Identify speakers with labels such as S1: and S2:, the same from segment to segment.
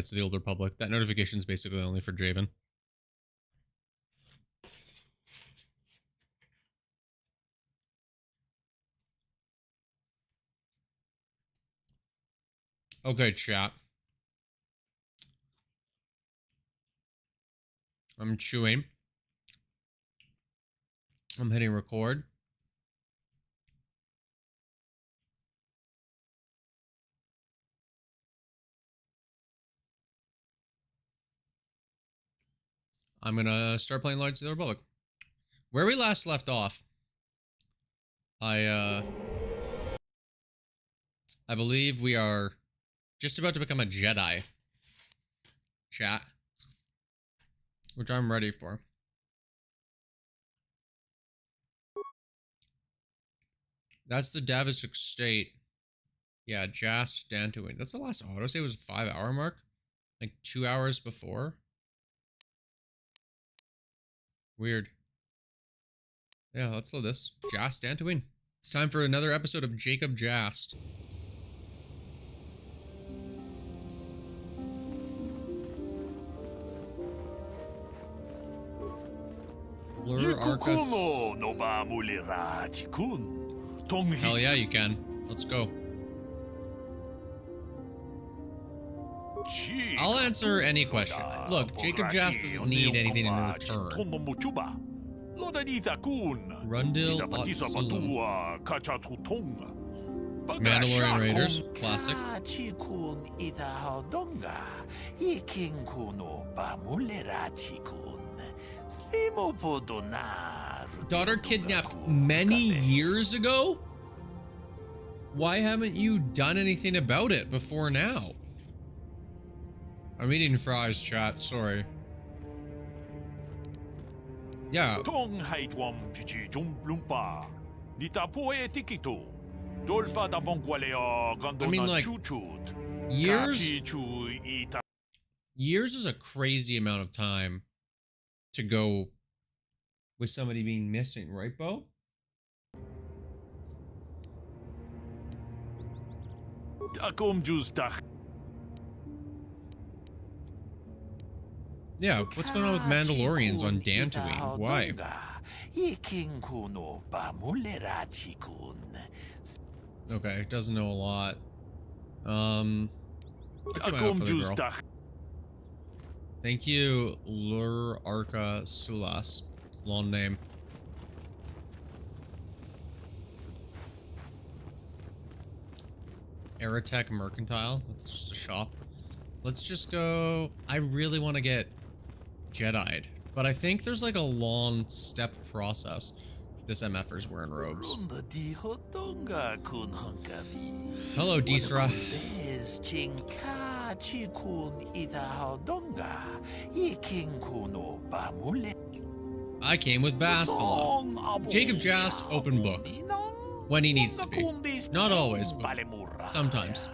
S1: Knights of the Old Republic. That notification is basically only for Javen. Okay, chat. I'm chewing. I'm hitting record. I'm gonna start playing Knights of the Republic. Where we last left off, I believe we are just about to become a Jedi. Chat. Which I'm ready for. That's the Davisic state. Yeah, Jast Dantooine. That's the last autosave. Was a 5-hour mark. Like 2 hours before. Weird. Yeah, let's load this. Jast Dantooine. It's time for another episode of Jacob Jast. Lure Arcus. Hell yeah, you can. Let's go. I'll answer any question. Look, Jacob Jast doesn't need anything in return. Rundil Otsulu. Mandalorian Raiders, classic. Daughter kidnapped many years ago? Why haven't you done anything about it before now? I'm eating fries, chat, sorry. Yeah. I mean, like, years is a crazy amount of time to go with somebody being missing, right, Bo? Yeah, what's going on with Mandalorians on Dantooine? Why? Okay, doesn't know a lot. Look at my outfit, girl. Thank you, Lur Arca Sulas. Long name. Aerotech Mercantile. That's just a shop. Let's just go. I really want to get Jedi'd, but I think there's like a long step process. This MFer's wearing robes. Hello, Disra. I came with Bastila. Jacob Jast, open book. When he needs to be. Not always, but sometimes.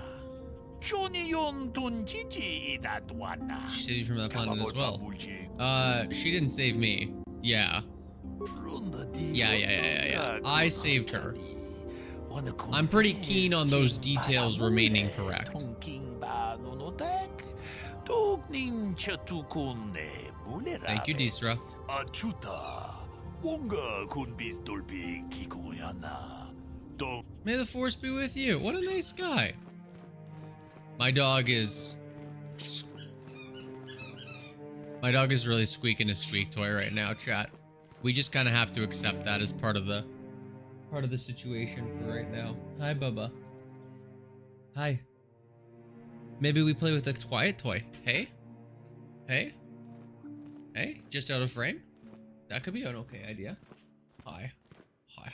S1: She saved you from that planet as well. She didn't save me. Yeah. Yeah. I saved her. I'm pretty keen on those details remaining correct. Thank you, Disra. May the force be with you. What a nice guy. My dog is really squeaking his squeak toy right now, chat. We just kind of have to accept that as part of the situation for right now. Hi, Bubba. Hi. Maybe we play with a quiet toy. Hey? Hey? Hey? Just out of frame? That could be an okay idea. Hi. Hi.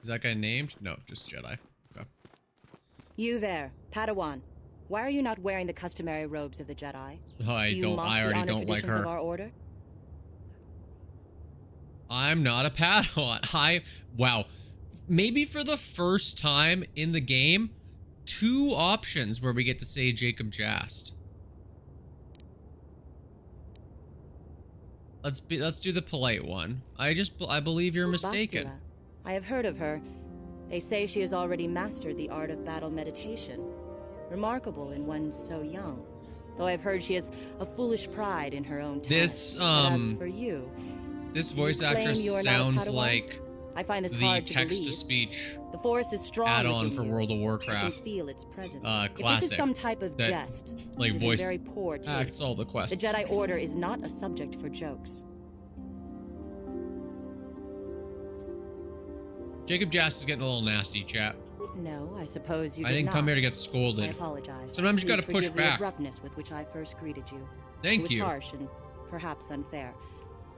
S1: Is that guy named? No, just Jedi. Okay.
S2: You there, Padawan. Why are you not wearing the customary robes of the Jedi?
S1: I already don't like her.
S2: Of our order?
S1: I'm not a Padawan. Wow. Maybe for the first time in the game, 2 options where we get to say Jacob Jast. Let's do the polite one. I believe you're mistaken.
S2: Bastila. I have heard of her. They say she has already mastered the art of battle meditation. Remarkable in one so young. Though I've heard she has a foolish pride in her own talent.
S1: This,
S2: But as for you,
S1: this voice actress sounds like
S2: I find this
S1: the
S2: hard to
S1: text-to-speech
S2: the force is strong
S1: add-on
S2: within
S1: for
S2: you.
S1: World of
S2: I can
S1: Warcraft
S2: feel its presence.
S1: classic.
S2: If this is some type of
S1: that,
S2: jest,
S1: like,
S2: it is
S1: voice
S2: in very poor taste.
S1: acts all the quests.
S2: The Jedi Order is not a subject for jokes.
S1: Jacob Jass is getting a little nasty, chat.
S2: No, I suppose you
S1: I
S2: did
S1: didn't
S2: not.
S1: come here to get
S2: I
S1: scolded.
S2: apologize.
S1: Sometimes you gotta
S2: Please
S1: push
S2: forgive
S1: back.
S2: the abruptness with which I first greeted you.
S1: Thank
S2: It was
S1: you.
S2: harsh and perhaps unfair.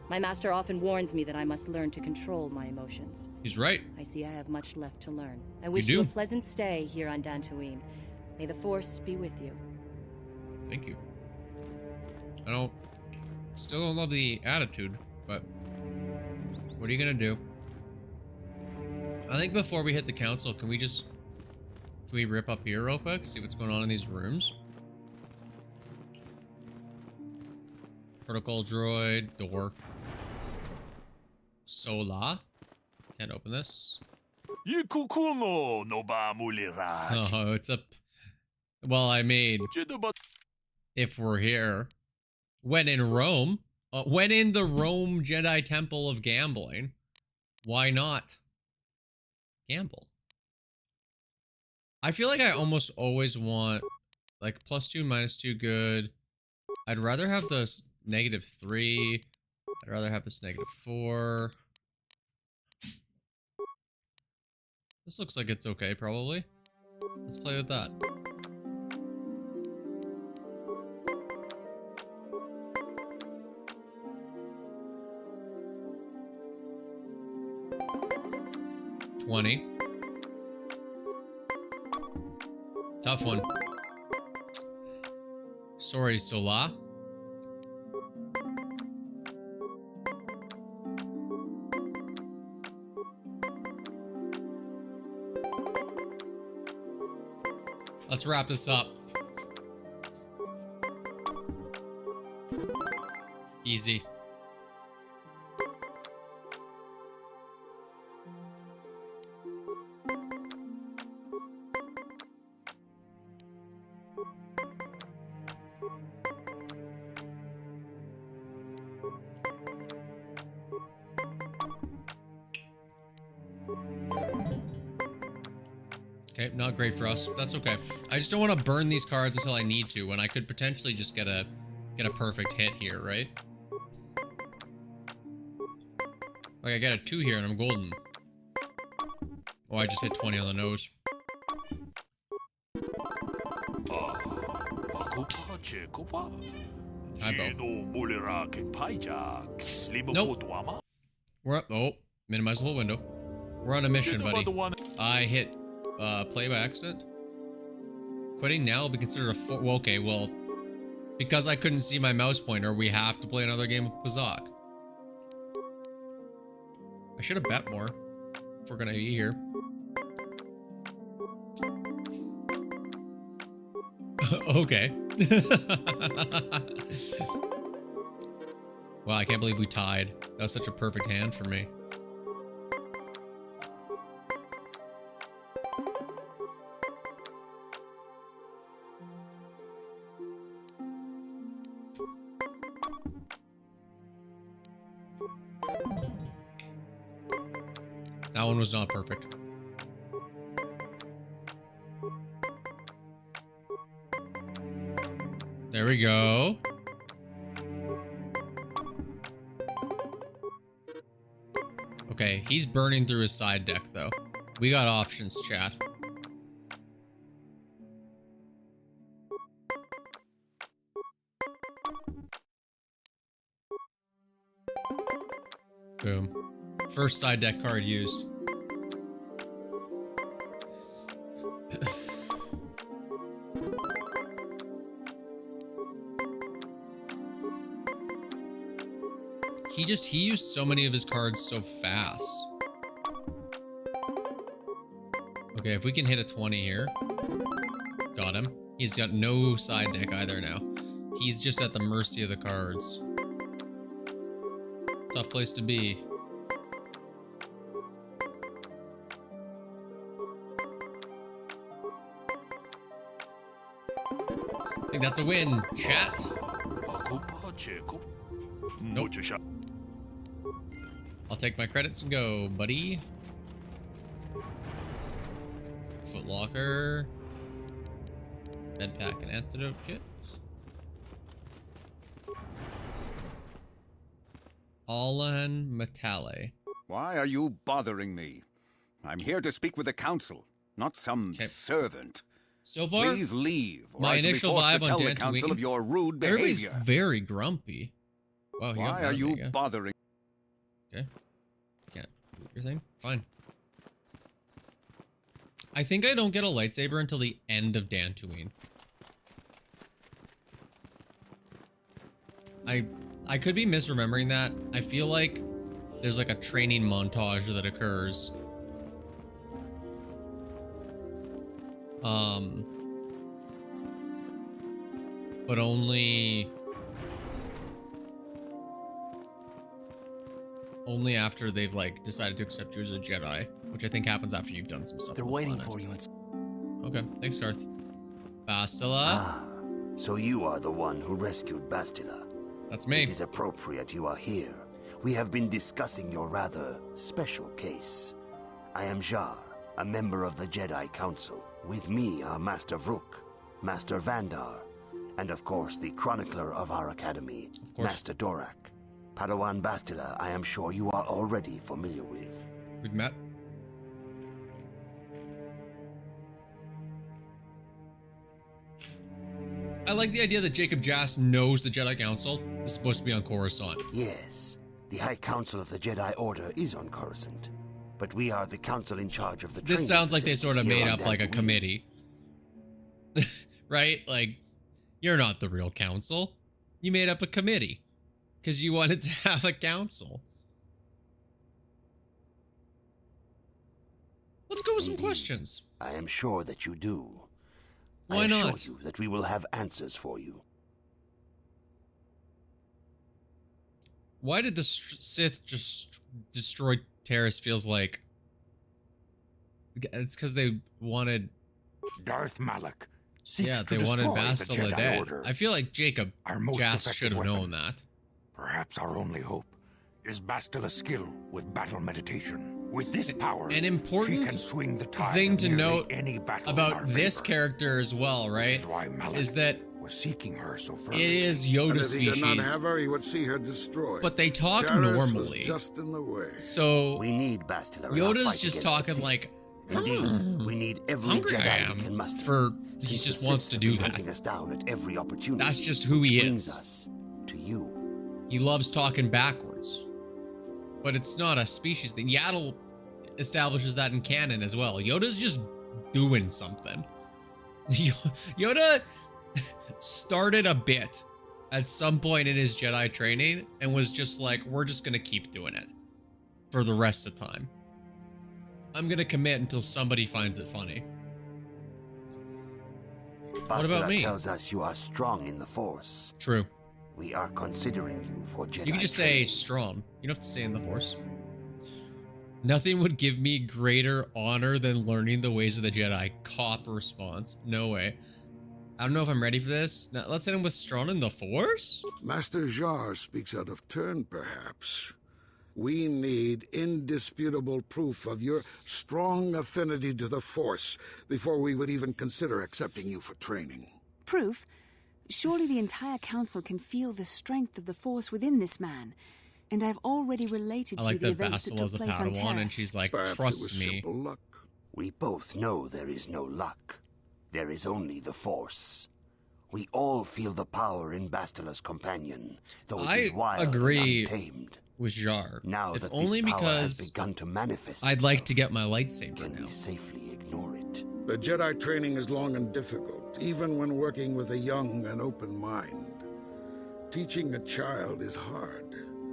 S2: My master often warns me that I must learn to control my emotions.
S1: He's right.
S2: I see I have much left to learn. I wish
S1: do.
S2: you a pleasant stay here on Dantooine. May the Force be with you.
S1: Thank you. I still don't love the attitude, but what are you gonna do? I think before we hit the council, can we rip up here real quick? See what's going on in these rooms? Protocol droid, door. Sola. Can't open this. Oh, it's up. Well, I mean, if we're here. When in Rome. When in the Rome Jedi Temple of Gambling. Why not gamble? I feel like I almost always want, like, +2, -2 good. I'd rather have this -3. I'd rather have this -4. This looks like it's okay, probably. Let's play with that. $20. Tough one. Sorry, Sola. Let's wrap this up. Easy. Okay, not great for us. That's okay. I just don't want to burn these cards until I need to, when I could potentially just get a perfect hit here, right? Like, I get a 2 here and I'm golden. Oh, I just hit 20 on the nose. Nope. We're up. Oh, minimize the whole window. We're on a mission, buddy. I hit play by accident. Quitting now will be considered a well, okay, well, because I couldn't see my mouse pointer, we have to play another game of Pazak. I should have bet more if we're gonna be here. Okay. Wow, I can't believe we tied. That was such a perfect hand for me. That one was not perfect. There we go. Okay, he's burning through his side deck, though. We got options, chat. Boom. First side deck card used. He used so many of his cards so fast. Okay, if we can hit a 20 here. Got him. He's got no side deck either now. He's just at the mercy of the cards. Tough place to be. I think that's a win, chat. Nope. I'll take my credits and go, buddy. Footlocker. Medpack and antidote kit. Alan Matale.
S3: Why are you bothering me? I'm here to speak with the council, not some servant.
S1: So far,
S3: please leave. Or
S1: my
S3: I shall be
S1: initial
S3: forced to
S1: vibe on
S3: tell the
S1: Dan
S3: council of your rude
S1: everybody's
S3: behavior.
S1: very grumpy. Wow,
S3: Why are you bothering?
S1: Okay. Can't do your thing. Fine. I think I don't get a lightsaber until the end of Dantooine. I could be misremembering that. I feel like there's like a training montage that occurs. But only after they've like decided to accept you as a Jedi, which I think happens after you've done some stuff.
S4: They're waiting for you.
S1: Okay, thanks, Garth. Bastila.
S5: Ah, so you are the one who rescued Bastila.
S1: That's me.
S5: It is appropriate you are here. We have been discussing your rather special case. I am Jar, a member of the Jedi Council. With me are Master Vrook, Master Vandar, and of course the chronicler of our academy, Master Dorak. Padawan Bastila, I am sure you are already familiar with.
S1: We've met. I like the idea that Jacob Jass knows the Jedi Council is supposed to be on Coruscant.
S5: Yes, the High Council of the Jedi Order is on Coruscant, but we are the council in charge of the training.
S1: This sounds like they sort of made up like a
S5: Dantooine.
S1: committee. Right? Like, you're not the real council. You made up a committee because you wanted to have a council. Let's go with some questions.
S5: I am sure that you do.
S1: Why
S5: I
S1: not?
S5: assure you that we will have answers for you.
S1: Why did the Sith just destroy Terrace? Feels like it's because they wanted
S6: Darth Malak seeks
S1: yeah,
S6: to
S1: they wanted
S6: destroy the
S1: Bastila
S6: Jedi
S1: dead.
S6: Order.
S1: I feel like Jacob
S6: Our most
S1: Jass
S6: effective
S1: should have
S6: weapon.
S1: known that.
S6: Perhaps our only hope is Bastila's skill with battle meditation. With this power,
S1: An important
S6: she can swing the tide
S1: thing
S6: of
S1: to
S6: nearly
S1: note
S6: any battle in
S1: about
S6: our
S1: this
S6: favor.
S1: character as well, right?
S6: Is why Malak
S1: Is that
S6: was seeking her so
S1: it
S6: fervently.
S1: is
S7: And
S1: Yoda
S7: if he did not
S1: species,
S7: have her, he would see her destroyed.
S1: but they talk
S7: Terrace was
S1: normally.
S7: just in the way.
S1: So
S5: We need Bastila. in our
S1: Yoda's
S5: fight
S1: just
S5: against the
S1: talking
S5: Sith.
S1: like,
S5: Indeed, we need every
S1: hungry I
S5: Jedi we
S1: am
S5: can muster.
S1: for he
S5: Since the
S1: just
S5: Sith
S1: wants to
S5: have
S1: do
S5: been
S1: that.
S5: hunting us down at every opportunity.
S1: That's just who he
S5: which brings
S1: is.
S5: us to you.
S1: He loves talking backwards. But it's not a species thing. Yaddle establishes that in canon as well. Yoda's just doing something. Yoda started a bit at some point in his Jedi training and was just like, we're just gonna keep doing it for the rest of the time. I'm gonna commit until somebody finds it funny. What about
S5: Bastila
S1: me?
S5: tells us you are strong in the Force.
S1: True.
S5: We are considering you for Jedi
S1: You can just say
S5: training.
S1: strong. You don't have to say in the Force. Nothing would give me greater honor than learning the ways of the Jedi. Cop response. No way. I don't know if I'm ready for this. Now, let's hit him with strong in the Force.
S7: Master Jar speaks out of turn, perhaps. We need indisputable proof of your strong affinity to the Force before we would even consider accepting you for training.
S8: Proof? Surely the entire council can feel the strength of the Force within this man. And I've already related
S1: I
S8: to
S1: like
S8: you the
S1: that
S8: events that
S1: Bastila's
S8: took
S1: a
S8: place on
S1: Padawan and
S8: Terrace.
S1: she's like,
S7: Perhaps it
S1: trust
S7: was
S1: me.
S7: simple luck.
S5: We both know there is no luck. There is only the Force. We all feel the power in Bastila's companion, though it is
S1: I
S5: wild
S1: agree
S5: and untamed.
S1: With Jar.
S5: Now
S1: if
S5: that
S1: only
S5: this power has
S1: because
S5: begun to manifest
S1: I'd like
S5: itself,
S1: to get my lightsaber
S5: can
S1: now.
S5: we safely ignore it?
S7: The Jedi training is long and difficult, even when working with a young and open mind. Teaching a child is hard.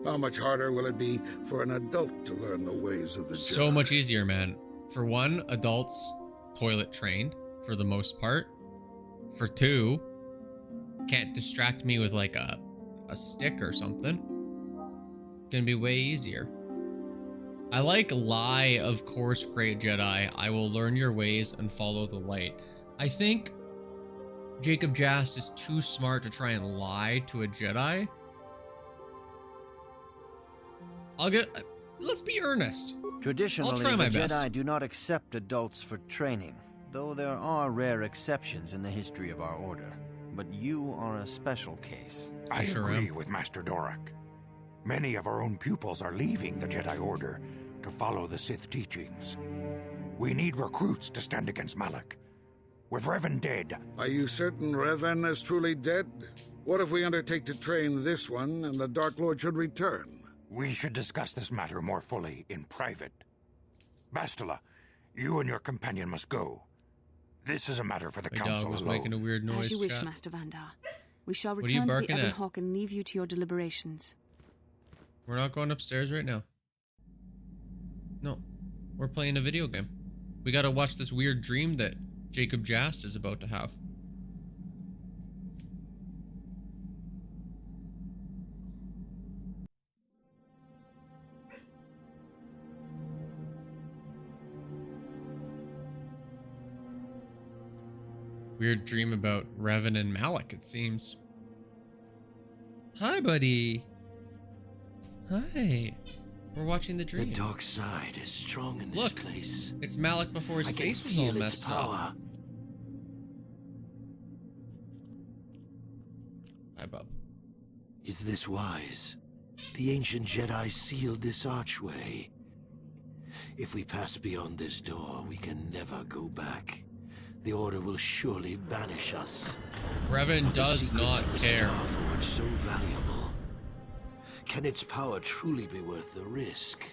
S7: How much harder will it be for an adult to learn the ways of the Jedi?
S1: So much easier, man. For one, adults toilet trained for the most part. For two, can't distract me with like a stick or something. Gonna be way easier. I like lie, of course, great Jedi. I will learn your ways and follow the light. I think Jacob Jast is too smart to try and lie to a Jedi. Let's be earnest.
S4: Traditionally,
S1: I'll try my
S4: the
S1: best.
S4: Jedi do not accept adults for training, though there are rare exceptions in the history of our order. But you are a special case.
S6: I
S1: Sure
S6: agree
S1: am.
S6: with Master Dorak. Many of our own pupils are leaving the Jedi Order to follow the Sith teachings. We need recruits to stand against Malak. With Revan dead,
S7: Are you certain Revan is truly dead? What if we undertake to train this one and the Dark Lord should return?
S6: we should discuss this matter more fully in private. Bastila, you and your companion must go. This is a matter for the
S1: My
S6: Council
S1: dog was
S6: alone.
S1: making a weird noise.
S8: As you wish,
S1: chat.
S8: Master Vandar. We shall
S1: What are you
S8: return to the
S1: barking
S8: Ebon
S1: at?
S8: Hawk and leave you to your deliberations.
S1: We're not going upstairs right now. No, we're playing a video game. We gotta watch this weird dream that Jacob Jast is about to have. Weird dream about Revan and Malak, it seems. Hi, buddy. Hi. We're watching the
S5: The
S1: dream.
S5: dark side is strong in this
S1: Look,
S5: place.
S1: it's Malak before his
S5: I can
S1: face was all
S5: feel its
S1: messed up.
S5: power.
S1: Hi, bub.
S5: Is this wise? The ancient Jedi sealed this archway. If we pass beyond this door, we can never go back. The Order will surely banish us.
S1: Revan
S5: Are the
S1: does
S5: secrets
S1: not
S5: of the
S1: care.
S5: Star Forge so valuable? Can its power truly be worth the risk?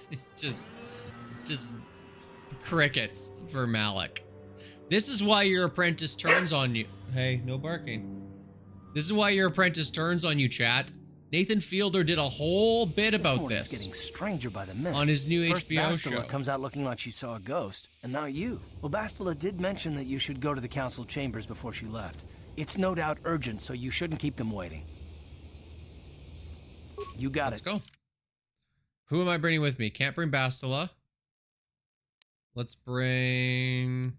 S1: It's just crickets for Malak. This is why your apprentice turns on you. Hey, no barking. This is why your apprentice turns on you, chat. Nathan Fielder did a whole bit about
S9: morning's
S1: this
S9: getting stranger by the minute.
S1: on his new
S9: First
S1: HBO
S9: Bastila
S1: show.
S9: comes out looking like she saw a ghost, and now you. Well, Bastila did mention that you should go to the council chambers before she left. It's no doubt urgent, so you shouldn't keep them waiting. You got
S1: Let's
S9: it.
S1: go. Who am I bringing with me? Can't bring Bastila. Let's bring...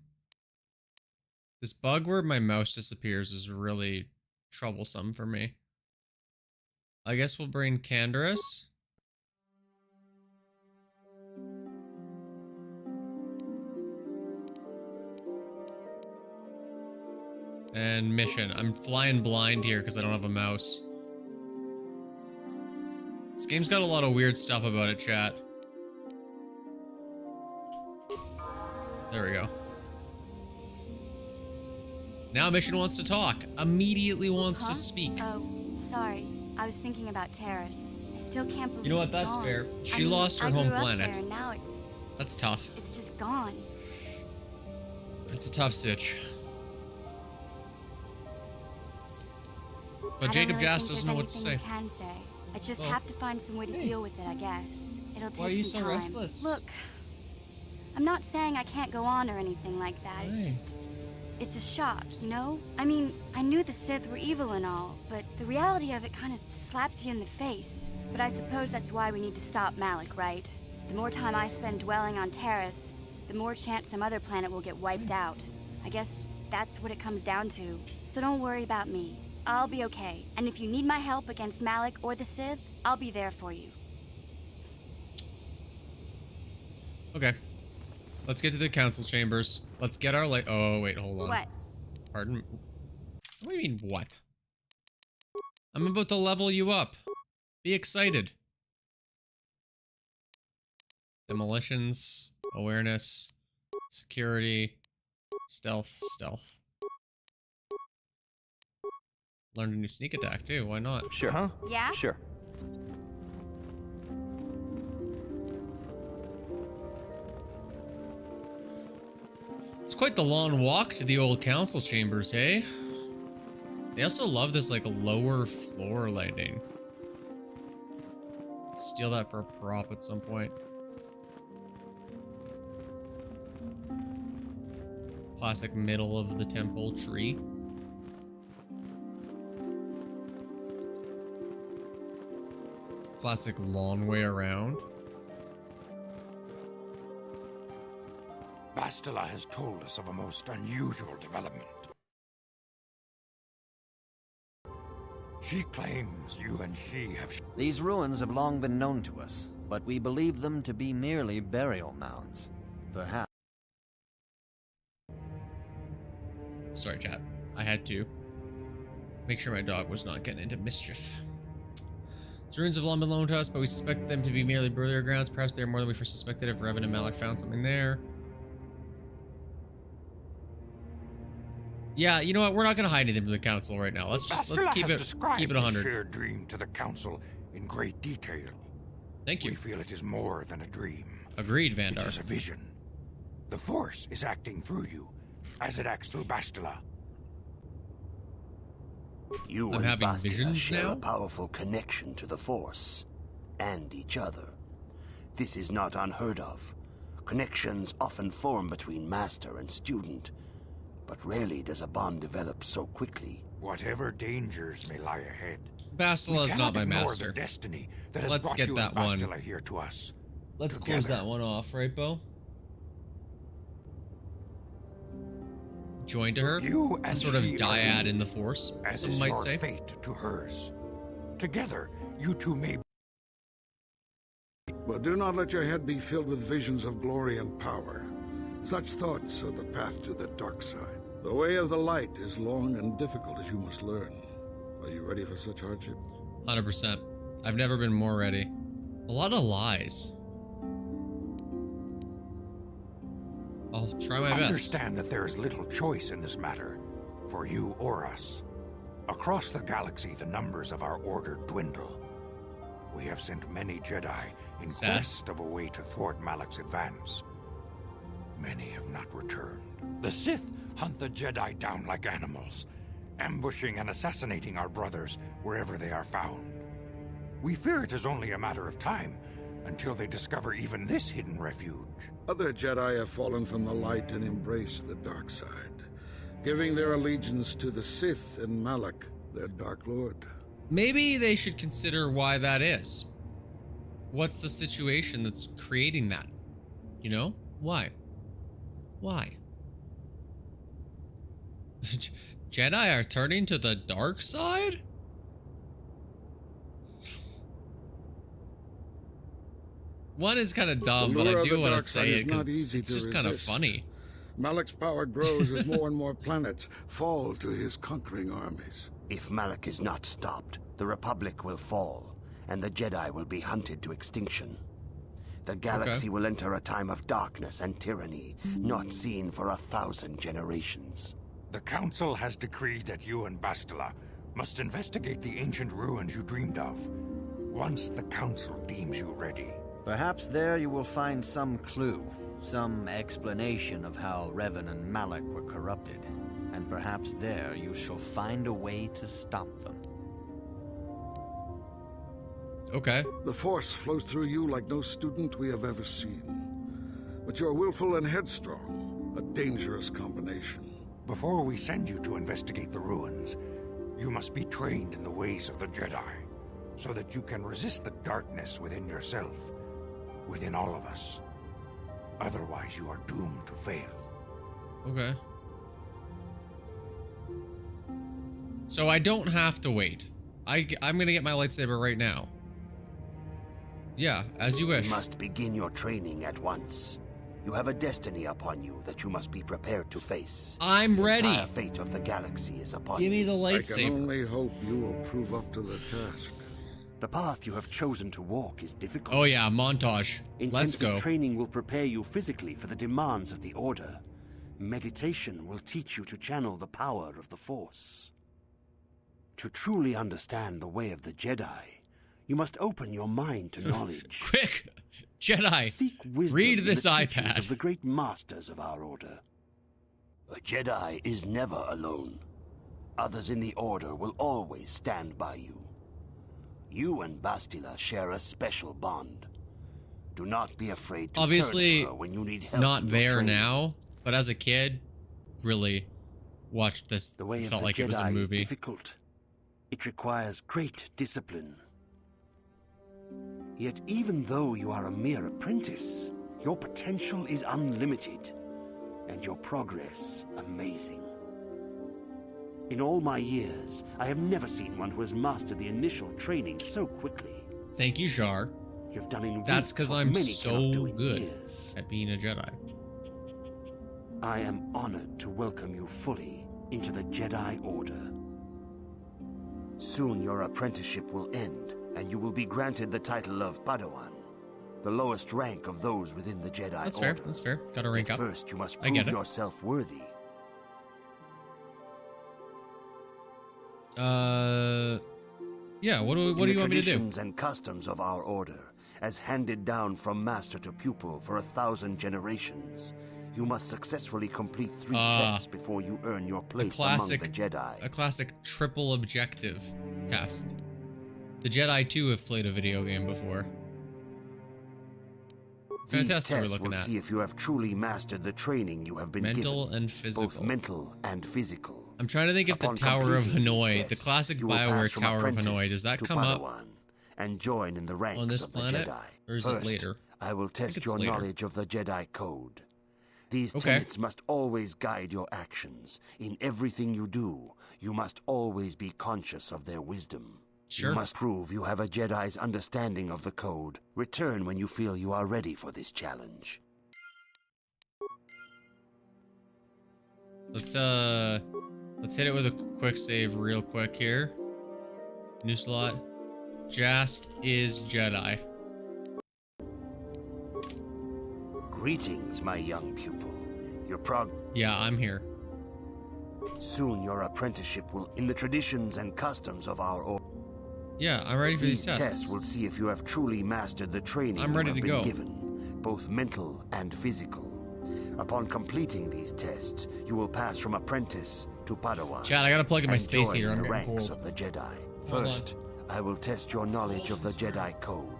S1: This bug where my mouse disappears is really troublesome for me. I guess we'll bring Canderous. And Mission. I'm flying blind here because I don't have a mouse. This game's got a lot of weird stuff about it, chat. There we go. Now Mission wants to talk. Immediately wants to speak.
S10: Oh, sorry. I was thinking about Terrace. I still can't believe
S1: You know what?
S10: it's
S1: That's
S10: gone.
S1: fair.
S10: I
S1: She
S10: mean,
S1: lost her
S10: I
S1: home
S10: grew up
S1: planet.
S10: there, and now
S1: That's tough.
S10: it's just gone.
S1: It's a tough stitch.
S10: I
S1: But
S10: don't
S1: Jacob
S10: really
S1: Jast
S10: think
S1: doesn't know
S10: there's
S1: what to say.
S10: anything you can say. I just
S1: Well,
S10: have to find some way to
S1: hey.
S10: deal with it, I guess. It'll take
S1: Why are you
S10: some
S1: so
S10: time.
S1: restless?
S10: Look, I'm not saying I can't go on or anything like that. It's
S1: Why?
S10: just, it's a shock, you know? I mean, I knew the Sith were evil and all, but the reality of it kind of slaps you in the face. But I suppose that's why we need to stop Malak, right? The more time I spend dwelling on Terrace, the more chance some other planet will get wiped out. I guess that's what it comes down to. So don't worry about me. I'll be okay. And if you need my help against Malak or the Sith, I'll be there for you.
S1: Okay. Let's get to the council chambers. Let's get our oh, wait, hold on.
S10: What?
S1: Pardon? What do you mean, what? I'm about to level you up. Be excited. Demolitions, awareness, security, stealth. Learned a new sneak attack too, why not?
S9: Sure. Huh?
S10: Yeah?
S9: Sure.
S1: It's quite the long walk to the old council chambers, hey? They also love this, like, lower floor lighting. Steal that for a prop at some point. Classic middle of the temple tree. Classic long way around.
S6: Bastila has told us of a most unusual development. She claims you and she have...
S4: These ruins have long been known to us, but we believe them to be merely burial mounds. Perhaps...
S1: Sorry, chat. I had to make sure my dog was not getting into mischief. These ruins have long been known to us, but we suspect them to be merely burial grounds. Perhaps they're more than we first suspected if Revan and Malak found something there. Yeah, you know what? We're not gonna hide anything from the council right now. Let's keep it 100.
S6: Shared dream to the council in great detail.
S1: Thank you.
S6: We feel it is more than a dream.
S1: Agreed, Vandar.
S6: It is a vision. The Force is acting through you, as it acts through Bastila.
S5: You
S1: I'm
S5: and
S1: having
S5: Bastila
S1: visions
S5: share
S1: now?
S5: a powerful connection to the Force and each other. This is not unheard of. Connections often form between master and student, but rarely does a bond develop so quickly.
S6: Whatever dangers may lie ahead,
S1: Bastila is not my master.
S6: The destiny that has
S1: Let's
S6: brought
S1: get
S6: you
S1: that
S6: and
S1: one.
S6: Bastila here to us.
S1: Let's
S6: Together.
S1: close that one off, right, Bo? Joined to her,
S6: You
S1: a
S6: and
S1: sort of
S6: she
S1: dyad
S6: are
S1: in the Force,
S6: as
S1: some
S6: is
S1: might
S6: your
S1: say.
S6: fate to hers. Together, you two may...
S7: But do not let your head be filled with visions of glory and power. Such thoughts are the path to the dark side. The way of the light is long and difficult, as you must learn. Are you ready for such hardship?
S1: 100%. I've never been more ready. A lot of lies. I'll try my best.
S6: Understand that there is little choice in this matter, for you or us. Across the galaxy, the numbers of our order dwindle. We have sent many Jedi in quest of a way to thwart Malak's advance. Many have not returned. The Sith hunt the Jedi down like animals, ambushing and assassinating our brothers wherever they are found. We fear it is only a matter of time until they discover even this hidden refuge.
S7: Other Jedi have fallen from the light and embraced the dark side, giving their allegiance to the Sith and Malak, their Dark Lord.
S1: Maybe they should consider why that is. What's the situation that's creating that? You know? Why? Why? Jedi are turning to the dark side? One is kind of dumb, but I do want to say it because it's just kind of funny.
S7: Malak's power grows as more and more planets fall to his conquering armies.
S5: If Malak is not stopped, the Republic will fall, and the Jedi will be hunted to extinction. The galaxy will enter a time of darkness and tyranny, not seen for 1,000 generations.
S6: The Council has decreed that you and Bastila must investigate the ancient ruins you dreamed of, once the Council deems you ready.
S4: Perhaps there you will find some clue, some explanation of how Revan and Malak were corrupted. And perhaps there you shall find a way to stop them.
S1: Okay.
S7: The Force flows through you like no student we have ever seen. But you're willful and headstrong, a dangerous combination.
S6: Before we send you to investigate the ruins, you must be trained in the ways of the Jedi, so that you can resist the darkness within yourself, within all of us. Otherwise, you are doomed to fail.
S1: Okay. So I don't have to wait. I'm gonna get my lightsaber right now. Yeah, as you wish.
S5: You must begin your training at once. You have a destiny upon you that you must be prepared to face.
S1: I'm ready.
S5: The fate of the galaxy is upon
S1: Give me the
S5: you.
S1: lightsaber.
S7: I can only hope you will prove up to the task.
S5: The path you have chosen to walk is difficult.
S1: Oh yeah, montage. Let's
S5: Intensive
S1: go.
S5: training will prepare you physically for the demands of the Order. Meditation will teach you to channel the power of the Force. To truly understand the way of the Jedi, you must open your mind to knowledge.
S1: Quick! Jedi!
S5: Seek wisdom
S1: Read
S5: in
S1: this
S5: the teachings
S1: iPad.
S5: of the great masters of our Order. A Jedi is never alone. Others in the Order will always stand by you. You and Bastila share a special bond. Do not be afraid to
S1: Obviously,
S5: turn to her when you need help.
S1: not
S5: in your
S1: there
S5: training.
S1: now, but as a kid, really watched this.
S5: The way of
S1: Felt
S5: the
S1: like
S5: Jedi
S1: it was a
S5: is
S1: movie.
S5: difficult. It requires great discipline. Yet even though you are a mere apprentice, your potential is unlimited. and your progress amazing. In all my years, I have never seen one who has mastered the initial training so quickly.
S1: Thank you, Jar.
S5: You've done in
S1: That's because I'm
S5: many
S1: so
S5: cannot do in
S1: good
S5: years.
S1: at being a Jedi.
S5: I am honored to welcome you fully into the Jedi Order. Soon your apprenticeship will end, and you will be granted the title of Padawan, the lowest rank of those within the Jedi
S1: That's
S5: Order.
S1: fair. That's fair. Got to rank
S5: But
S1: up.
S5: first, you must
S1: I get
S5: prove
S1: it.
S5: yourself worthy.
S1: Yeah. What do you want me to do?
S5: Traditions and customs of our order, as handed down from master to pupil for 1,000 generations, you must successfully complete 3 tests before you earn your place among the Jedi.
S1: A classic triple objective test. The Jedi too have played a video game before. What kind of
S5: These
S1: tests are we
S5: tests
S1: looking
S5: will
S1: at?
S5: see if you have truly mastered the training you have been
S1: Mental
S5: given.
S1: and physical.
S5: Both mental and physical.
S1: I'm trying to think if the
S5: Upon
S1: Tower of
S5: completing these
S1: Hanoi, the
S5: tests,
S1: classic
S5: you will
S1: BioWare
S5: pass from
S1: Tower of
S5: apprentice
S1: Hanoi, does that
S5: to
S1: come up
S5: Padawan and join in the ranks
S1: on this
S5: of the
S1: planet?
S5: Jedi.
S1: Or is
S5: First,
S1: it later?
S5: I will test
S1: it's
S5: your
S1: later.
S5: knowledge of the Jedi Code. These
S1: Okay.
S5: tenets must always guide your actions. In everything you do, you must always be conscious of their wisdom.
S1: Sure.
S5: You must prove you have a Jedi's understanding of the code. Return when you feel you are ready for this challenge.
S1: Let's hit it with a quick save real quick here. New slot. Jast is Jedi.
S5: Greetings, my young pupil. Your
S1: Yeah, I'm here.
S5: Soon your apprenticeship will in the traditions and customs of our order.
S1: Yeah, I'm ready for these
S5: These
S1: tests.
S5: tests will see if you have truly mastered the training
S1: I'm ready
S5: you have
S1: to
S5: been
S1: go.
S5: given, both mental and physical. Upon completing these tests, you will pass from apprentice to Padawan.
S1: Chad, I gotta plug in my
S5: and
S1: space
S5: join
S1: heater. I'm
S5: the
S1: getting
S5: ranks
S1: cold.
S5: of the Jedi.
S1: Hold on.
S5: First, I will test your knowledge of the Jedi Code.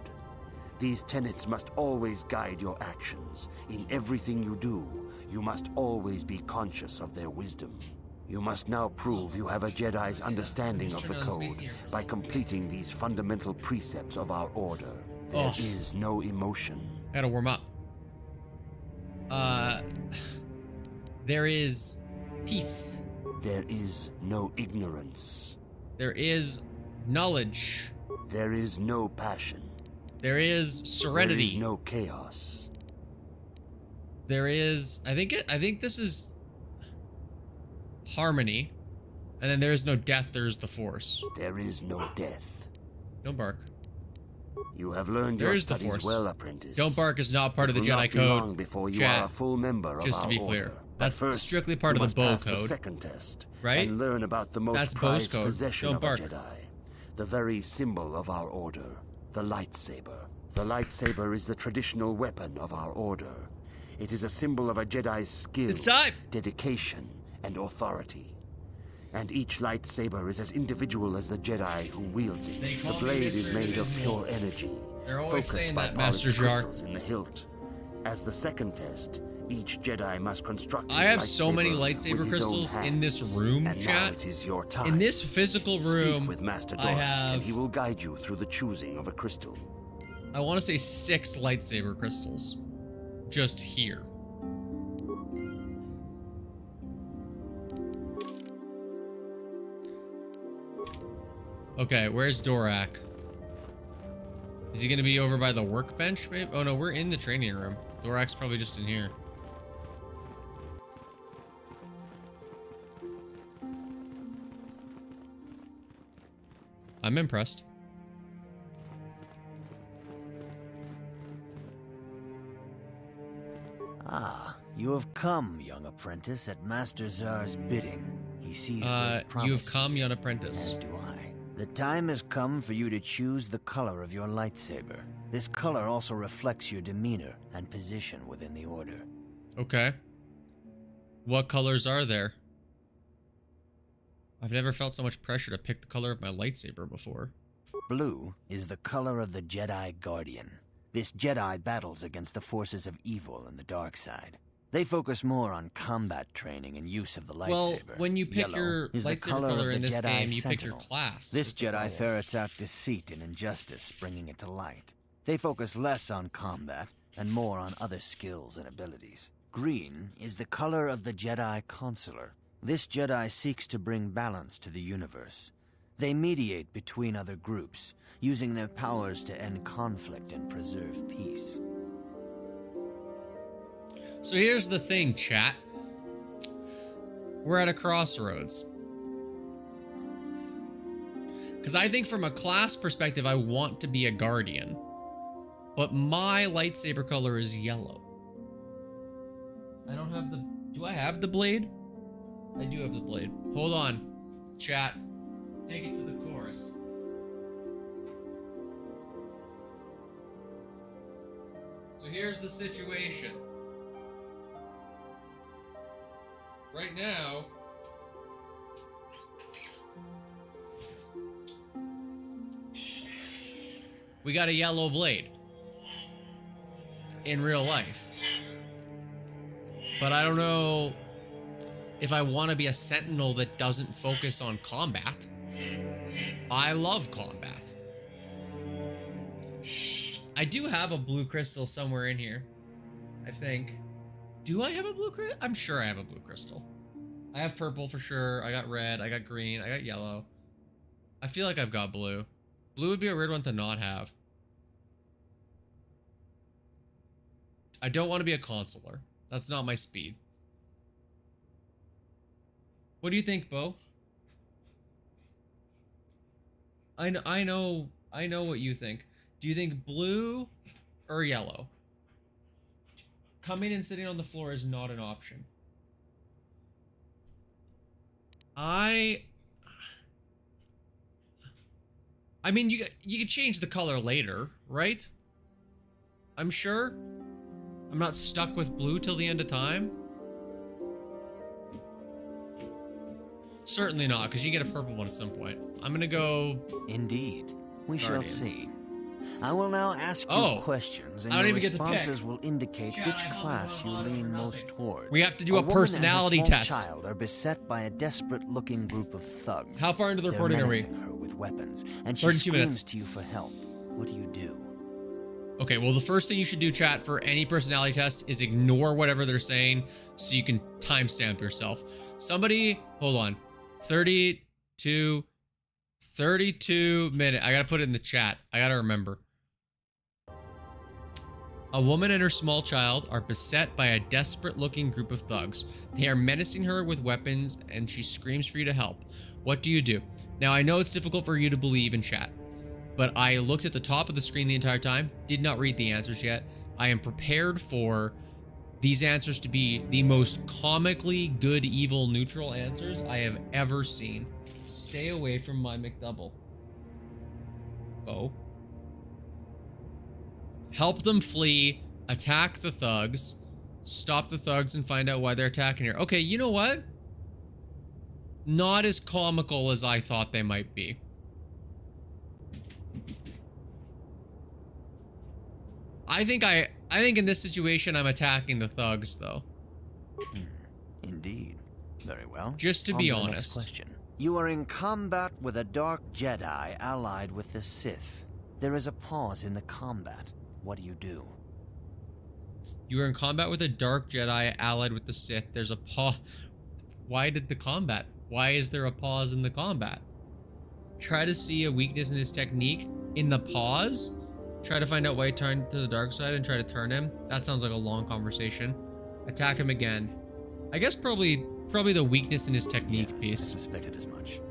S5: These tenets must always guide your actions. In everything you do, you must always be conscious of their wisdom. You must now prove you have a Jedi's understanding of the code by completing these fundamental precepts of our order. There is no emotion.
S1: I gotta warm up. There is peace.
S5: There is no ignorance.
S1: There is knowledge.
S5: There is no passion.
S1: There is serenity.
S5: There is no chaos.
S1: There is, I think this is harmony. And then there is no death, there is the Force.
S5: There is no death.
S1: Don't bark.
S5: You have learned
S1: There
S5: your
S1: is the
S5: studies
S1: Force.
S5: well, apprentice.
S1: Don't bark is not part of the
S5: It will
S1: Jedi
S5: not be
S1: Code.
S5: long before you
S1: Chat,
S5: are a full member of
S1: just to
S5: our
S1: be clear.
S5: order.
S1: That's
S5: But first,
S1: strictly part
S5: you
S1: of the
S5: must
S1: Bo
S5: pass
S1: Code.
S5: The second test,
S1: Right?
S5: And learn about the most
S1: That's Bo's
S5: prized
S1: code.
S5: possession
S1: Don't
S5: of
S1: bark.
S5: a Jedi, the very symbol of our order, the lightsaber. The lightsaber is the traditional weapon of our order. It is a symbol of a Jedi's skill,
S1: It's time.
S5: dedication, and authority. And each lightsaber is as individual as the Jedi who wields it.
S1: They
S5: The
S1: call me
S5: blade
S1: Mr.
S5: is made of
S1: Individual.
S5: pure energy,
S1: They're always
S5: focused
S1: saying
S5: by
S1: that, Master
S5: polished
S1: Jar.
S5: crystals in the hilt. As the second test, each Jedi must construct
S1: I
S5: his
S1: have so many
S5: lightsaber
S1: lightsaber
S5: with his own
S1: crystals in this
S5: hands.
S1: room,
S5: And now
S1: chat.
S5: it is your time.
S1: In this physical room,
S5: Speak with Master
S1: I
S5: Dora,
S1: have,
S5: and he will guide you through the choosing of a crystal.
S1: I want to say 6 lightsaber crystals. Just here. Okay, where's Dorak? Is he gonna be over by the workbench, maybe? Oh no, we're in the training room. Dorak's probably just in here. I'm impressed.
S4: Ah, you have come, young apprentice, at Master Zar's bidding. He sees great
S1: You
S4: promise
S1: have come,
S4: in
S1: young apprentice.
S4: As do I. The time has come for you to choose the color of your lightsaber. This color also reflects your demeanor and position within the Order.
S1: Okay. What colors are there? I've never felt so much pressure to pick the color of my lightsaber before.
S4: Blue is the color of the Jedi Guardian. This Jedi battles against the forces of evil and the dark side. They focus more on combat training and use of the lightsaber.
S1: Well, when you pick
S4: Yellow
S1: your
S4: is the
S1: lightsaber
S4: color
S1: color
S4: of
S1: in
S4: the
S1: this
S4: Jedi
S1: game, you pick your
S4: Sentinel.
S1: class.
S4: This
S1: is the
S4: Jedi
S1: goal.
S4: ferrets out deceit and injustice, bringing it to light. They focus less on combat and more on other skills and abilities. Green is the color of the Jedi Consular. This Jedi seeks to bring balance to the universe. They mediate between other groups, using their powers to end conflict and preserve peace.
S1: So here's the thing, chat. We're at a crossroads. Because I think from a class perspective, I want to be a Guardian. But my lightsaber color is yellow. I don't have the... Do I have the blade? I do have the blade. Hold on. Chat. Take it to the chorus. So here's the situation. Right now... we got a yellow blade. In real life. But I don't know if I want to be a sentinel that doesn't focus on combat. I love combat. I do have a blue crystal somewhere in here, I think. Do I have a blue crystal? I'm sure I have a blue crystal. I have purple for sure. I got red. I got green. I got yellow. I feel like I've got blue. Blue would be a weird one to not have. I don't want to be a consular. That's not my speed. What do you think, Bo? I know what you think. Do you think blue or yellow? Coming and sitting on the floor is not an option. I mean, you could change the color later, right? I'm sure. I'm not stuck with blue till the end of time. Certainly not, because you get a purple one at some point. I'm gonna go...
S4: Indeed. We
S1: Guardian.
S4: shall see. I will now ask you questions, and your responses will indicate which class you lean most towards.
S1: We have to do a
S4: woman
S1: personality
S4: and her small
S1: test.
S4: Child are beset by a desperate-looking group of thugs.
S1: How far into the
S4: They're
S1: recording are we?
S4: menacing her with weapons, and she
S1: 32
S4: screams
S1: minutes.
S4: to you for help. What do you do?
S1: Okay, well, the first thing you should do, chat, for any personality test is ignore whatever they're saying so you can timestamp yourself. Somebody, hold on. 32 minutes. I gotta put it in the chat. I gotta remember. A woman and her small child are beset by a desperate-looking group of thugs. They are menacing her with weapons, and she screams for you to help. What do you do? Now, I know it's difficult for you to believe in chat, but I looked at the top of the screen the entire time, did not read the answers yet. I am prepared for these answers to be the most comically good, evil, neutral answers I have ever seen. Stay away from my McDouble. Oh. Help them flee, attack the thugs, stop the thugs and find out why they're attacking her. Okay, you know what? Not as comical as I thought they might be. I think in this situation I'm attacking the thugs though.
S4: Indeed. Very well.
S1: Just to be honest.
S4: Next question. You are in combat with a dark Jedi allied with the Sith. There is a pause in the combat. What do you do?
S1: You are in combat with a dark Jedi allied with the Sith. There's a pause. Why did the combat? Why is there a pause in the combat? Try to see a weakness in his technique in the pause. Try to find out why he turned to the dark side and try to turn him. That sounds like a long conversation. Attack him again. I guess probably the weakness in his technique piece.
S4: I suspected as much.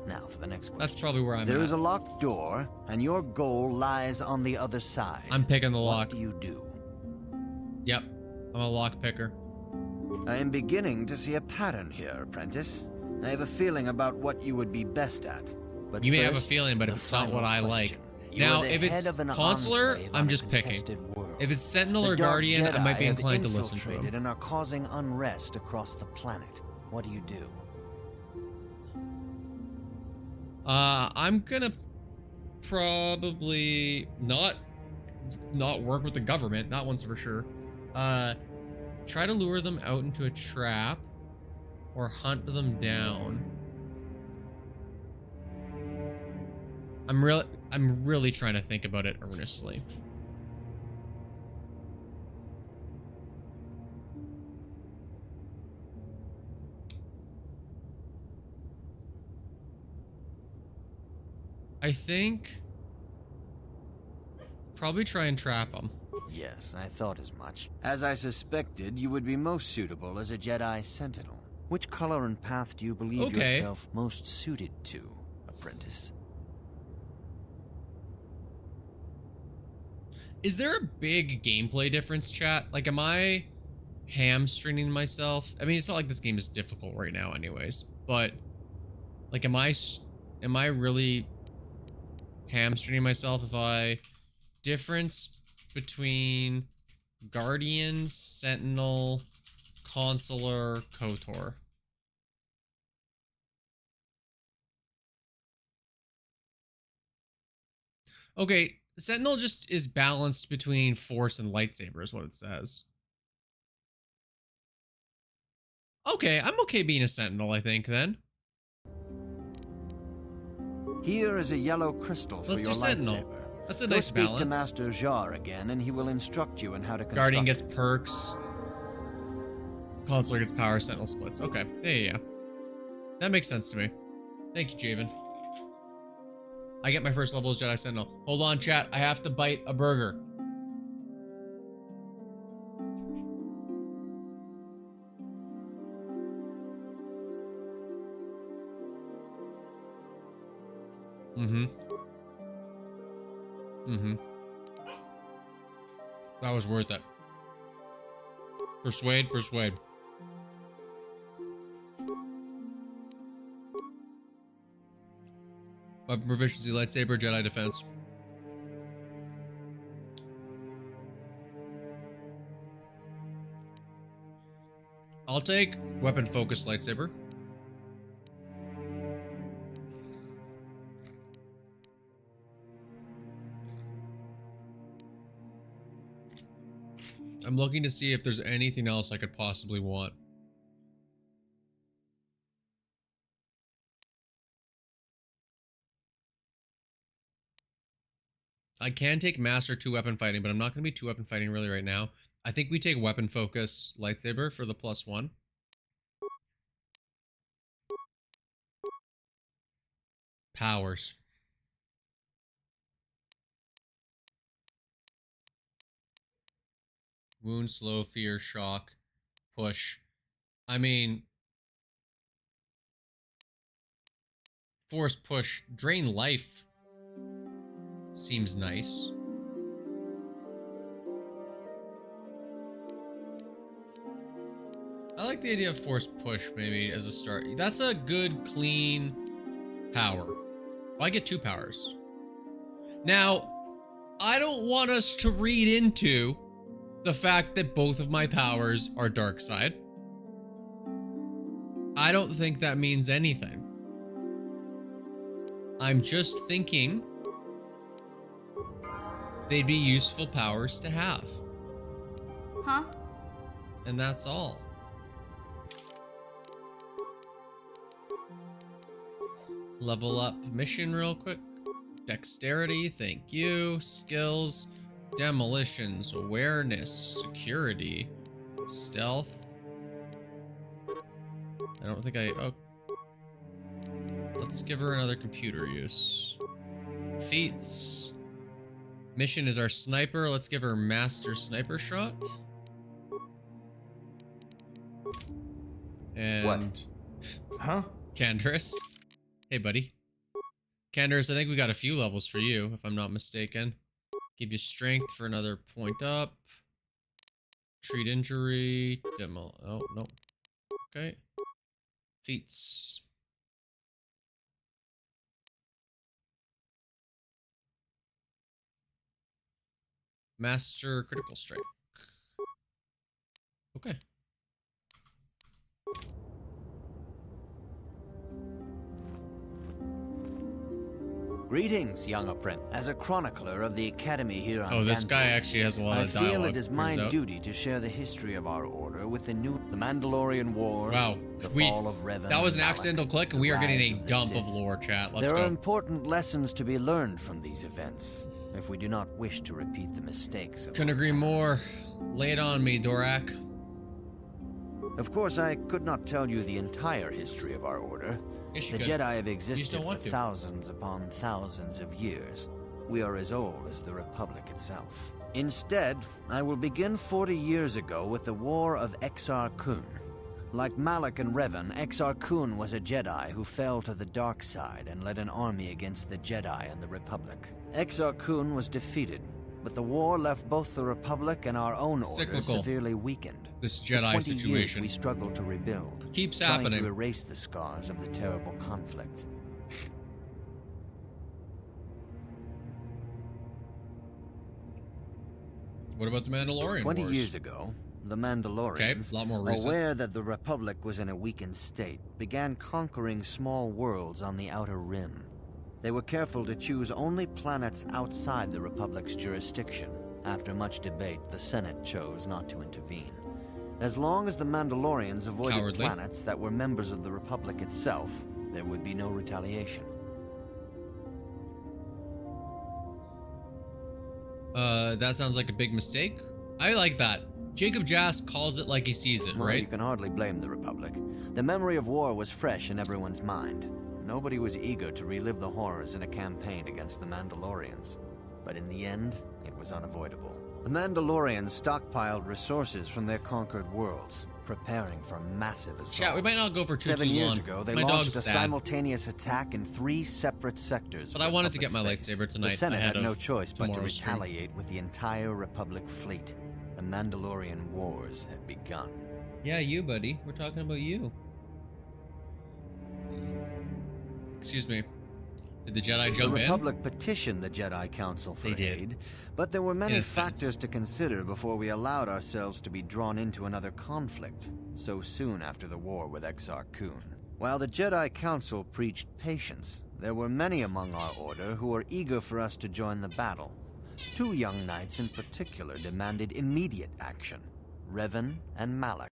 S4: Now for the next question.
S1: That's probably where I'm
S4: There
S1: at.
S4: is a locked door, and your goal lies on the other side.
S1: I'm picking the lock.
S4: What do you do?
S1: Yep. I'm a lock picker.
S4: I am beginning to see a pattern here, apprentice. I have a feeling about what you would be best at. But
S1: You may have a
S4: first,
S1: feeling, but if
S4: the
S1: it's not what I
S4: final
S1: like.
S4: question. You
S1: Now,
S4: are the
S1: if it's
S4: head of an
S1: consular,
S4: enclave
S1: I'm
S4: on a
S1: just picking.
S4: contested world.
S1: If it's Sentinel or
S4: The Dark
S1: Guardian, I might be
S4: Jedi have
S1: inclined to listen to
S4: infiltrated
S1: him.
S4: and are causing unrest across the planet. What do you do?
S1: I'm gonna probably not work with the government. That one's for sure. Try to lure them out into a trap or hunt them down. I'm really trying to think about it earnestly. I think probably try and trap him.
S4: Yes, I thought as much. As I suspected, you would be most suitable as a Jedi Sentinel. Which color and path do you believe yourself most suited to, apprentice?
S1: Is there a big gameplay difference, chat? Like, am I hamstringing myself? I mean, it's not like this game is difficult right now anyways, but like, am I really hamstringing myself if I difference between Guardian, Sentinel, Consular, KOTOR? Okay, Sentinel just is balanced between Force and Lightsaber is what it says. Okay, I'm okay being a Sentinel, I think, then.
S4: Here is a yellow crystal for
S1: Let's
S4: your
S1: do Sentinel.
S4: lightsaber.
S1: That's a
S4: Go
S1: nice
S4: speak
S1: balance.
S4: to Master Jar again, and he will instruct you in how to construct
S1: Guardian gets
S4: it.
S1: perks. Consular gets power, Sentinel splits. Okay, yeah. That makes sense to me. Thank you, Javen. I get my first level as Jedi Sentinel. Hold on, chat. I have to bite a burger. That was worth it. Persuade. Weapon proficiency, lightsaber, Jedi defense. I'll take weapon focus lightsaber. I'm looking to see if there's anything else I could possibly want. I can take Master 2 weapon fighting, but I'm not going to be 2 weapon fighting really right now. I think we take weapon focus lightsaber for the +1. Powers. Wound, slow, fear, shock, push. I mean, force, push, drain life seems nice. I like the idea of force push maybe as a start. That's a good, clean power. I get 2 powers. Now, I don't want us to read into the fact that both of my powers are dark side. I don't think that means anything. I'm just thinking they'd be useful powers to have.
S10: Huh?
S1: And that's all. Level up mission real quick. Dexterity, thank you. Skills, demolitions, awareness, security, stealth. I don't think oh. Let's give her another computer use. Feats. Mission is our sniper. Let's give her master sniper shot. And
S9: What? Huh?
S1: Canderous. Hey, buddy. Canderous, I think we got a few levels for you, if I'm not mistaken. Give you strength for another point up. Treat injury. Demo. Oh, no. Okay. Feats. Master critical strike. Okay.
S4: Greetings, young apprentice. As a chronicler of the Academy here on
S1: Oh, this
S4: Gandalf,
S1: guy actually has a lot of dialogue.
S4: I feel it is my
S1: turns out.
S4: duty to share the history of our order with the Mandalorian Wars,
S1: Wow.
S4: the fall of Revan.
S1: That was an
S4: and
S1: accidental
S4: Malak,
S1: click, and
S4: the
S1: we are getting
S4: rise
S1: a
S4: of the
S1: dump
S4: Sith.
S1: of lore, chat. Let's
S4: There are
S1: go.
S4: important lessons to be learned from these events, if we do not wish to repeat the mistakes of
S1: Couldn't
S4: our
S1: agree
S4: past.
S1: more. Lay it on me, Dorak.
S4: Of course, I could not tell you the entire history of our order.
S1: Yes, you
S4: The
S1: could.
S4: Jedi have
S1: You just
S4: existed
S1: don't
S4: for
S1: want to.
S4: thousands upon thousands of years. We are as old as the Republic itself. Instead, I will begin 40 years ago with the War of Exar Kun. Like Malak and Revan, Exar Kun was a Jedi who fell to the dark side and led an army against the Jedi and the Republic. Exar Kun was defeated, but the war left both the Republic and our own order
S1: Cyclical.
S4: severely weakened.
S1: This
S4: For
S1: Jedi
S4: 20 years,
S1: situation
S4: we struggled to rebuild,
S1: keeps
S4: trying
S1: happening.
S4: to erase the scars of the terrible conflict.
S1: What about the Mandalorian
S4: 20
S1: Wars?
S4: years ago, the Mandalorians,
S1: a lot more recent.
S4: aware that the Republic was in a weakened state, began conquering small worlds on the Outer Rim. They were careful to choose only planets outside the Republic's jurisdiction. After much debate, the Senate chose not to intervene. As long as the Mandalorians avoided
S1: Cowardly.
S4: planets that were members of the Republic itself, there would be no retaliation.
S1: That sounds like a big mistake. I like that. Jacob Jass calls it like he sees it,
S4: Well,
S1: right?
S4: you can hardly blame the Republic. The memory of war was fresh in everyone's mind. Nobody was eager to relive the horrors in a campaign against the Mandalorians. But in the end, it was unavoidable. The Mandalorians stockpiled resources from their conquered worlds, preparing for a massive assault.
S1: Chat, we might not go for too
S4: 7 years
S1: long.
S4: ago, they
S1: My
S4: launched
S1: dog's
S4: a
S1: sad.
S4: simultaneous attack in 3 separate sectors.
S1: But
S4: of
S1: I wanted to get
S4: Republic
S1: my
S4: space.
S1: lightsaber tonight
S4: The Senate
S1: ahead
S4: had no
S1: of
S4: choice but to
S1: tomorrow's stream.
S4: retaliate with the entire Republic fleet. The Mandalorian Wars had begun.
S1: Yeah, you, buddy. We're talking about you. Excuse me. Did the Jedi jump
S4: The
S1: in?
S4: Republic petitioned the Jedi Council for
S1: They did.
S4: aid, but there were many
S1: In a sense.
S4: factors to consider before we allowed ourselves to be drawn into another conflict so soon after the war with Exar Kun. While the Jedi Council preached patience, there were many among our order who were eager for us to join the battle. 2 young knights in particular demanded immediate action: Revan and Malak.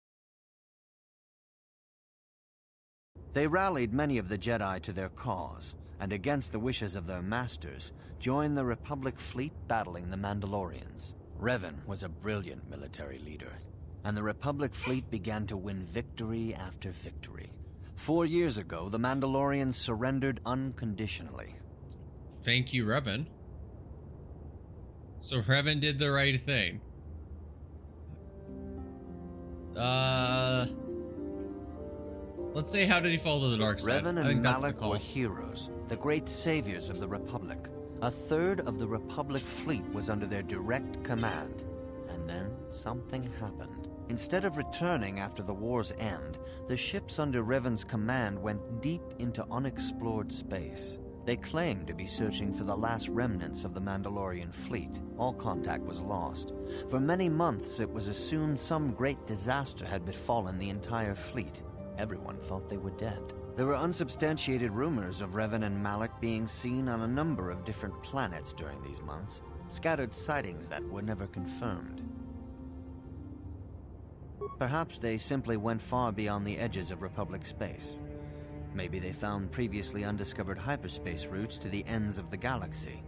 S4: They rallied many of the Jedi to their cause, and against the wishes of their masters, joined the Republic fleet battling the Mandalorians. Revan was a brilliant military leader, and the Republic fleet began to win victory after victory. 4 years ago, the Mandalorians surrendered unconditionally.
S1: Thank you, Revan. So Revan did the right thing. Let's say, how did he fall to the dark side?
S4: Revan
S1: I
S4: and
S1: think that's the
S4: Malak
S1: call.
S4: were heroes, the great saviors of the Republic. A third of the Republic fleet was under their direct command. And then something happened. Instead of returning after the war's end, the ships under Revan's command went deep into unexplored space. They claimed to be searching for the last remnants of the Mandalorian fleet. All contact was lost. For many months, it was assumed some great disaster had befallen the entire fleet. Everyone thought they were dead. There were unsubstantiated rumors of Revan and Malak being seen on a number of different planets during these months, scattered sightings that were never confirmed. Perhaps they simply went far beyond the edges of Republic space. Maybe they found previously undiscovered hyperspace routes to the ends of the galaxy.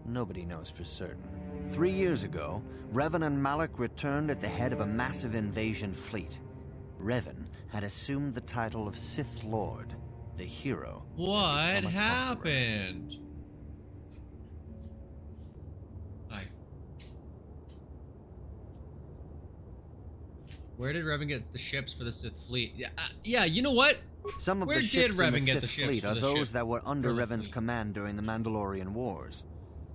S4: Nobody knows for certain. 3 years ago, Revan and Malak returned at the head of a massive invasion fleet. Revan had assumed the title of Sith Lord, the hero.
S1: What happened? Hi. Where did Revan get the ships for the Sith fleet? Yeah, you know what?
S4: Some of
S1: Where
S4: the
S1: did
S4: ships in
S1: Revan
S4: the
S1: get
S4: Sith
S1: the ships
S4: fleet
S1: for
S4: are
S1: the
S4: those
S1: ship-
S4: that were under
S1: for the
S4: Revan's
S1: fleet?
S4: command during the Mandalorian Wars.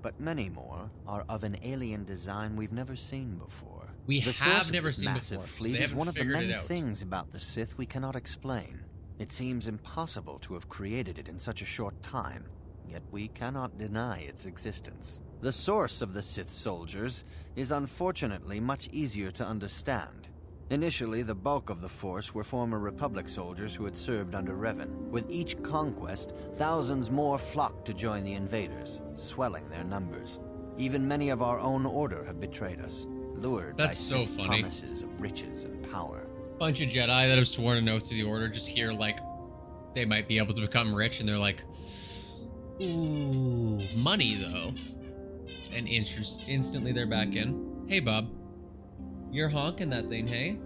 S4: But many more are of an alien design we've never seen before.
S1: We
S4: The
S1: have
S4: source of
S1: never
S4: this
S1: seen
S4: massive
S1: before, so
S4: fleet
S1: they
S4: is
S1: haven't
S4: one of the
S1: figured it
S4: many
S1: out.
S4: things about the Sith we cannot explain. It seems impossible to have created it in such a short time, yet we cannot deny its existence. The source of the Sith soldiers is unfortunately much easier to understand. Initially, the bulk of the force were former Republic soldiers who had served under Revan. With each conquest, thousands more flocked to join the invaders, swelling their numbers. Even many of our own order have betrayed us, lured
S1: That's
S4: by
S1: so
S4: Sith
S1: funny.
S4: promises of riches and power.
S1: Bunch of Jedi that have sworn an oath to the Order just hear, like, they might be able to become rich, and they're like, ooh, money, though. And instantly they're back in. Hey, Bob. You're honking that thing, hey?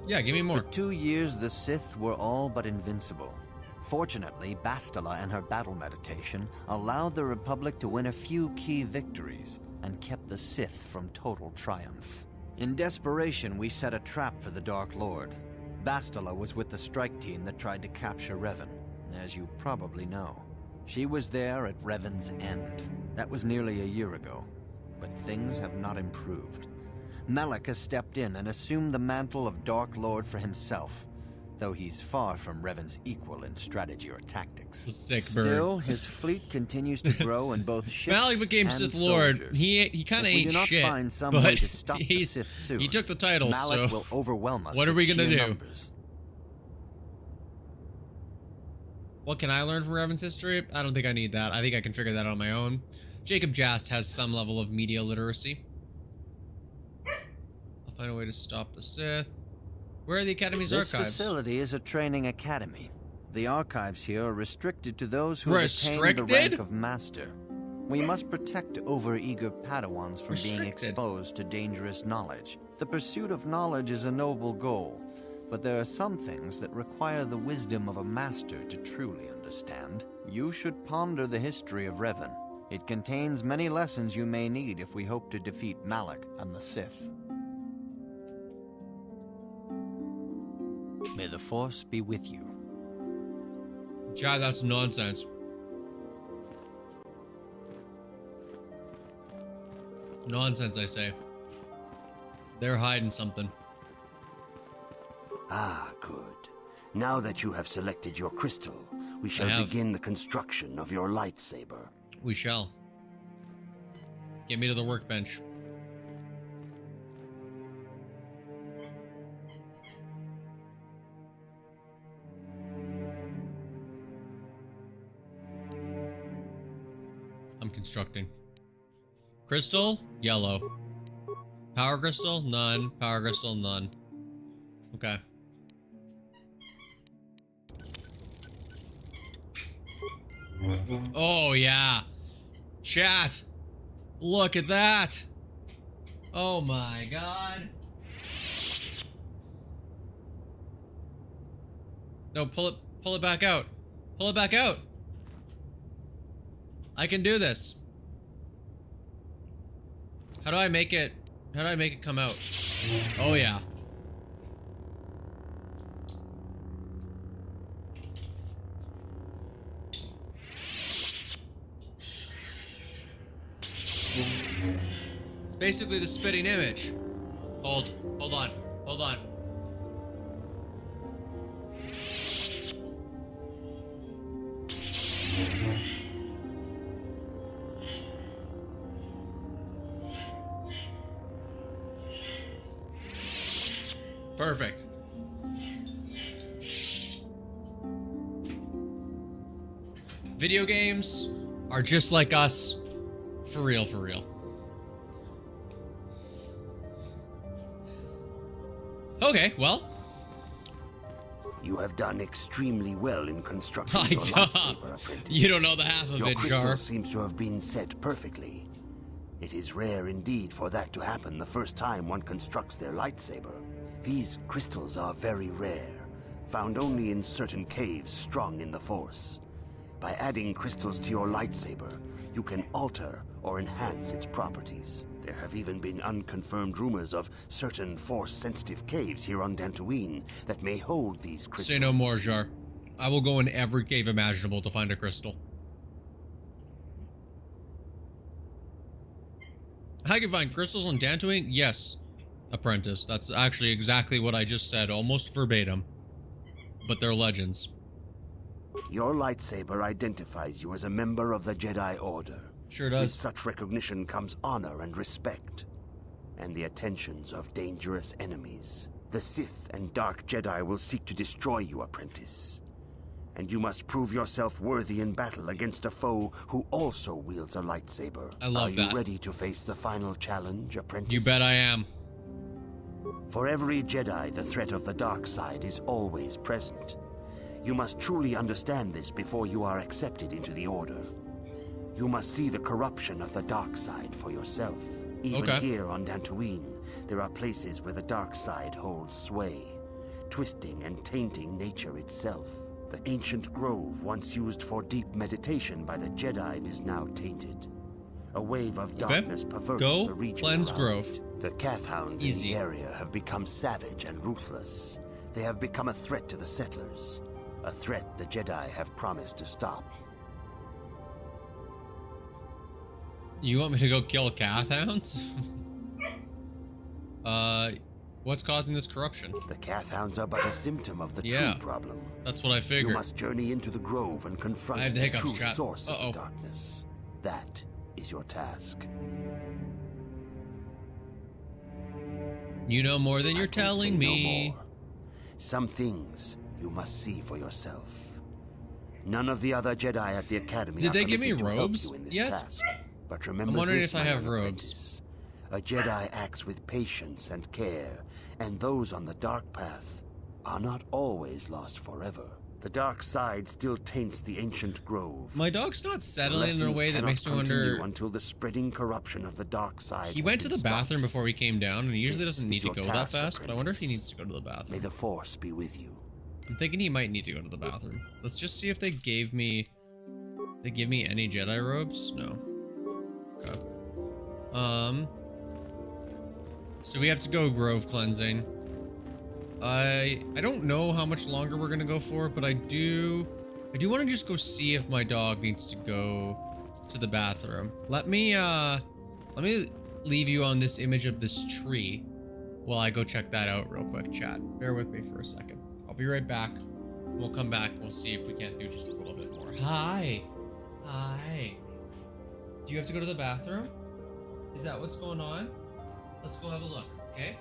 S1: Yeah, give me more.
S4: For 2 years, the Sith were all but invincible. Fortunately, Bastila and her battle meditation allowed the Republic to win a few key victories and kept the Sith from total triumph. In desperation, we set a trap for the Dark Lord. Bastila was with the strike team that tried to capture Revan, as you probably know. She was there at Revan's end. That was nearly a year ago, but things have not improved. Malak has stepped in and assumed the mantle of Dark Lord for himself, though he's far from Revan's equal in strategy or tactics.
S1: It's a sick bird.
S4: Still, his fleet continues to grow in both ships
S1: Malak became
S4: and
S1: Sith Lord.
S4: soldiers.
S1: He kind of
S4: If we
S1: ain't
S4: do not
S1: shit,
S4: find some way
S1: but
S4: to stop the
S1: he's
S4: Sith soon,
S1: he took the title.
S4: Malak
S1: So
S4: will overwhelm us
S1: what are
S4: with
S1: we gonna
S4: sheer
S1: do?
S4: numbers.
S1: What can I learn from Revan's history? I don't think I need that. I think I can figure that out on my own. Jacob Jast has some level of media literacy. I'll find a way to stop the Sith. Where are the Academy's archives?
S4: This facility is a training academy. The archives here are restricted to those who have attained the
S1: Restricted?
S4: rank of master. We must protect overeager Padawans from being
S1: Restricted.
S4: exposed to dangerous knowledge. The pursuit of knowledge is a noble goal, but there are some things that require the wisdom of a master to truly understand. You should ponder the history of Revan. It contains many lessons you may need if we hope to defeat Malak and the Sith. May the Force be with you.
S1: Chad, that's nonsense. Nonsense, I say. They're hiding something.
S5: Ah, good. Now that you have selected your crystal, we shall begin the construction of your lightsaber.
S1: We shall. Get me to the workbench. I'm constructing. Crystal, yellow. Power crystal, none. Power crystal, none. Okay. Oh, yeah. Chat. Look at that. Oh my god. No, pull it back out. Pull it back out. I can do this. How do I make it come out? Oh yeah. It's basically the spitting image. Hold on. Perfect. Video games are just like us. For real, for real. Okay, well.
S5: You have done extremely well in constructing your lightsaber, apprentice.
S1: You don't know the half of
S5: your
S1: it,
S5: crystal
S1: Jar.
S5: seems to have been set perfectly. It is rare indeed for that to happen the first time one constructs their lightsaber. These crystals are very rare, found only in certain caves strung in the Force. By adding crystals to your lightsaber, you can alter or enhance its properties. There have even been unconfirmed rumors of certain Force-sensitive caves here on Dantooine that may hold these crystals.
S1: Say no more, Jar. I will go in every cave imaginable to find a crystal. I can find crystals on Dantooine? Yes, apprentice. That's actually exactly what I just said, almost verbatim. But they're legends.
S5: Your lightsaber identifies you as a member of the Jedi Order.
S1: Sure does.
S5: With such recognition comes honor and respect, and the attentions of dangerous enemies. The Sith and Dark Jedi will seek to destroy you, apprentice. And you must prove yourself worthy in battle against a foe who also wields a lightsaber.
S1: I love that.
S5: Are you ready to face the final challenge, apprentice?
S1: You bet I am.
S5: For every Jedi, the threat of the dark side is always present. You must truly understand this before you are accepted into the Order. You must see the corruption of the dark side for yourself. Even here on Dantooine, there are places where the dark side holds sway, twisting and tainting nature itself. The ancient grove once used for deep meditation by the Jedi is now tainted. A wave of darkness perverts the region
S1: cleanse
S5: around
S1: grove.
S5: it. The Kathhounds in the area have become savage and ruthless. They have become a threat to the settlers. A threat the Jedi have promised to stop.
S1: You want me to go kill Kathhounds? What's causing this corruption?
S5: The Kathhounds are but a symptom of the true problem.
S1: That's what I figured.
S5: You must journey into the grove and confront the true source of the darkness. That is your task.
S1: You know more than you're telling me.
S5: No more. Some things you must see for yourself. None of the other Jedi at the Academy
S1: Did they give me robes yet?
S5: Task. But remember,
S1: I'm wondering
S5: this,
S1: if I have
S5: robes. A Jedi acts with patience and care, and those on the dark path are not always lost forever. The dark side still taints the ancient grove.
S1: My dog's not settling in a way that makes me wonder.
S5: Until the spreading corruption of the dark side.
S1: He went to the bathroom before he came down, and he usually doesn't need to go that fast. But I wonder if he needs to go to the bathroom.
S5: May the Force be with you.
S1: I'm thinking he might need to go to the bathroom. Let's just see if they gave me. They give me any Jedi robes? No. Okay. So we have to go grove cleansing. I don't know how much longer we're gonna go for, but I do want to just go see if my dog needs to go to the bathroom. Let me leave you on this image of this tree while I go check that out real quick, chat. Bear with me for a second. I'll be right back. We'll come back. We'll see if we can't do just a little bit more. Hi. Hi. Do you have to go to the bathroom? Is that what's going on? Let's go have a look, okay?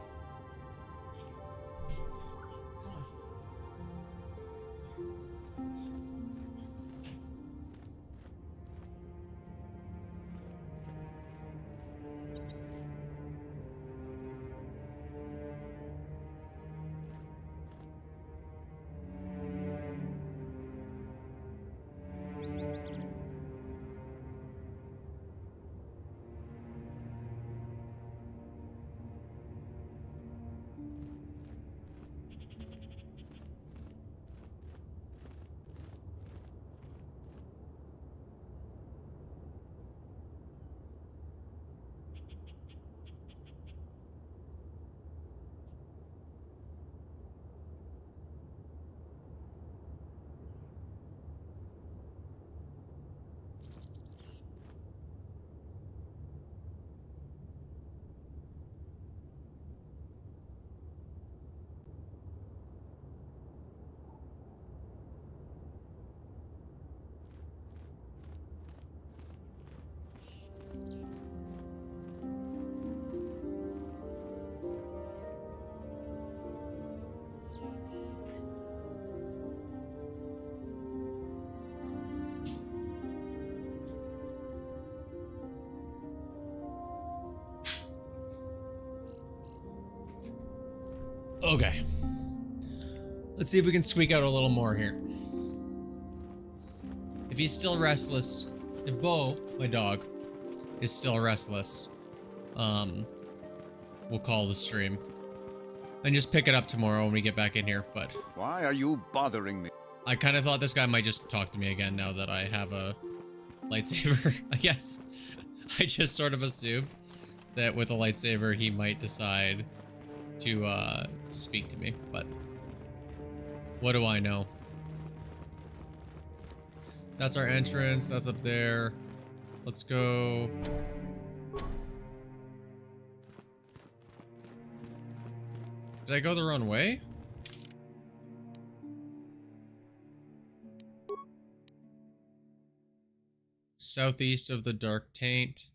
S1: Okay. Let's see if we can squeak out a little more here. If he's still restless, if Bo, my dog, is still restless, we'll call the stream. And just pick it up tomorrow when we get back in here, but...
S3: Why are you bothering me?
S1: I kind of thought this guy might just talk to me again now that I have a lightsaber, I guess. I just sort of assumed that with a lightsaber he might decide to speak to me, but what do I know? That's our entrance, that's up there. Let's go. Did I go the wrong way? Southeast of the Dark Taint.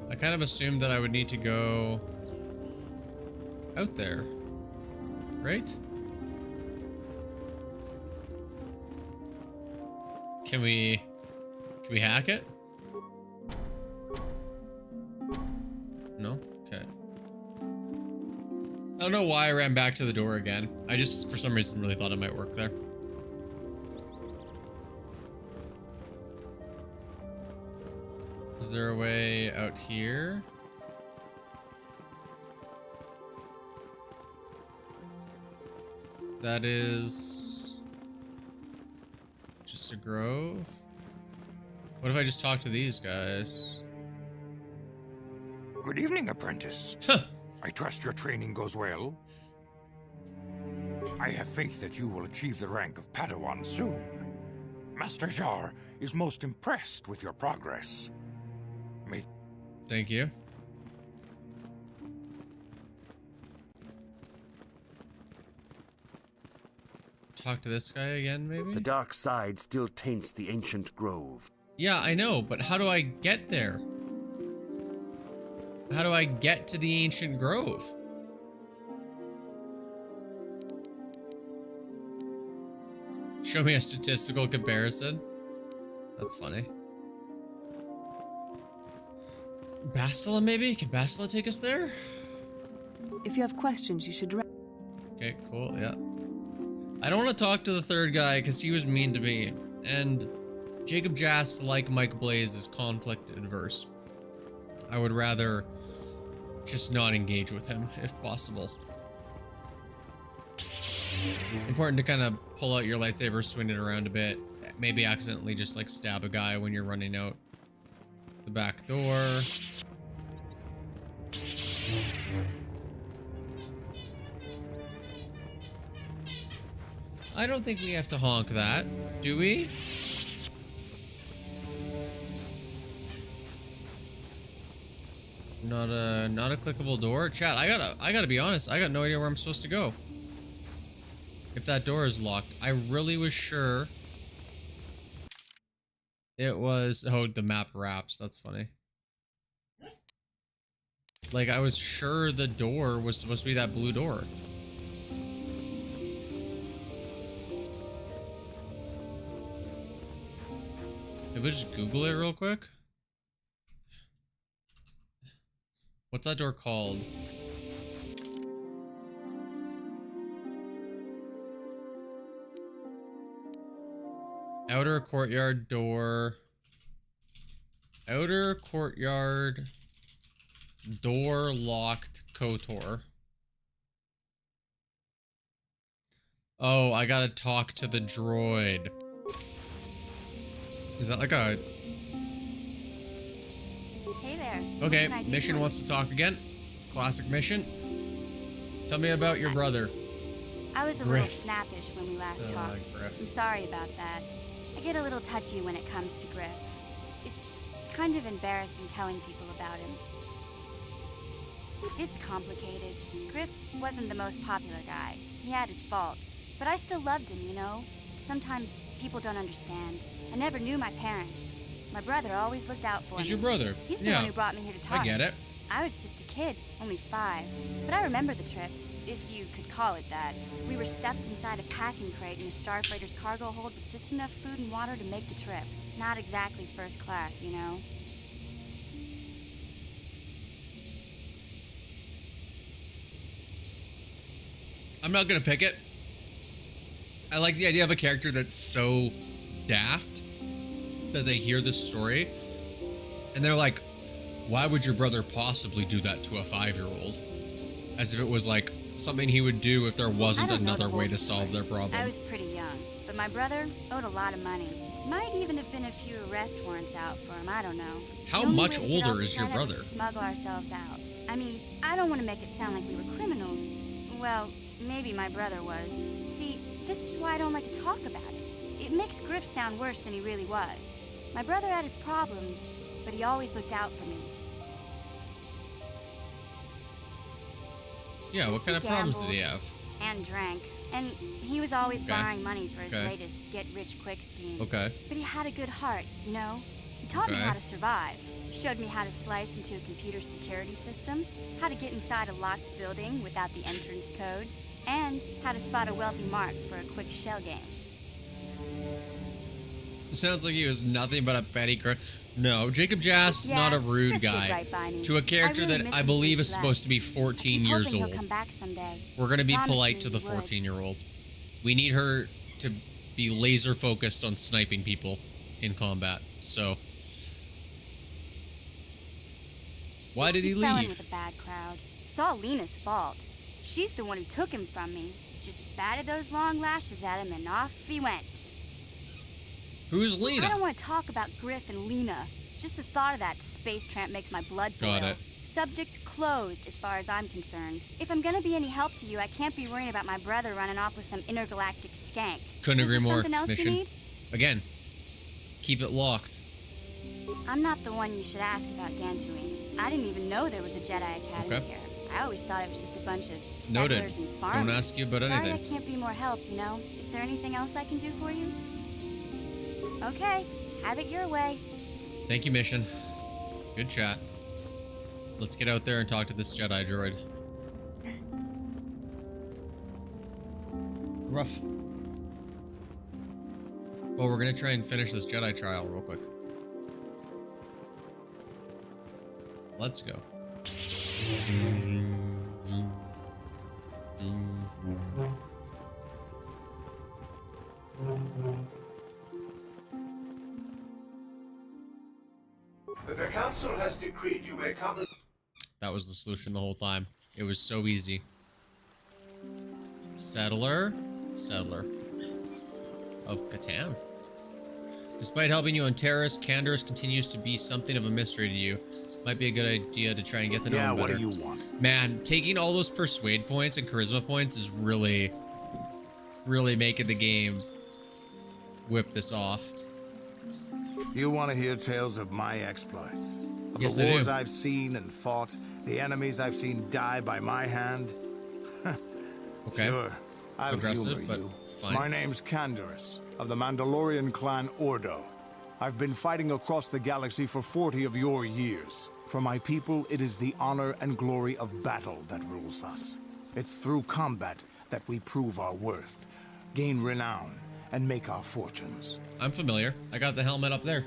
S1: I kind of assumed that I would need to go out there, right? Can we hack it? No? Okay. I don't know why I ran back to the door again. I just, for some reason, really thought it might work there. Is there a way out here? That is just a grove. What if I just talk to these guys?
S6: Good evening, apprentice. I trust your training goes well. I have faith that you will achieve the rank of Padawan soon. Master Jar is most impressed with your progress.
S1: Thank you. Talk to this guy again, maybe?
S5: The dark side still taints the ancient grove.
S1: Yeah, I know, but how do I get there? How do I get to the ancient grove? Show me a statistical comparison. That's funny. Bastila, maybe? Can Bastila take us there?
S8: If you have questions, you should...
S1: Okay, cool, yeah. I don't want to talk to the third guy because he was mean to me. And Jacob Jast, like Mike Blaze, is conflict adverse. I would rather just not engage with him, if possible. Important to kind of pull out your lightsaber, swing it around a bit. Maybe accidentally just like stab a guy when you're running out the back door. I don't think we have to honk that, do we? Not a clickable door. Chat, I gotta be honest, I got no idea where I'm supposed to go. If that door is locked. I really was sure it was... Oh, the map wraps. That's funny. Like, I was sure the door was supposed to be that blue door. Maybe we just Google it real quick. What's that door called? Outer courtyard door. Outer courtyard door locked KOTOR. Oh, I gotta talk to the droid. Is that like a...
S10: Hey there.
S1: Okay, Mission wants to talk again. Classic Mission. Tell me about your brother.
S10: I was a little snappish when we last talked.
S1: Griff.
S10: I'm sorry about that. I get a little touchy when it comes to Griff. It's kind of embarrassing telling people about him. It's complicated. Griff wasn't the most popular guy. He had his faults. But I still loved him, you know? Sometimes people don't understand. I never knew my parents. My brother always looked out for me.
S1: He's your brother.
S10: He's the one who brought me here to Taurus.
S1: I get it.
S10: I was just a kid, only 5. But I remember the trip, if you could call it that. We were stuffed inside a packing crate in a starfreighter's cargo hold with just enough food and water to make the trip. Not exactly first class, you know?
S1: I'm not gonna pick it. I like the idea of a character that's so daft that they hear this story and they're like, why would your brother possibly do that to a 5-year-old? As if it was like something he would do if there wasn't another way to solve their problem.
S10: I was pretty young, but my brother owed a lot of money. Might even have been a few arrest warrants out for him, I don't know.
S1: How much older is your brother?
S10: To smuggle ourselves out. I mean, I don't want to make it sound like we were criminals. Well, maybe my brother was. See, this is why I don't like to talk about it. It makes Griff sound worse than he really was. My brother had his problems, but he always looked out for me.
S1: Yeah, what kind of problems did he have?
S10: And drank. And he was always borrowing money for his latest get-rich-quick scheme.
S1: Okay.
S10: But he had a good heart, you know? He taught me how to survive. Showed me how to slice into a computer security system, how to get inside a locked building without the entrance codes, and how to spot a wealthy mark for a quick shell game.
S1: It sounds like he was nothing but a petty No, Jacob Jast,
S10: Yeah,
S1: not a rude
S10: Griff did
S1: guy.
S10: right by me.
S1: To a character
S10: I really
S1: that
S10: miss
S1: I
S10: him
S1: believe
S10: since
S1: is
S10: he
S1: supposed to be
S10: left.
S1: 14
S10: I keep
S1: years
S10: hoping
S1: old.
S10: he'll come back someday.
S1: We're going to be
S10: Promised
S1: polite
S10: me
S1: to the
S10: he would.
S1: 14-year-old. We need her to be laser focused on sniping people in combat. So, why did he
S10: fell in
S1: leave?
S10: with a bad crowd. It's all Lena's fault. She's the one who took him from me. Just batted those long lashes at him and off he went.
S1: Who's
S10: I
S1: Lena?
S10: don't want to talk about Griff and Lena. Just the thought of that space tramp makes my blood boil.
S1: Got it.
S10: Subject's closed as far as I'm concerned. If I'm gonna be any help to you, I can't be worrying about my brother running off with some intergalactic skank.
S1: Couldn't
S10: Is
S1: agree
S10: there
S1: more.
S10: something else you
S1: Mission.
S10: need?
S1: Again, keep it locked.
S10: I'm not the one you should ask about Dantooine. I didn't even know there was a Jedi Academy
S1: Okay.
S10: here. I always thought it was just a bunch of
S1: Noted.
S10: settlers and farmers.
S1: Don't ask you about
S10: Sorry
S1: anything.
S10: I can't be more help, you know? Is there anything else I can do for you? Okay, have it your way.
S1: Thank you, Mission. Good chat. Let's get out there and talk to this Jedi droid. Rough. Well, we're gonna try and finish this Jedi trial real quick. Let's go.
S5: The council has decreed you may come.
S1: That was the solution the whole time. It was so easy. Settler of Catan. Despite helping you on Terrace, Canderous continues to be something of a mystery to you. Might be a good idea to try and get to know him better.
S6: What do you want?
S1: Man, taking all those persuade points and charisma points is really making the game whip this off.
S6: You want to hear tales of my exploits? Of
S1: Yes,
S6: the
S1: I do.
S6: wars I've seen and fought, the enemies I've seen die by my hand?
S1: Okay.
S6: Sure, I'll
S1: Aggressive,
S6: humor
S1: but
S6: you.
S1: fine.
S6: My name's Canderous, of the Mandalorian clan Ordo. I've been fighting across the galaxy for 40 of your years. For my people, it is the honor and glory of battle that rules us. It's through combat that we prove our worth, gain renown, and make our fortunes.
S1: I'm familiar. I got the helmet up there.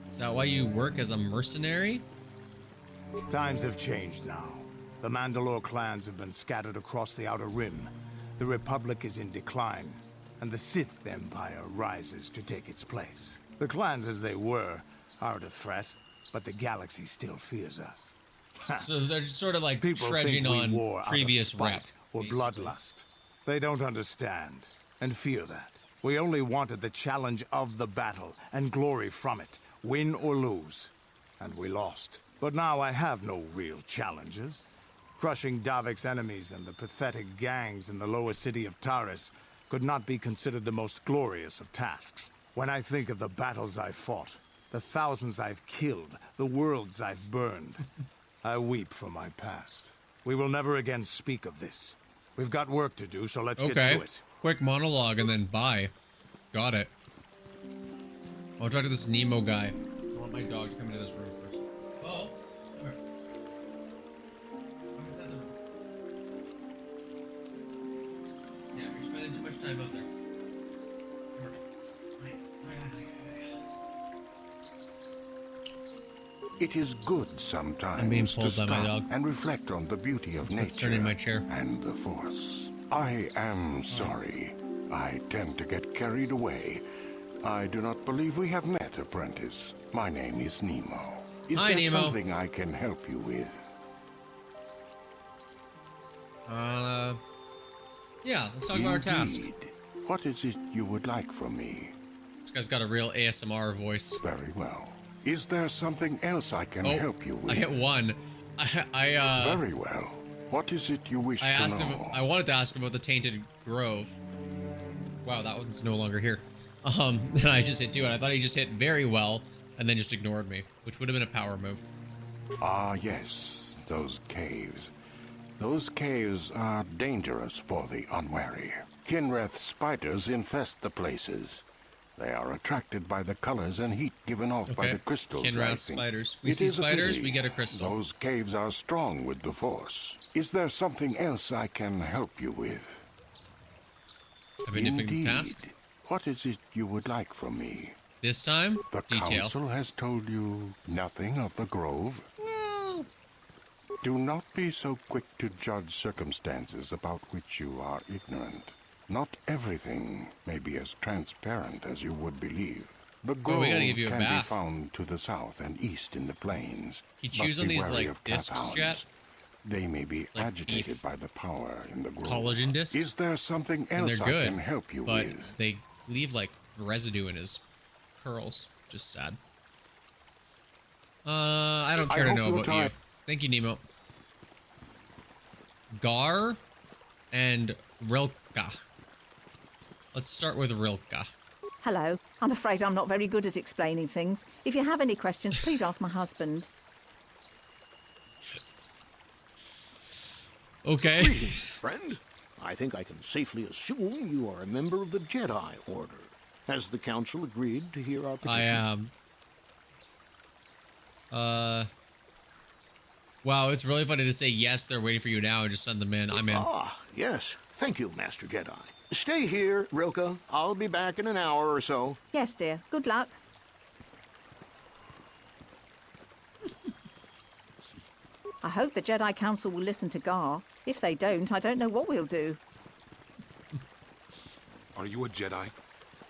S1: Is that why you work as a mercenary?
S6: Times have changed now. The Mandalore clans have been scattered across the Outer Rim. The Republic is in decline, and the Sith Empire rises to take its place. The clans as they were aren't a threat, but the galaxy still fears us.
S1: So they're just sort of like
S6: People
S1: trudging
S6: think we
S1: on
S6: war out of
S1: previous
S6: spite
S1: rep.
S6: or
S1: basically.
S6: bloodlust. They don't understand and fear that. We only wanted the challenge of the battle and glory from it, win or lose. And we lost. But now I have no real challenges. Crushing Davik's enemies and the pathetic gangs in the lower city of Taris could not be considered the most glorious of tasks. When I think of the battles I've fought, the thousands I've killed, the worlds I've burned, I weep for my past. We will never again speak of this. We've got work to do, so let's get to it.
S1: Quick monologue and then bye. Got it. I'll talk to this Nemo guy. I want my dog to come into this room first. Oh, come here. Come inside the room. Yeah, you're spending too much time up there. Come here.
S7: It is good
S1: I'm being
S7: sometimes to
S1: pulled by my
S7: stop
S1: dog.
S7: and reflect on the beauty of
S1: That's what's
S7: nature
S1: turning my chair.
S7: and the Force. I am sorry. I tend to get carried away. I do not believe we have met, apprentice. My name is Nemo. Is
S1: Hi,
S7: there
S1: Nemo.
S7: something I can help you with?
S1: Yeah, let's talk about our task.
S7: Indeed. What is it you would like from me?
S1: This guy's got a real ASMR voice.
S7: Very well. Is there something else I can help you with?
S1: I hit one.
S7: Very well. What is it you wish
S1: I
S7: to
S1: asked
S7: know?
S1: him. I wanted to ask him about the Tainted Grove. Wow, that one's no longer here. And I just hit 2, and I thought he just hit very well, and then just ignored me, which would have been a power move.
S7: Ah, yes, those caves. Those caves are dangerous for the unwary. Kinreth spiders infest the places. They are attracted by the colors and heat given off by
S1: Okay.
S7: the crystals. I
S1: Kinrath
S7: think.
S1: spiders. We
S7: It
S1: see
S7: is a
S1: spiders,
S7: pity.
S1: we get a crystal.
S7: Those caves are strong with the Force. Is there something else I can help you with?
S1: Have a nipping
S7: Indeed.
S1: task?
S6: What is it you would like from me?
S1: This time,
S6: The
S1: detail.
S6: council has told you nothing of the grove?
S1: Well,
S6: Do not be so quick to judge circumstances about which you are ignorant. Not everything may be as transparent as you would believe. The grove
S1: we gotta give you a
S6: can be
S1: bath.
S6: found to the south and east in the plains.
S1: You choose
S6: but
S1: on
S6: be
S1: these,
S6: wary
S1: like,
S6: of
S1: discs,
S6: cat
S1: Jet?
S6: hounds. They may be
S1: like
S6: agitated
S1: beef
S6: by the power in the grove.
S1: collagen discs.
S6: Is there something
S1: And
S6: else
S1: they're
S6: I
S1: good,
S6: can help you
S1: but
S6: with?
S1: they leave like residue in his curls. Just sad. I don't care to
S6: hope
S1: know
S6: you'll
S1: about you.
S6: try-
S1: Thank you, Nemo. Gar and Rilka. Let's start with Rilka.
S11: Hello. I'm afraid I'm not very good at explaining things. If you have any questions, please ask my husband.
S1: Okay.
S12: Greetings, friend. I think I can safely assume you are a member of the Jedi Order. Has the Council agreed to hear our petition?
S1: I am. Wow, it's really funny to say yes, they're waiting for you now and just send them in. I'm in.
S12: Ah, yes. Thank you, Master Jedi. Stay here, Rilka. I'll be back in an hour or so.
S11: Yes, dear. Good luck. I hope the Jedi Council will listen to Gar. If they don't, I don't know what we'll do.
S13: Are you a Jedi?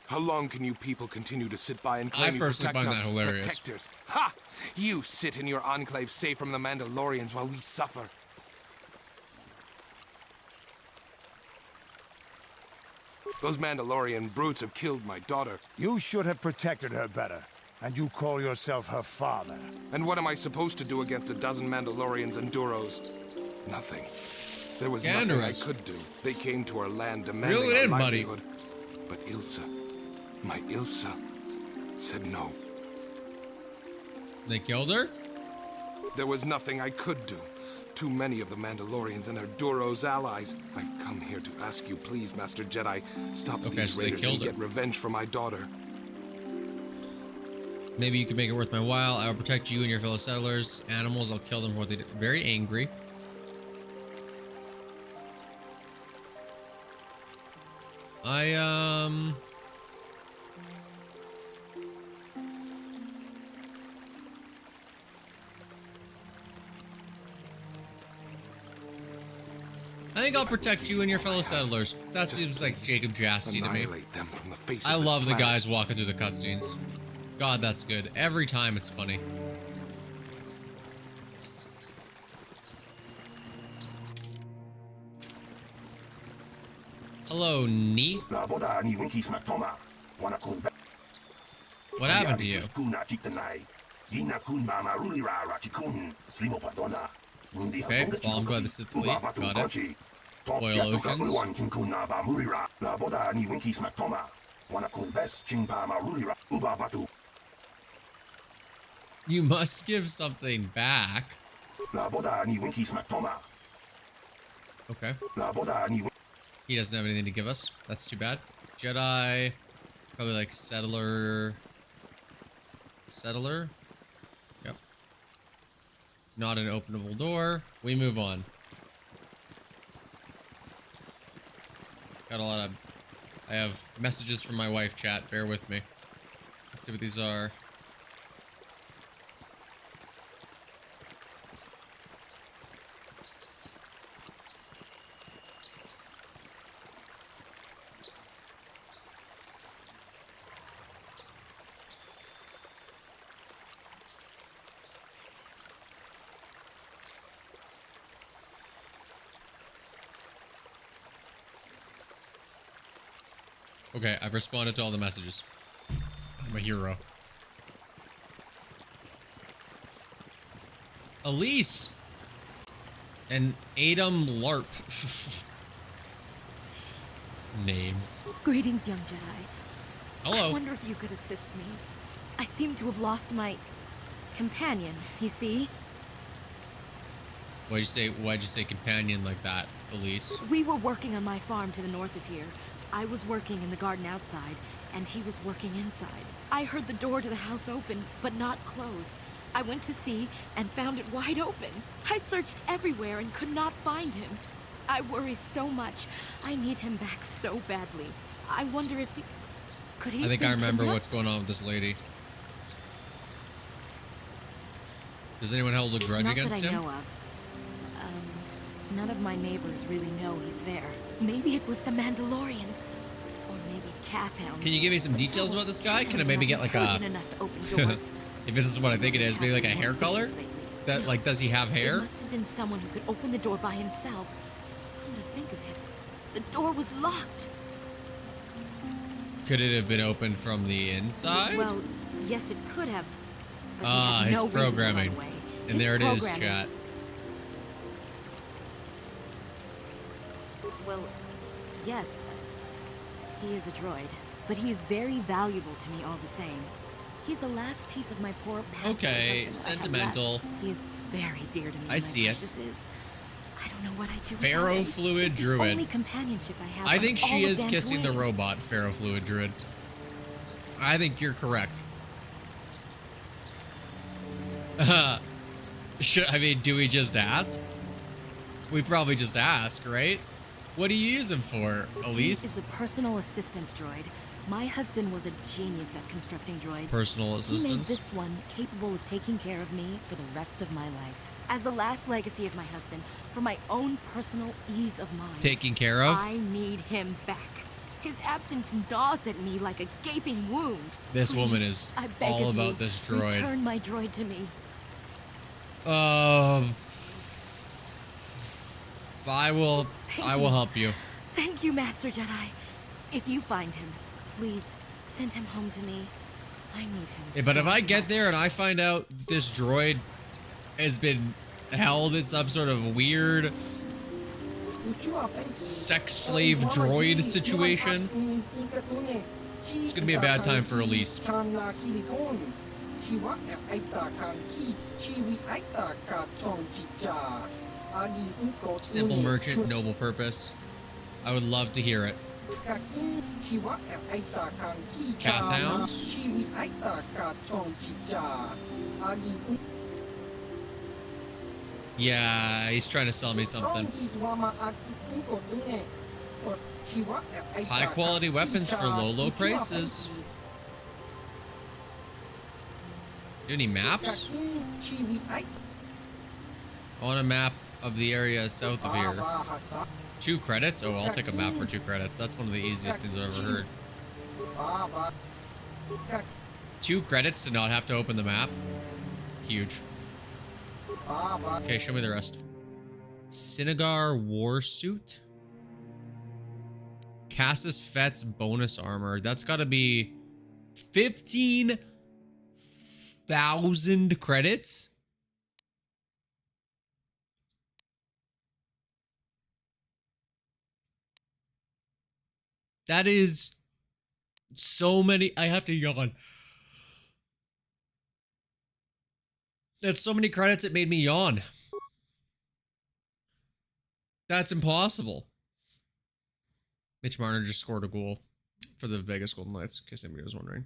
S13: How long can you people continue to sit by and claim
S1: I
S13: you
S1: personally
S13: protect
S1: find
S13: us,
S1: that hilarious.
S13: protectors? Ha! You sit in your enclave safe from the Mandalorians while we suffer. Those Mandalorian brutes have killed my daughter.
S14: You should have protected her better. And you call yourself her father.
S13: And what am I supposed to do against a dozen Mandalorians and Duros? Nothing. There was nothing I
S1: Ganderous.
S13: could do. They came to our land demanding
S1: Reel it
S13: our
S1: in, buddy.
S13: livelihood. But Ilsa, my Ilsa, said no.
S1: They killed her?
S13: There was nothing I could do. Too many of the Mandalorians and their Duros allies. I've come here to ask you, please, Master Jedi, stop
S1: Okay,
S13: these
S1: so they
S13: raiders
S1: killed
S13: and
S1: her.
S13: get revenge for my daughter.
S1: Maybe you can make it worth my while. I will protect you and your fellow settlers. Animals, I'll kill them before they get very angry. I think I'll protect you and your fellow settlers. That seems like Jacob Jasty to me.
S13: Annihilate them from the face
S1: I
S13: of this
S1: love the
S13: planet.
S1: guys walking through the cutscenes. God, that's good. Every time it's funny. Hello, Nee. What happened to you? Okay, bombed by the Sith fleet. Got it. Oil oceans. You must give something back. Okay. He doesn't have anything to give us. That's too bad. Jedi. Probably like settler. Settler? Yep. Not an openable door. We move on. Got a lot of... I have messages from my wife, chat. Bear with me. Let's see what these are. Okay, I've responded to all the messages. I'm a hero. Elise! And Adam Larp. It's names.
S15: Greetings, young Jedi.
S1: Hello.
S15: I wonder if you could assist me. I seem to have lost my companion, you see?
S1: Why'd you say companion like that, Elise?
S15: We were working on my farm to the north of here. I was working in the garden outside, and he was working inside. I heard the door to the house open, but not close. I went to see and found it wide open. I searched everywhere and could not find him. I worry so much. I need him back so badly. I wonder if Could he
S1: I
S15: have
S1: think
S15: been
S1: I remember
S15: kidnapped?
S1: what's going on with this lady. Does anyone hold a grudge
S15: Not
S1: against
S15: that I
S1: him?
S15: know of. None of my neighbors really know he's there. Maybe it was the Mandalorians. Or maybe Cathounds.
S1: Can you give me some details about this guy? Can I maybe get like a...
S15: Enough to open doors.
S1: if this is what I think it is, maybe like a hair color? That, like, does he have
S15: It
S1: hair?
S15: must have been someone who could open the door by himself. Come to think of it, the door was locked.
S1: Could it have been opened from the inside?
S15: Well, yes, it could have. But
S1: Ah,
S15: he had
S1: his
S15: no reason to run
S1: programming.
S15: away.
S1: And
S15: His
S1: there it is,
S15: programming.
S1: chat.
S15: Well, yes, he is a droid, but he is very valuable to me all the same. He's the last piece of my poor past.
S1: Okay, sentimental.
S15: He is very dear to me.
S1: I see it.
S15: I don't know what I do.
S1: Ferrofluid
S15: He's
S1: druid.
S15: The only companionship I have.
S1: I
S15: on
S1: think
S15: all
S1: she
S15: of
S1: is
S15: Dantooine.
S1: kissing the robot, Ferrofluid druid. I think you're correct. Do we just ask? We probably just ask, right? What do you use him for,
S15: He
S1: Elise?
S15: is a personal assistance droid. My husband was a genius at constructing droids.
S1: Personal
S15: He made
S1: assistance?
S15: this one capable of taking care of me for the rest of my life. As the last legacy of my husband, for my own personal ease of mind.
S1: Taken care of?
S15: I need him back. His absence gnaws at me like a gaping wound.
S1: This
S15: Please,
S1: woman is
S15: I beg
S1: all
S15: of you,
S1: about this droid.
S15: Return my droid to me.
S1: I will help you.
S15: Thank you, Master Jedi. If you find him, please send him home to me. I need him.
S1: Yeah, but
S15: so
S1: if I get
S15: much.
S1: there and I find out this droid has been held in some sort of weird sex slave droid situation, it's gonna be a bad time for Elise. Simple merchant, noble purpose. I would love to hear it. Cathounds? Yeah, he's trying to sell me something. High quality weapons for low prices. Do any maps? I want a map of the area south of here. 2 credits? Oh, I'll take a map for 2 credits. That's one of the easiest things I've ever heard. 2 credits to not have to open the map? Huge. Okay, show me the rest. Sinagar war suit? Cassis Fett's bonus armor. That's gotta be 15,000 credits? That is so many. I have to yawn. That's so many credits, it made me yawn. That's impossible. Mitch Marner just scored a goal for the Vegas Golden Knights, in case anybody was wondering.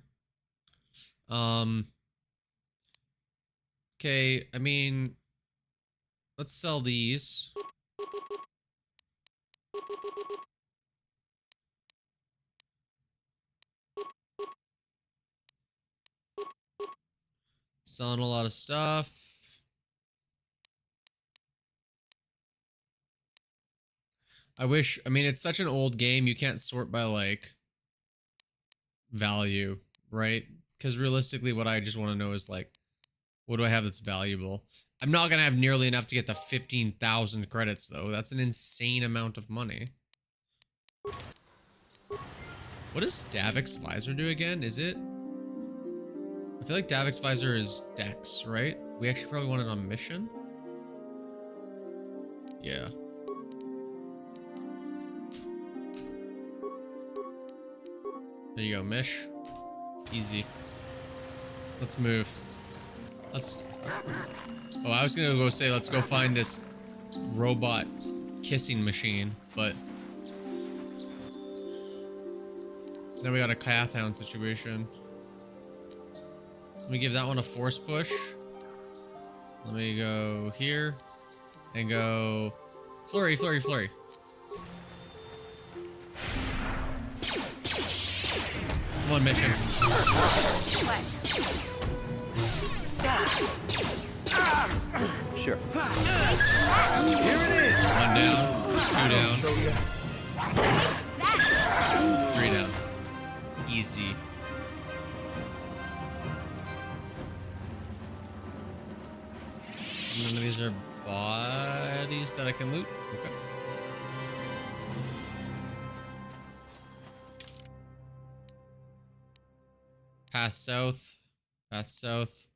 S1: Okay, I mean, let's sell these. Selling a lot of stuff. I mean, it's such an old game, you can't sort by, like, value, right? Because realistically, what I just want to know is, like, what do I have that's valuable? I'm not going to have nearly enough to get the 15,000 credits, though. That's an insane amount of money. What does Davik's visor do again? Is it... I feel like Davik's visor is Dex, right? We actually probably want it on mission. Yeah. There you go, Mish. Easy. Let's move. Let's... Oh, I was gonna go say, let's go find this robot kissing machine, but... Then we got a Cathound situation. Let me give that one a force push. Let me go here. And go... Flurry, flurry, flurry. Come on, mission.
S4: Sure.
S12: Here it is.
S1: 1 down, 2 down, 3 down. Easy. None of these are bodies that I can loot. Okay. Path south. Path south.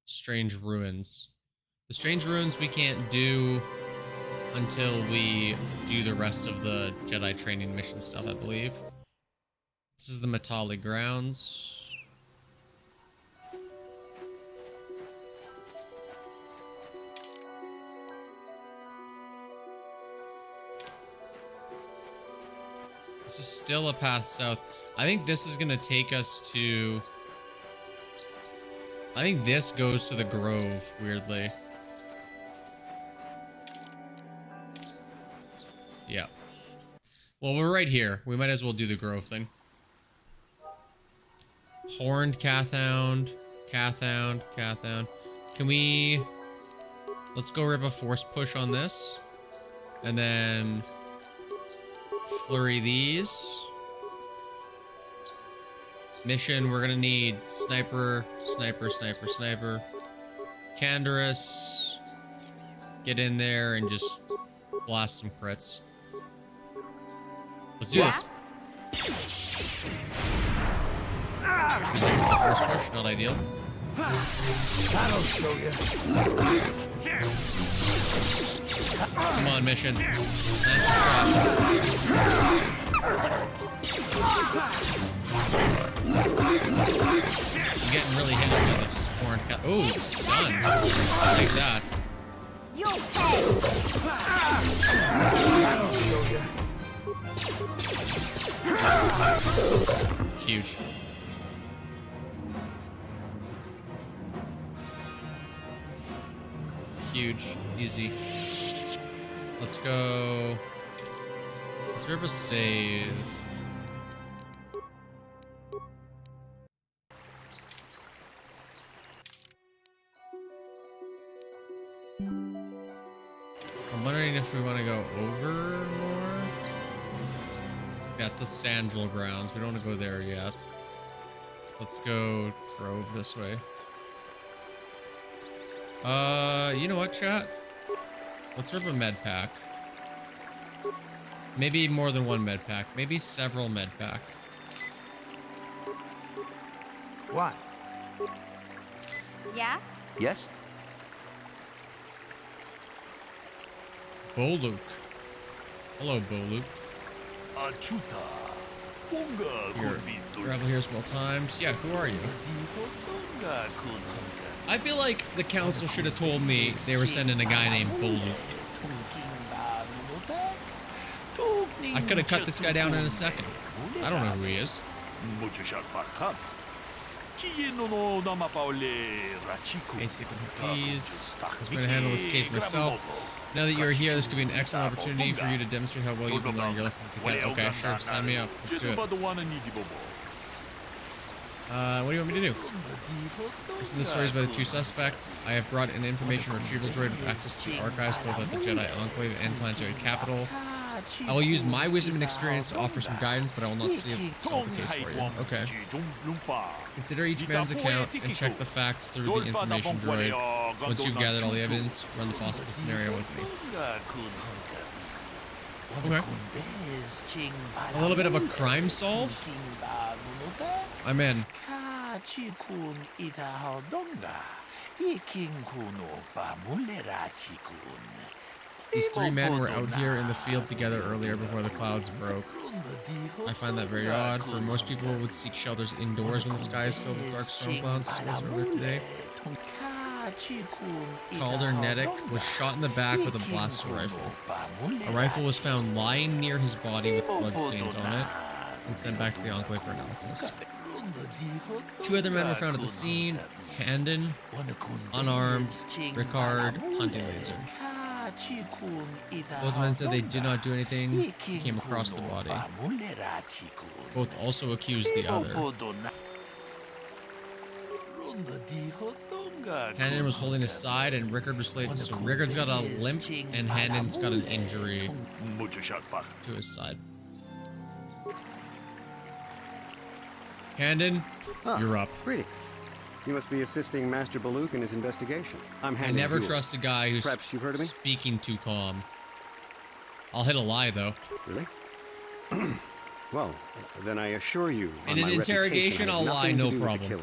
S1: Strange ruins. The strange ruins we can't do until we do the rest of the Jedi training mission stuff, I believe. This is the Matali grounds. This is still a path south. I think this is gonna take us to... I think this goes to the Grove, weirdly. Yeah. Well, we're right here. We might as well do the Grove thing. Horned Cathound. Cathound. Cathound. Can we... Let's go rip a force push on this. And then... flurry these. Mission, we're gonna need sniper, sniper, sniper, sniper. Canderous. Get in there and just blast some crits. Let's do this. Resist the force push, not ideal.
S12: That'll show you.
S1: Come on, mission. Land some shots. I'm getting really hit up by this horned cat. Ooh, stun. I'll take that.
S10: You'll pay.
S12: That'll show you.
S1: Huge. Huge. Easy. Let's go. Let's rip a save. I'm wondering if we want to go over more. That's the Sandral grounds. We don't want to go there yet. Let's go Grove this way. You know what, chat? Let's rip a med pack. Maybe more than one med pack. Maybe several med pack.
S12: What?
S10: Yeah?
S4: Yes?
S1: Boluk. Hello, Boluk. Here. Travel here is well timed. Yeah, who are you? I feel like the council should have told me they were sending a guy named Boluk. I could have cut this guy down in a second. I don't know who he is. Basic keys. I was going to handle this case myself. Now that you're here, this could be an excellent opportunity for you to demonstrate how well you've been learning your lessons at the camp. Okay, sure. Sign me up. Let's do it. What do you want me to do? Listen to the stories by the two suspects. I have brought an information retrieval droid with access to archives both at the Jedi Enclave and Planetary Capital. I will use my wisdom and experience to offer some guidance, but I will not solve the case for you. Okay. Consider each man's account and check the facts through the information droid. Once you've gathered all the evidence, run the possible scenario with me. Okay. A little bit of a crime solve? I'm in. These three men were out here in the field together earlier before the clouds broke. I find that very odd, for most people would seek shelters indoors when the sky is filled with dark storm clouds, as earlier today. Calder Nedic was shot in the back with a blaster rifle. A rifle was found lying near his body with bloodstains on it. It's been sent back to the Enclave for analysis. Two other men were found at the scene. Handon, unarmed. Ricard, hunting laser. Both men said they did not do anything. He came across the body. Both also accused the other. Handon was holding his side and Rickard was flayed. So Rickard's got a limp and Handon's got an injury to his side. Handon, you're up.
S16: Greetings. You must be assisting Master Baluk in his investigation. I'm Handon.
S1: I never
S16: Gould.
S1: trust a guy who's
S16: Perhaps you've heard of me?
S1: speaking too calm. I'll hit a lie though.
S16: Really? Well, then I assure you.
S1: In an interrogation, I'll lie, no problem.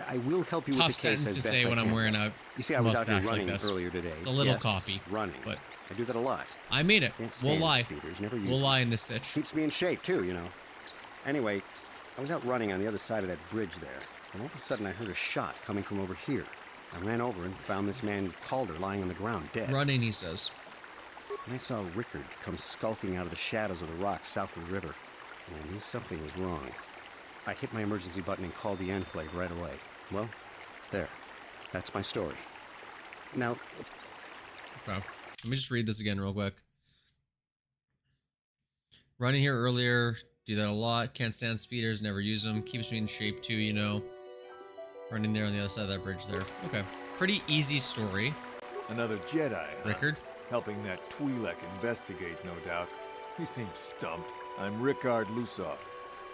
S16: I will help you
S1: Tough
S16: with the case
S1: sentence
S16: as
S1: to
S16: best
S1: say
S16: I
S1: when I'm
S16: can.
S1: wearing a
S16: You see, I was out here
S1: mustache
S16: running
S1: like this.
S16: earlier today.
S1: It's a little
S16: Yes,
S1: copy,
S16: running.
S1: but
S16: I do that a lot.
S1: I mean it.
S16: Can't
S1: We'll
S16: stand
S1: lie.
S16: speeders, never use
S1: We'll
S16: them.
S1: lie in this sitch.
S16: Keeps me in shape too, you know. Anyway, I was out running on the other side of that bridge there, and all of a sudden I heard a shot coming from over here. I ran over and found this man Calder lying on the ground, dead.
S1: Running, he says.
S16: And I saw Rickard come skulking out of the shadows of the rocks south of the river, and I knew something was wrong. I hit my emergency button and called the Enclave right away. Well, there. That's my story. Now...
S1: Okay. Let me just read this again real quick. Running here earlier, do that a lot. Can't stand speeders, never use them. Keeps me in shape too, you know. Running there on the other side of that bridge there. Okay. Pretty easy story.
S14: Another Jedi, huh?
S1: Rickard?
S14: Helping that Twi'lek investigate, no doubt. He seems stumped. I'm Rickard Lusov.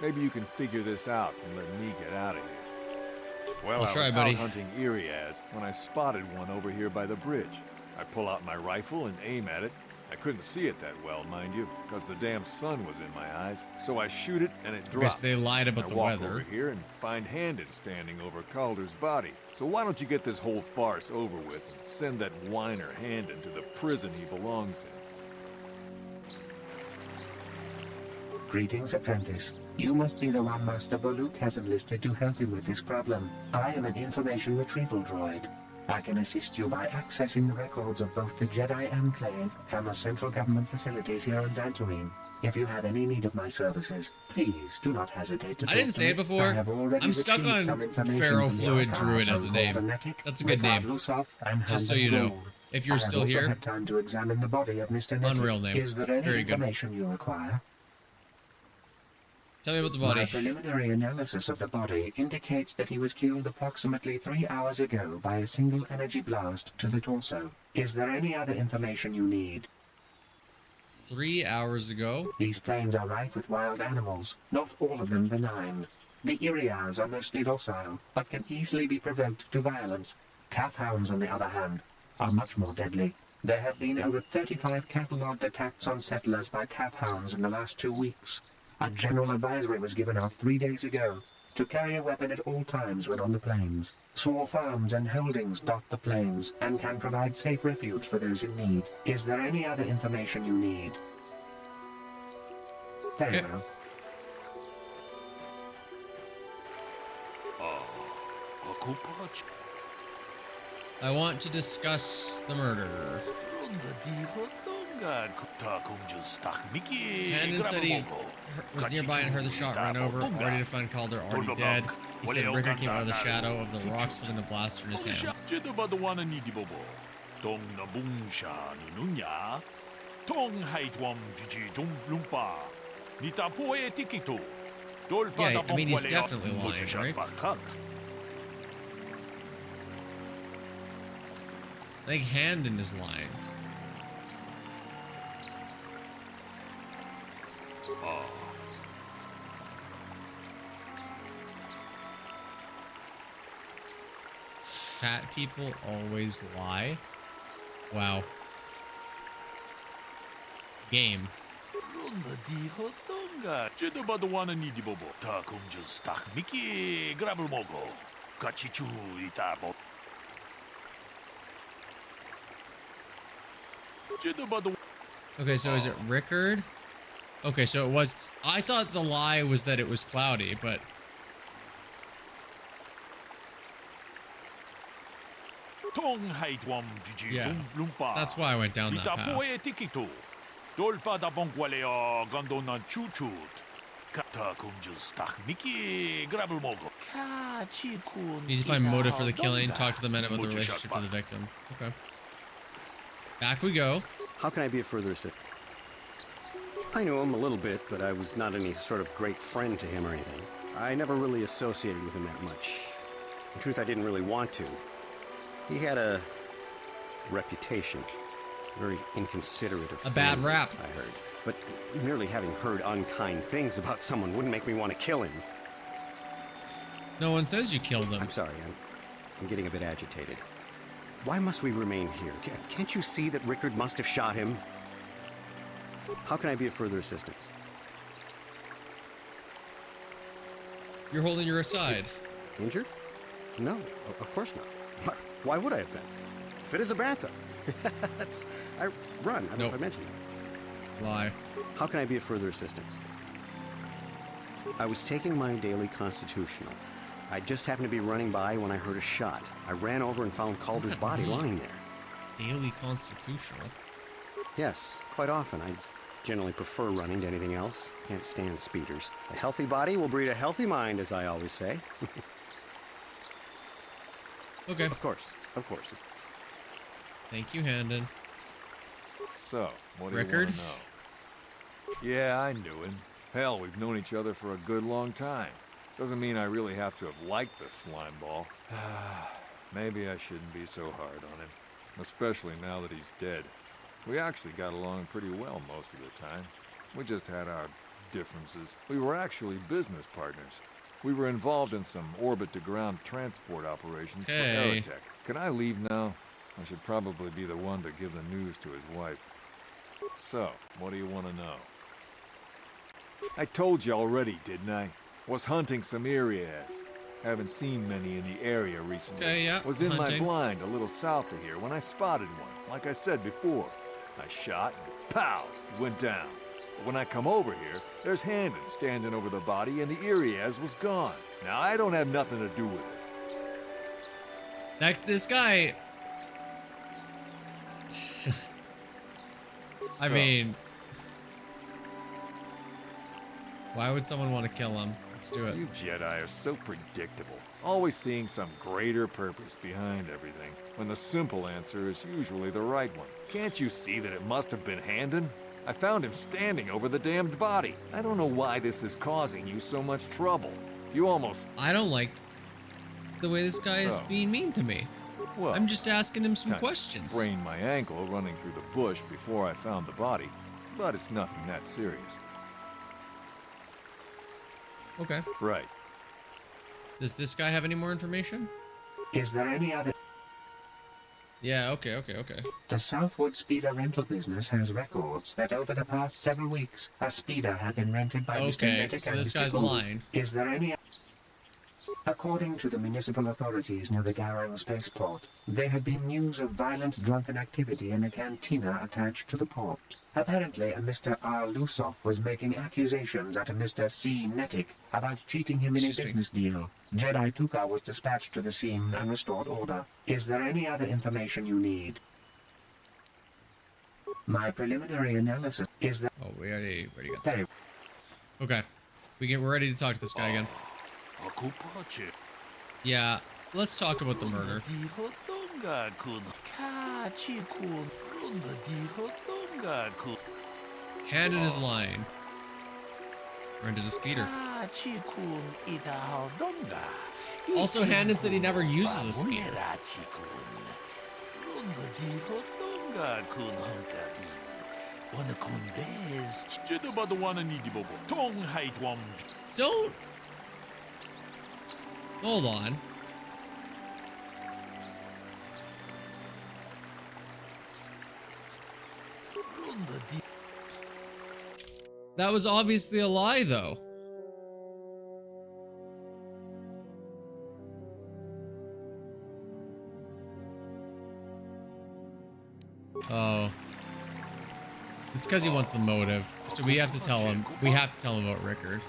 S14: Maybe you can figure this out and let me get out of here. Well,
S1: I'll try,
S14: I was
S1: buddy.
S14: out hunting Iriaz when I spotted one over here by the bridge. I pull out my rifle and aim at it. I couldn't see it that well, mind you, because the damn sun was in my eyes. So I shoot it and it drops.
S1: Guess they lied about
S14: I
S1: the
S14: walk
S1: weather.
S14: over here and find Handon standing over Calder's body. So why don't you get this whole farce over with and send that whiner Handon to the prison he belongs in?
S17: Greetings, apprentice. You must be the one Master Baluk has enlisted to help him with this problem. I am an information retrieval droid. I can assist you by accessing the records of both the Jedi Enclave and the central government facilities here on Dantooine. If you have any need of my services, please do not hesitate to
S1: I didn't say it before. I'm stuck on Ferrofluid Druid as a name. That's a good name. Just so you know. If you're still here,
S17: had time to examine the body of Mr. Nettic.
S1: unreal name.
S17: Is there any
S1: Very good.
S17: information you require?
S1: Tell me about the
S17: My
S1: body.
S17: preliminary analysis of the body indicates that he was killed approximately 3 hours ago by a single energy blast to the torso. Is there any other information you need?
S1: 3 hours ago?
S17: These plains are rife with wild animals, not all of them benign. The Iriaz are mostly docile, but can easily be provoked to violence. Calf hounds, on the other hand, are much more deadly. There have been over 35 catalogued attacks on settlers by calf hounds in the last 2 weeks. A general advisory was given out 3 days ago to carry a weapon at all times when on the plains. Small farms and holdings dot the plains and can provide safe refuge for those in need. Is there any other information you need? Very well.
S1: I want to discuss the murder. Handon said he was nearby and heard the shot run over, ready to find Calder already dead. He said Rickard came out of the shadow of the rocks holding a blaster in his hands. Yeah, I mean, he's definitely lying, right? I think Handon is lying. Fat people always lie? Wow. Game. Okay, so is it Rickard? Okay, so it was... I thought the lie was that it was cloudy, but... Yeah, that's why I went down that path. Need to find motive for the killing, talk to the men about the relationship to the victim. Okay. Back we go.
S16: How can I be of further assistance? I knew him a little bit, but I was not any sort of great friend to him or anything. I never really associated with him that much. In truth, I didn't really want to. He had a reputation. Very inconsiderate of
S1: a bad
S16: family,
S1: rap,
S16: I heard. But merely having heard unkind things about someone wouldn't make me want to kill him.
S1: No one says you killed him.
S16: I'm sorry, I'm getting a bit agitated. Why must we remain here? Can't you see that Rickard must have shot him? How can I be of further assistance?
S1: You're holding your aside.
S16: Injured? No, of course not. Why would I have been? Fit as a bathtub. I run. I don't know if I mentioned that.
S1: Lie.
S16: How can I be of further assistance? I was taking my daily constitutional. I just happened to be running by when I heard a shot. I ran over and found Calder's body lying there.
S1: Daily constitutional?
S16: Yes, quite often. I generally prefer running to anything else. Can't stand speeders. A healthy body will breed a healthy mind, as I always say.
S1: Okay.
S16: Of course.
S1: Thank you, Handon.
S14: So, what do
S1: Rickard?
S14: you want to know? Yeah, I knew him. Hell, we've known each other for a good long time. Doesn't mean I really have to have liked the slime ball. Maybe I shouldn't be so hard on him. Especially now that he's dead. We actually got along pretty well most of the time. We just had our differences. We were actually business partners. We were involved in some orbit-to-ground transport operations for Aerotech. Can I leave now? I should probably be the one to give the news to his wife. So, what do you want to know? I told you already, didn't I? Was hunting some Irias. Haven't seen many in the area recently.
S1: Okay, yeah,
S14: Was in
S1: hunting.
S14: my blind a little south of here when I spotted one, like I said before. I shot and pow, he went down. But when I come over here, there's Handon standing over the body and the Irias was gone. Now I don't have nothing to do with it.
S1: This guy... I mean... Why would someone want to kill him? Let's do it.
S14: You Jedi are so predictable. Always seeing some greater purpose behind everything, when the simple answer is usually the right one. Can't you see that it must have been Handon? I found him standing over the damned body. I don't know why this is causing you so much trouble. You almost...
S1: I don't like the way this guy is being mean to me.
S14: Well,
S1: I'm just asking him some
S14: kind of
S1: questions.
S14: Sprained my ankle running through the bush before I found the body, but it's nothing that serious.
S1: Okay.
S14: Right.
S1: Does this guy have any more information?
S17: Is there any other...
S1: Yeah, okay.
S17: The Southwood Speeder rental business has records that over the past 7 weeks, a speeder had been rented by Mr.
S1: Okay,
S17: Medic
S1: so
S17: and
S1: this
S17: Mr.
S1: guy's
S17: Gould.
S1: lying.
S17: Is there any... According to the municipal authorities near the Garang spaceport, there had been news of violent drunken activity in a cantina attached to the port. Apparently, a Mr. R. Lusoff was making accusations at a Mr. C. Netic about cheating him in a business deal. Jedi Tuka was dispatched to the scene and restored order. Is there any other information you need? My preliminary analysis is that...
S1: Oh, we already got that. Okay. We're ready to talk to this guy again. Yeah, let's talk about the murder. Handon is lying. Rented a speeder. Also, Handon said he never uses a speeder. Don't. Hold on. That was obviously a lie, though. Oh. It's because he wants the motive. So we have to tell him. We have to tell him about Rickard.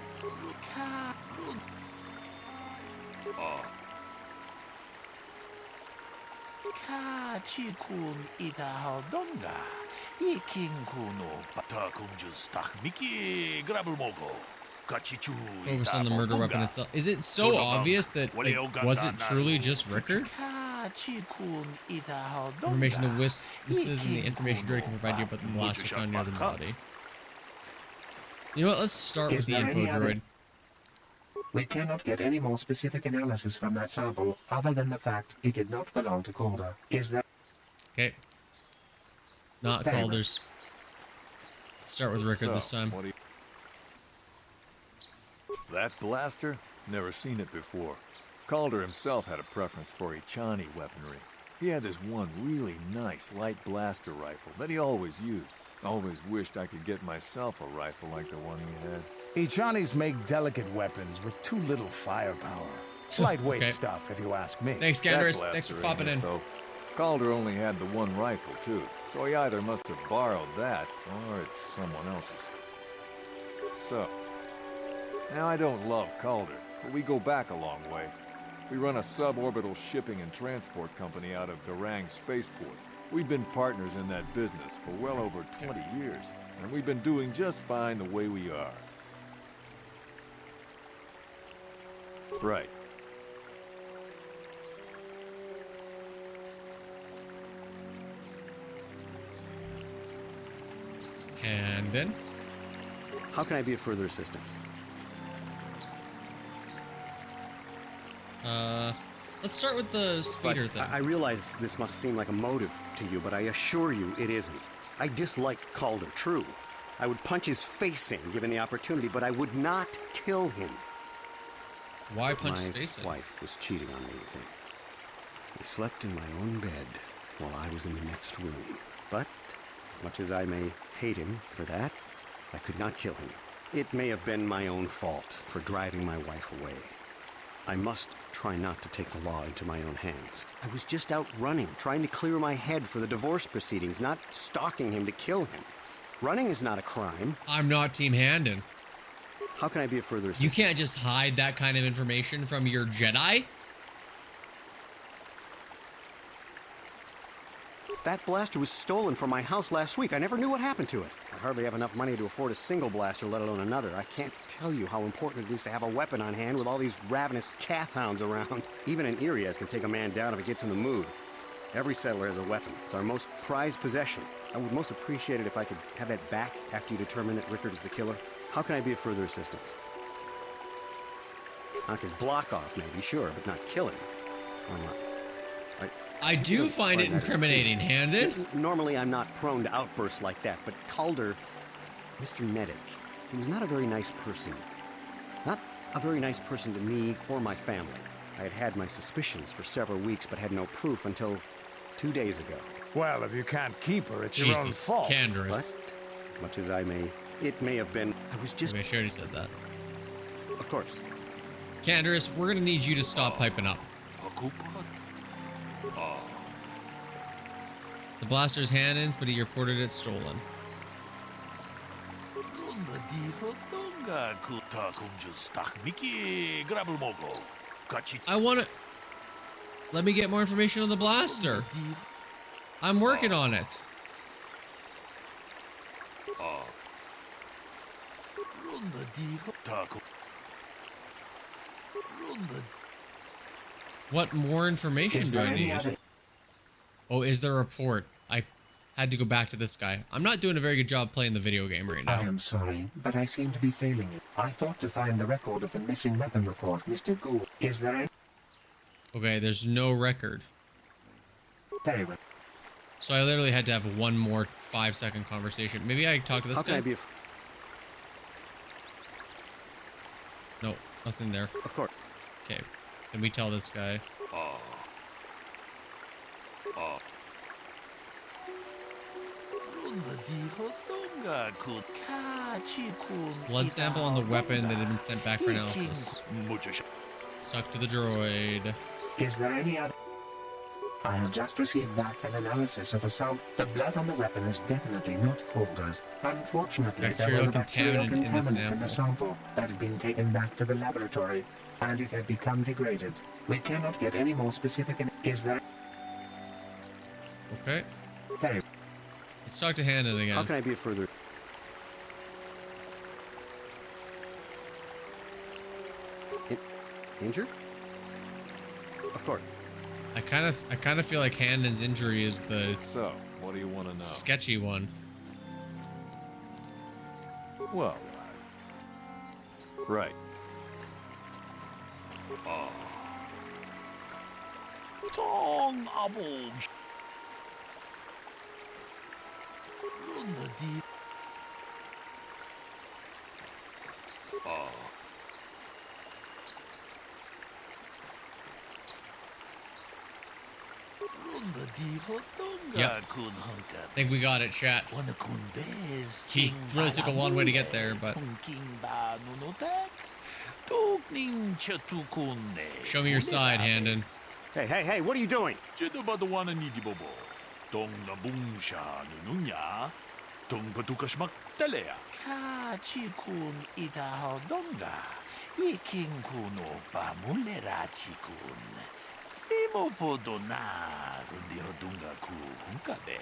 S1: Focus on the murder weapon itself. Is it so obvious that it wasn't truly just Rickard? Information the witnesses and the information droid can provide you about the blaster found near the body. You know what? Let's start with the info droid.
S17: We cannot get any more specific analysis from that sample other than the fact it did not belong to Calder. Is there...
S1: Okay. Not Calder's. Let's start with Rickard this time.
S14: That blaster? Never seen it before. Calder himself had a preference for Echani weaponry. He had this one really nice light blaster rifle that he always used. Always wished I could get myself a rifle like the one he had.
S18: Echanis make delicate weapons with too little firepower. Lightweight stuff, if you ask me.
S1: Thanks, Gandris. Thanks for popping in.
S14: Though. Calder only had the one rifle, too, so he either must have borrowed that, or it's someone else's. So, now I don't love Calder, but we go back a long way. We run a suborbital shipping and transport company out of Garang Spaceport. We've been partners in that business for well over 20 years, and we've been doing just fine the way we are. Right.
S1: And then?
S16: How can I be of further assistance?
S1: Let's start with the speeder thing.
S16: I realize this must seem like a motive to you, but I assure you it isn't. I dislike Calder, true. I would punch his face in given the opportunity, but I would not kill him.
S1: Why punch his face in?
S16: My wife was cheating on me, you think. He slept in my own bed while I was in the next room. But, as much as I may hate him for that, I could not kill him. It may have been my own fault for driving my wife away. I must try not to take the law into my own hands. I was just out running, trying to clear my head for the divorce proceedings, not stalking him to kill him. Running is not a crime.
S1: I'm not Team Handon.
S16: How can I be of further assistance?
S1: You can't just hide that kind of information from your Jedi?
S16: That blaster was stolen from my house last week. I never knew what happened to it. I hardly have enough money to afford a single blaster, let alone another. I can't tell you how important it is to have a weapon on hand with all these ravenous cath hounds around. Even an Irias can take a man down if it gets in the mood. Every settler has a weapon. It's our most prized possession. I would most appreciate it if I could have that back after you determine that Rickard is the killer. How can I be of further assistance? Knock his block off, maybe, sure, but not kill him. Or not.
S1: I do find it incriminating, Handed.
S16: Normally, I'm not prone to outbursts like that, but Calder, Mr. Medic, he was not a very nice person. Not a very nice person to me or my family. I had had my suspicions for several weeks, but had no proof until 2 days ago.
S18: Well, if you can't keep her, it's your own fault.
S1: Canderous.
S16: But, as much as it may have been, I was just...
S1: I already said that.
S16: Of course.
S1: Canderous, we're gonna need you to stop piping up. The blaster's Handon's, but he reported it stolen. I want to... Let me get more information on the blaster. I'm working on it. What more information do I need? Oh, is there a report? I had to go back to this guy. I'm not doing a very good job playing the video game right now.
S17: I am sorry, but I seem to be failing it. I thought to find the record of the missing weapon report, Mr. Gould. Is there any...
S1: Okay, there's no record.
S17: Very well.
S1: So I literally had to have one more 5-second conversation. Maybe I talk to this guy?
S16: How can I be
S1: No, nothing there.
S16: Of course.
S1: Okay, can we tell this guy? Blood sample on the weapon that had been sent back for analysis. Stuck to the droid.
S17: Is there any other... I have just received back an analysis of the sample. The blood on the weapon is definitely not Calder's. Unfortunately, there was a bacterial contaminant in the sample that had been taken back to the laboratory, and it had become degraded. We cannot get any more specific. Is there...
S1: Okay.
S17: Very...
S1: Let's talk to Handon again.
S16: How can I be a further... Injured? Of course.
S1: I kind of feel like Handon's injury is the
S14: So, what do you want to know?
S1: sketchy one.
S14: Well, right.
S19: Tong abong. Runda di. Runda di hotonga
S1: Yep.
S19: kun hunka.
S1: I think we got it, chat.
S19: Wana kun bez.
S1: He really took a long way to get there, but show me your side, Handon.
S16: Hey, what are you doing?
S19: Ka chikun ita hodonga. Iking kuno pamulera chikun. Stimo podona rundi hodunga ku hunkabe.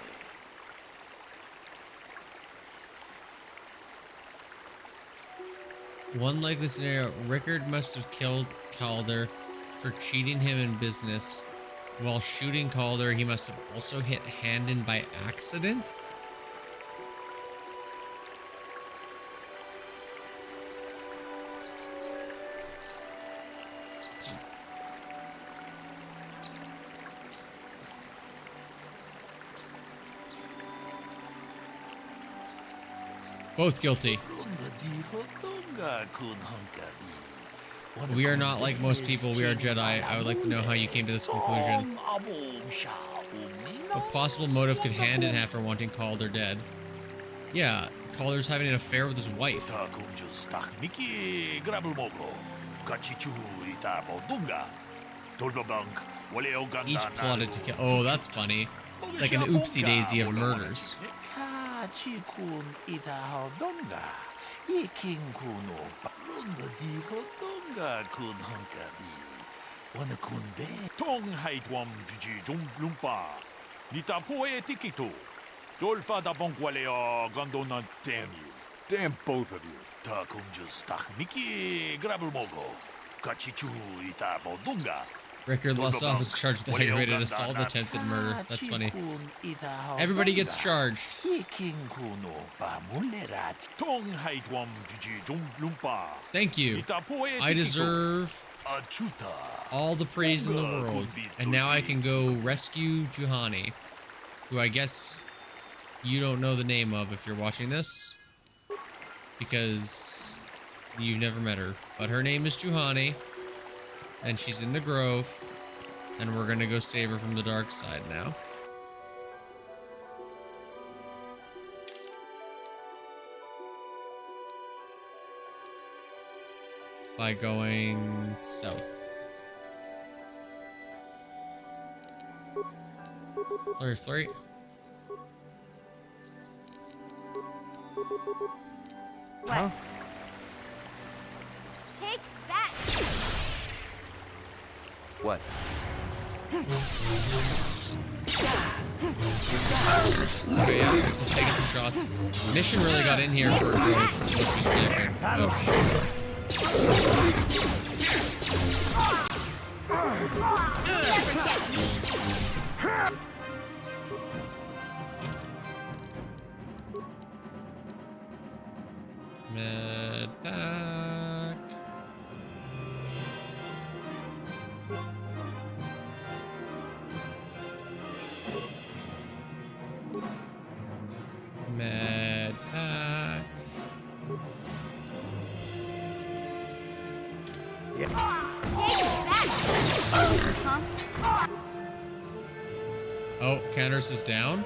S1: One likely scenario, Rickard must have killed Calder for cheating him in business. While shooting Calder, he must have also hit Handon by accident? Both guilty. We are not like most people, we are Jedi. I would like to know how you came to this conclusion. What possible motive could Handon have for wanting Calder dead? Yeah, Calder's having an affair with his wife. Each plotted to kill. Oh, that's funny. It's like an oopsie daisy of murders.
S19: Chikun ita hodonga. Iking kuno runda di hodonga kun hunkabi. Wana kun be.
S6: Tong haitwam jiji jumplumpa. Nita poe tikito. Dolfa da bonqualeo gondona damn you.
S14: Damn both of you.
S19: Ta kunjus tak miki grabulmogo. Kachichu ita bodunga.
S1: Rickard lost off his charge with the aggravated assault, attempted murder. That's funny. Everybody gets charged. Thank you. I deserve all the praise in the world. And now I can go rescue Juhani, who I guess you don't know the name of if you're watching this, because you've never met her. But her name is Juhani. And she's in the grove, and we're gonna go save her from the dark side now. By going south. Flurry, flurry.
S10: Huh? Take that!
S4: What?
S1: Okay, yeah, we're supposed to take some shots. Mission really got in here for a girl that's supposed to be sniping. Oh. Med pack. Med pack. Oh, Candace is down.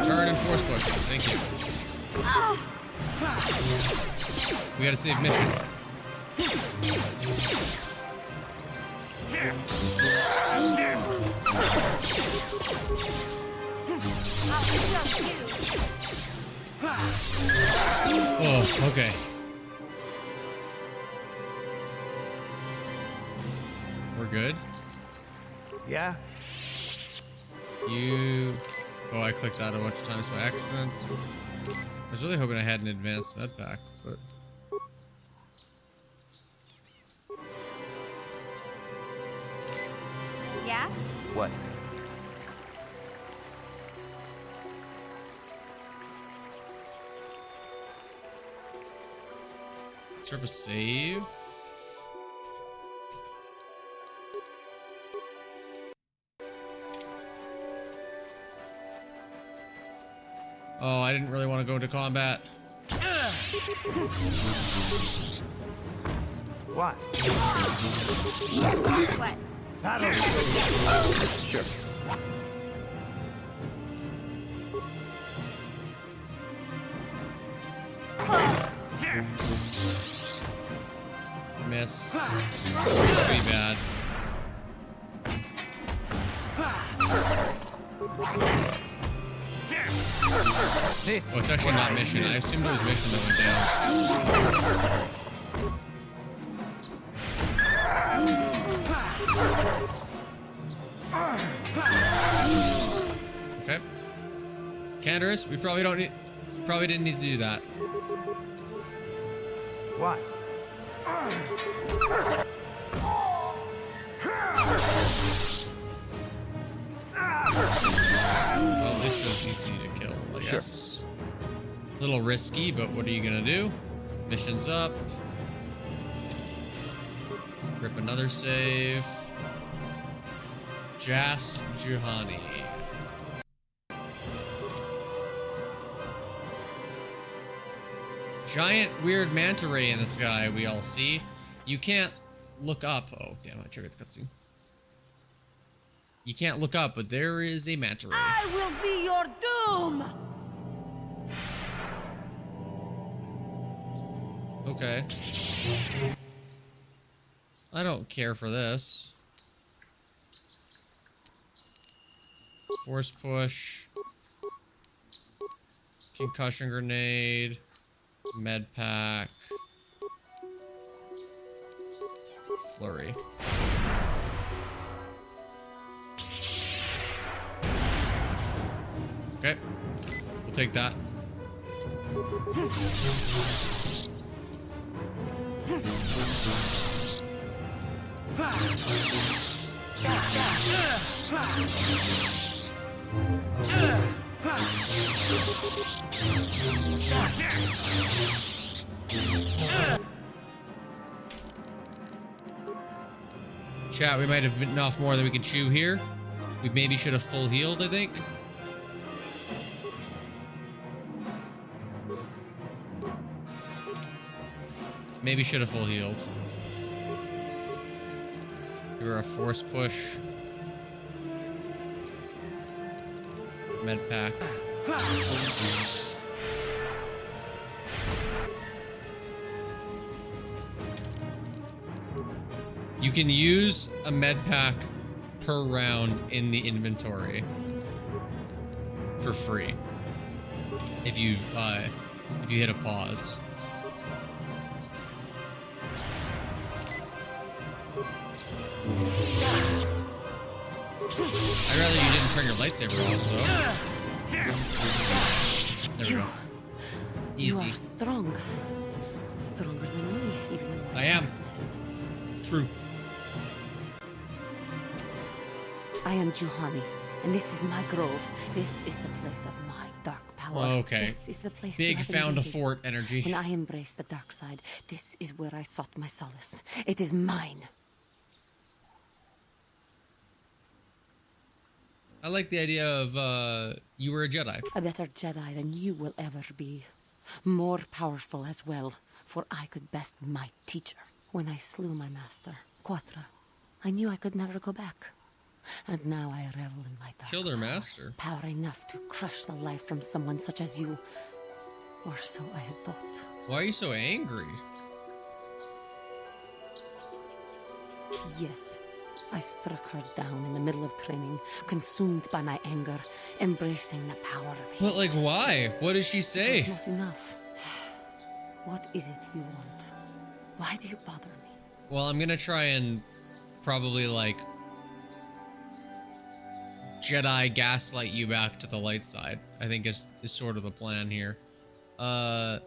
S1: Turn and force push. Thank you. We gotta save mission. Oh, okay. We're good?
S18: Yeah?
S1: You... Oh, I clicked that a bunch of times by accident. I was really hoping I had an advanced med pack, but...
S10: Yeah?
S16: What?
S1: Let's rip a save. Oh, I didn't really want to go into combat.
S18: What?
S10: What?
S18: That'll
S16: Sure.
S1: Miss. It's pretty bad. Oh, it's actually not mission. I assumed it was mission that went down. Okay. Canderous, we probably didn't need to do that.
S18: What?
S1: Well, this was easy to kill, I guess. A little risky, but what are you gonna do? Mission's up. Rip another save. Just Juhani. Giant weird manta ray in the sky we all see. You can't look up. Oh, damn, I triggered the cutscene. You can't look up, but there is a manta ray.
S2: I will be your doom!
S1: Okay. I don't care for this. Force push. Concussion grenade. Med pack. Flurry. Okay. We'll take that. Chat, we might have bitten off more than we could chew here. We maybe should have full healed, I think. Maybe should have full healed. We were a force push. Med pack. You can use a med pack per round in the inventory for free if you hit a pause. I'd rather you didn't turn your lightsaber off, though. There we go. Easy.
S2: You are strong. Stronger than me, even in my
S1: I am.
S2: darkness.
S1: True.
S2: I am Juhani, and this is my grove. This is the place of my dark power.
S1: Okay.
S2: This is the place
S1: Big
S2: you have
S1: found a
S2: invaded.
S1: fort energy.
S2: When I embraced the dark side, this is where I sought my solace. It is mine.
S1: I like the idea of you were a Jedi.
S2: A better Jedi than you will ever be. More powerful as well, for I could best my teacher. When I slew my master, Quatra, I knew I could never go back. And now I revel in my dark
S1: Killed her master.
S2: power enough to crush the life from someone such as you. Or so I had thought.
S1: Why are you so angry?
S2: Yes, I struck her down in the middle of training, consumed by my anger, embracing the power of hate.
S1: But like, why? What did she
S2: It
S1: say?
S2: was not enough. What is it you want? Why do you bother me?
S1: Well, I'm gonna try and probably like Jedi gaslight you back to the light side. I think is sort of the plan here. I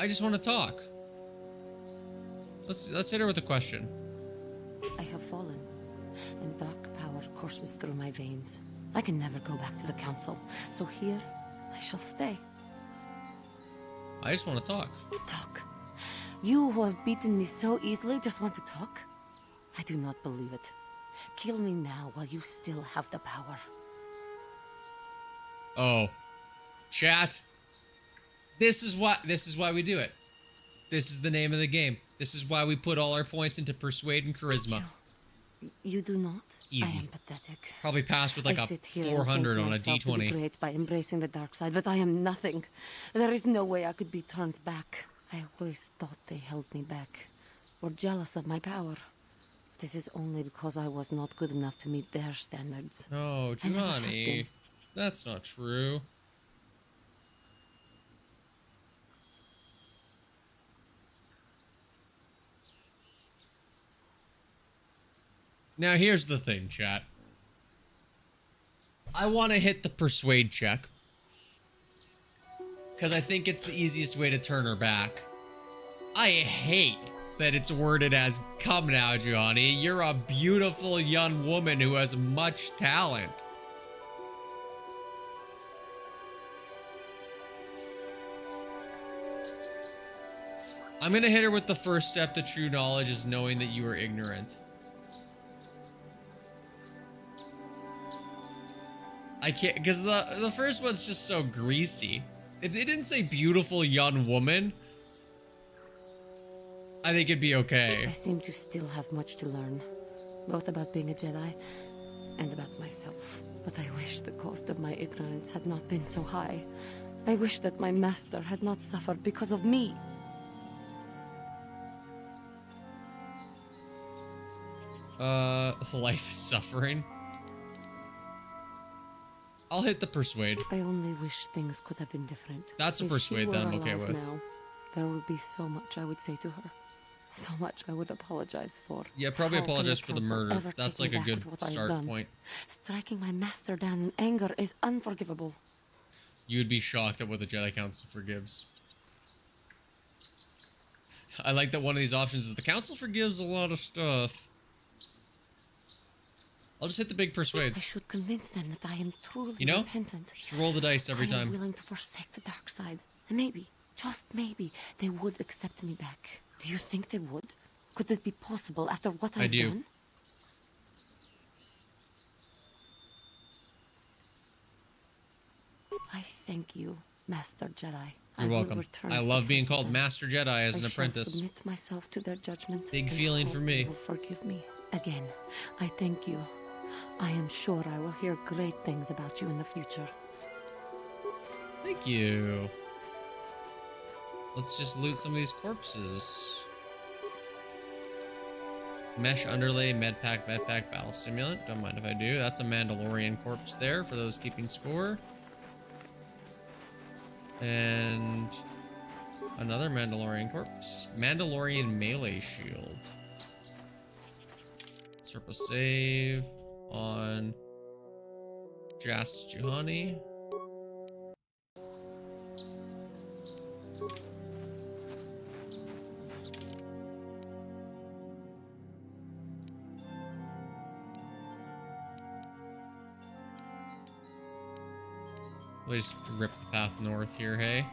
S1: just want to talk. Let's hit her with a question.
S2: I have fallen, and dark power courses through my veins. I can never go back to the council, so here I shall stay.
S1: I just want to talk.
S2: Talk? You who have beaten me so easily just want to talk? I do not believe it. Kill me now while you still have the power.
S1: Oh, chat. This is why we do it. This is the name of the game. This is why we put all our points into persuade and charisma.
S2: You do not?
S1: Easy.
S2: I am pathetic.
S1: Probably passed with like
S2: I
S1: a
S2: sit here
S1: 400
S2: and
S1: on a
S2: think myself to be
S1: D20.
S2: great by embracing the dark side, but I am nothing. There is no way I could be turned back. I always thought they held me back, were jealous of my power. This is only because I was not good enough to meet their standards.
S1: Oh,
S2: I never have
S1: Johnny.
S2: been.
S1: That's not true. Now here's the thing, chat. I want to hit the persuade check. Because I think it's the easiest way to turn her back. I hate that it's worded as, come now, Johnny. You're a beautiful young woman who has much talent. I'm going to hit her with the first step to true knowledge is knowing that you are ignorant. I can't, because the first one's just so greasy. If it didn't say beautiful young woman, I think it'd be okay.
S2: I seem to still have much to learn, both about being a Jedi and about myself. But I wish the cost of my ignorance had not been so high. I wish that my master had not suffered because of me.
S1: Life is suffering. I'll hit the persuade.
S2: I only wish things could have been different.
S1: That's a
S2: If
S1: persuade
S2: she
S1: that I'm
S2: were
S1: okay
S2: alive
S1: with.
S2: Now, there would be so much I would say to her. So much I would apologize for.
S1: Yeah, probably
S2: How can
S1: apologize for the
S2: council
S1: murder.
S2: ever
S1: That's
S2: take
S1: like
S2: me
S1: a
S2: back
S1: good
S2: with what I've
S1: start
S2: done?
S1: point.
S2: Striking my master down in anger is unforgivable.
S1: You'd be shocked at what the Jedi Council forgives. I like that one of these options is the Council forgives a lot of stuff. I'll just hit the big
S2: I
S1: persuades.
S2: should convince them that I am truly
S1: You know?
S2: repentant.
S1: Just roll the dice every
S2: I am
S1: time.
S2: willing to forsake the dark side. And maybe, just maybe, they would accept me back. Do you think they would? Could it be possible after what I've
S1: do.
S2: done? I thank you, Master Jedi.
S1: You're welcome. I love being called Master Jedi as an
S2: I shall
S1: apprentice.
S2: submit myself to their judgment.
S1: Big
S2: and
S1: feeling
S2: hope
S1: for
S2: they
S1: me.
S2: will forgive me. Again, I thank you. I am sure I will hear great things about you in the future.
S1: Thank you. Let's just loot some of these corpses. Mesh underlay, medpack, battle stimulant. Don't mind if I do. That's a Mandalorian corpse there for those keeping score. And another Mandalorian corpse. Mandalorian melee shield. Surplus save on Jast Juhani. We just rip the path north here, hey?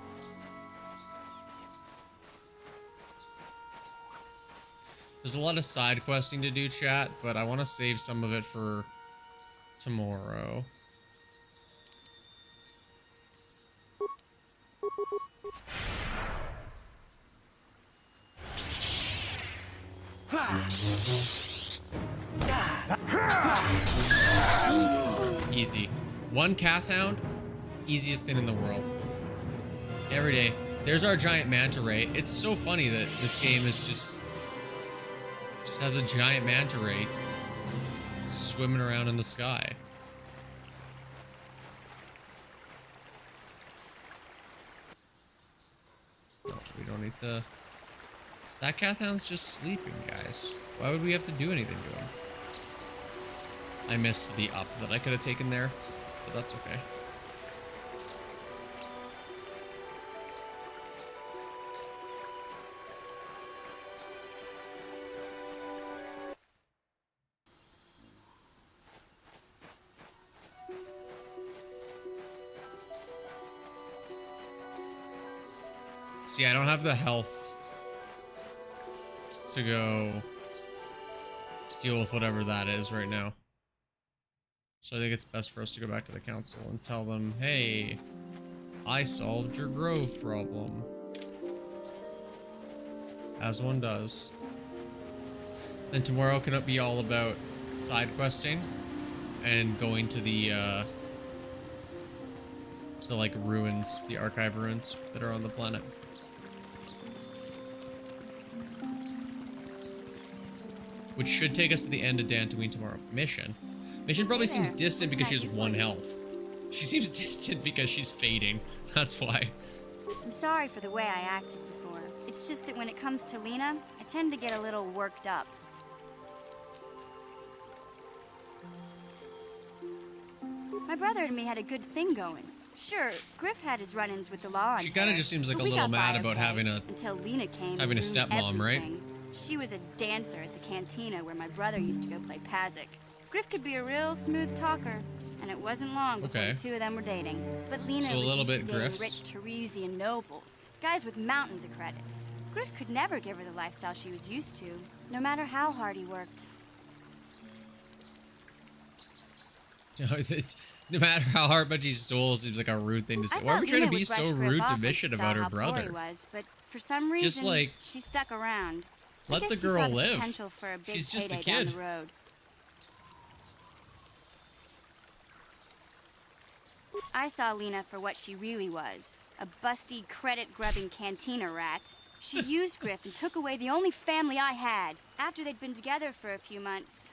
S1: There's a lot of side questing to do, chat, but I want to save some of it for tomorrow. Easy. One Cath Hound, easiest thing in the world. Every day. There's our giant manta ray. It's so funny that this game is just has a giant manta ray swimming around in the sky. No, we don't need to. That Cath Hound's just sleeping, guys. Why would we have to do anything to him? I missed the up that I could have taken there, but that's okay. See, I don't have the health to go deal with whatever that is right now. So I think it's best for us to go back to the council and tell them, hey, I solved your grove problem. As one does. Then tomorrow can be all about side questing and going to the like ruins, the archive ruins that are on the planet. Which should take us to the end of Dantooine tomorrow. Mission probably seems distant because she has 1 health. She seems distant because she's fading. That's why.
S10: I'm sorry for the way I acted before. It's just that when it comes to Lena, I tend to get a little worked up. My brother and me had a good thing going. Sure, Griff had his run-ins with the law.
S1: She kind of just seems like a little mad about having a stepmom, right?
S10: She was a dancer at the cantina where my brother used to go play Pazik. Griff could be a real smooth talker, and it wasn't long before the two of them were dating. But Lena was used to dating rich Teresian nobles, guys with mountains of credits. Griff could never give her the lifestyle she was used to, no matter how hard he worked.
S1: No matter how hard much he stole, seems like a rude thing to say. Why are we trying to be so rude to Mission about her brother?
S10: But for some reason,
S1: just like,
S10: she stuck around.
S1: Let the girl live.
S10: For a big
S1: She's just a
S10: down
S1: kid.
S10: the road. I saw Lena for what she really was, a busty, credit-grubbing cantina rat. She used Griff and took away the only family I had. After they'd been together for a few months,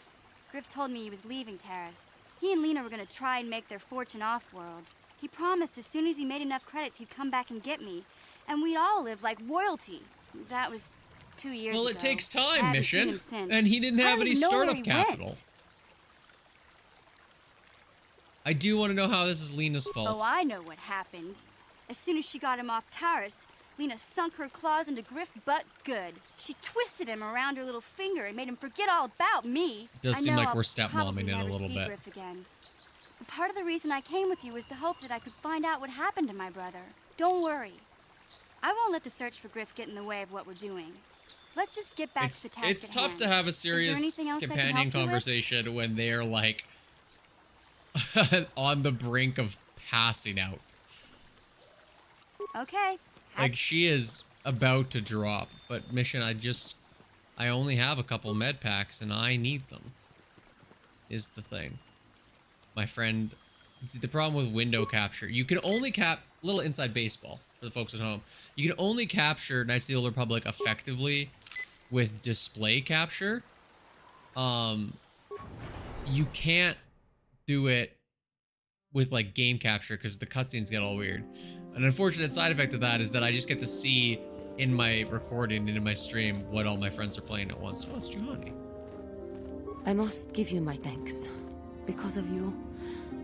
S10: Griff told me he was leaving Terrace. He and Lena were going to try and make their fortune off-world. He promised as soon as he made enough credits, he'd come back and get me, and we'd all live like royalty. That was 2 years ago.
S1: Well, it takes time, Mission, and he didn't have any startup capital. I do want to know how this is Lena's fault.
S10: Oh, I know what happened. As soon as she got him off Taurus, Lena sunk her claws into Griff butt good. She twisted him around her little finger and made him forget all about me.
S1: It does seem like we're stepmomming it a little bit.
S10: Griff again. But part of the reason I came with you was the hope that I could find out what happened to my brother. Don't worry. I won't let the search for Griff get in the way of what we're doing. Let's just get back to the task
S1: It's tough to have a serious companion conversation when they're like on the brink of passing out.
S10: Okay.
S1: Like she is about to drop, but Mission, I only have a couple med packs and I need them. Is the thing. My friend, see the problem with window capture, you can only little inside baseball for the folks at home. You can only capture Knights of the Old Republic effectively with display capture. You can't do it with like game capture because the cutscenes get all weird. An unfortunate side effect of that is that I just get to see in my recording and in my stream what all my friends are playing at once. Oh, it's Juhani.
S2: I must give you my thanks. Because of you,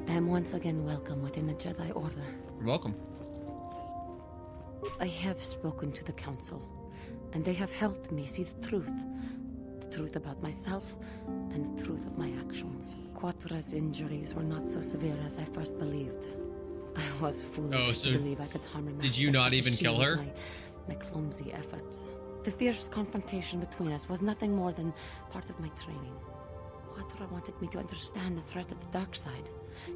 S2: I am once again welcome within the Jedi Order.
S1: You're welcome.
S2: I have spoken to the Council, and they have helped me see the truth. The truth about myself, and the truth of my actions. Quatra's injuries were not so severe as I first believed. I was foolish to believe I could harm her.
S1: Did you not even kill her?
S2: My clumsy efforts. The fierce confrontation between us was nothing more than part of my training. Quatra wanted me to understand the threat of the dark side,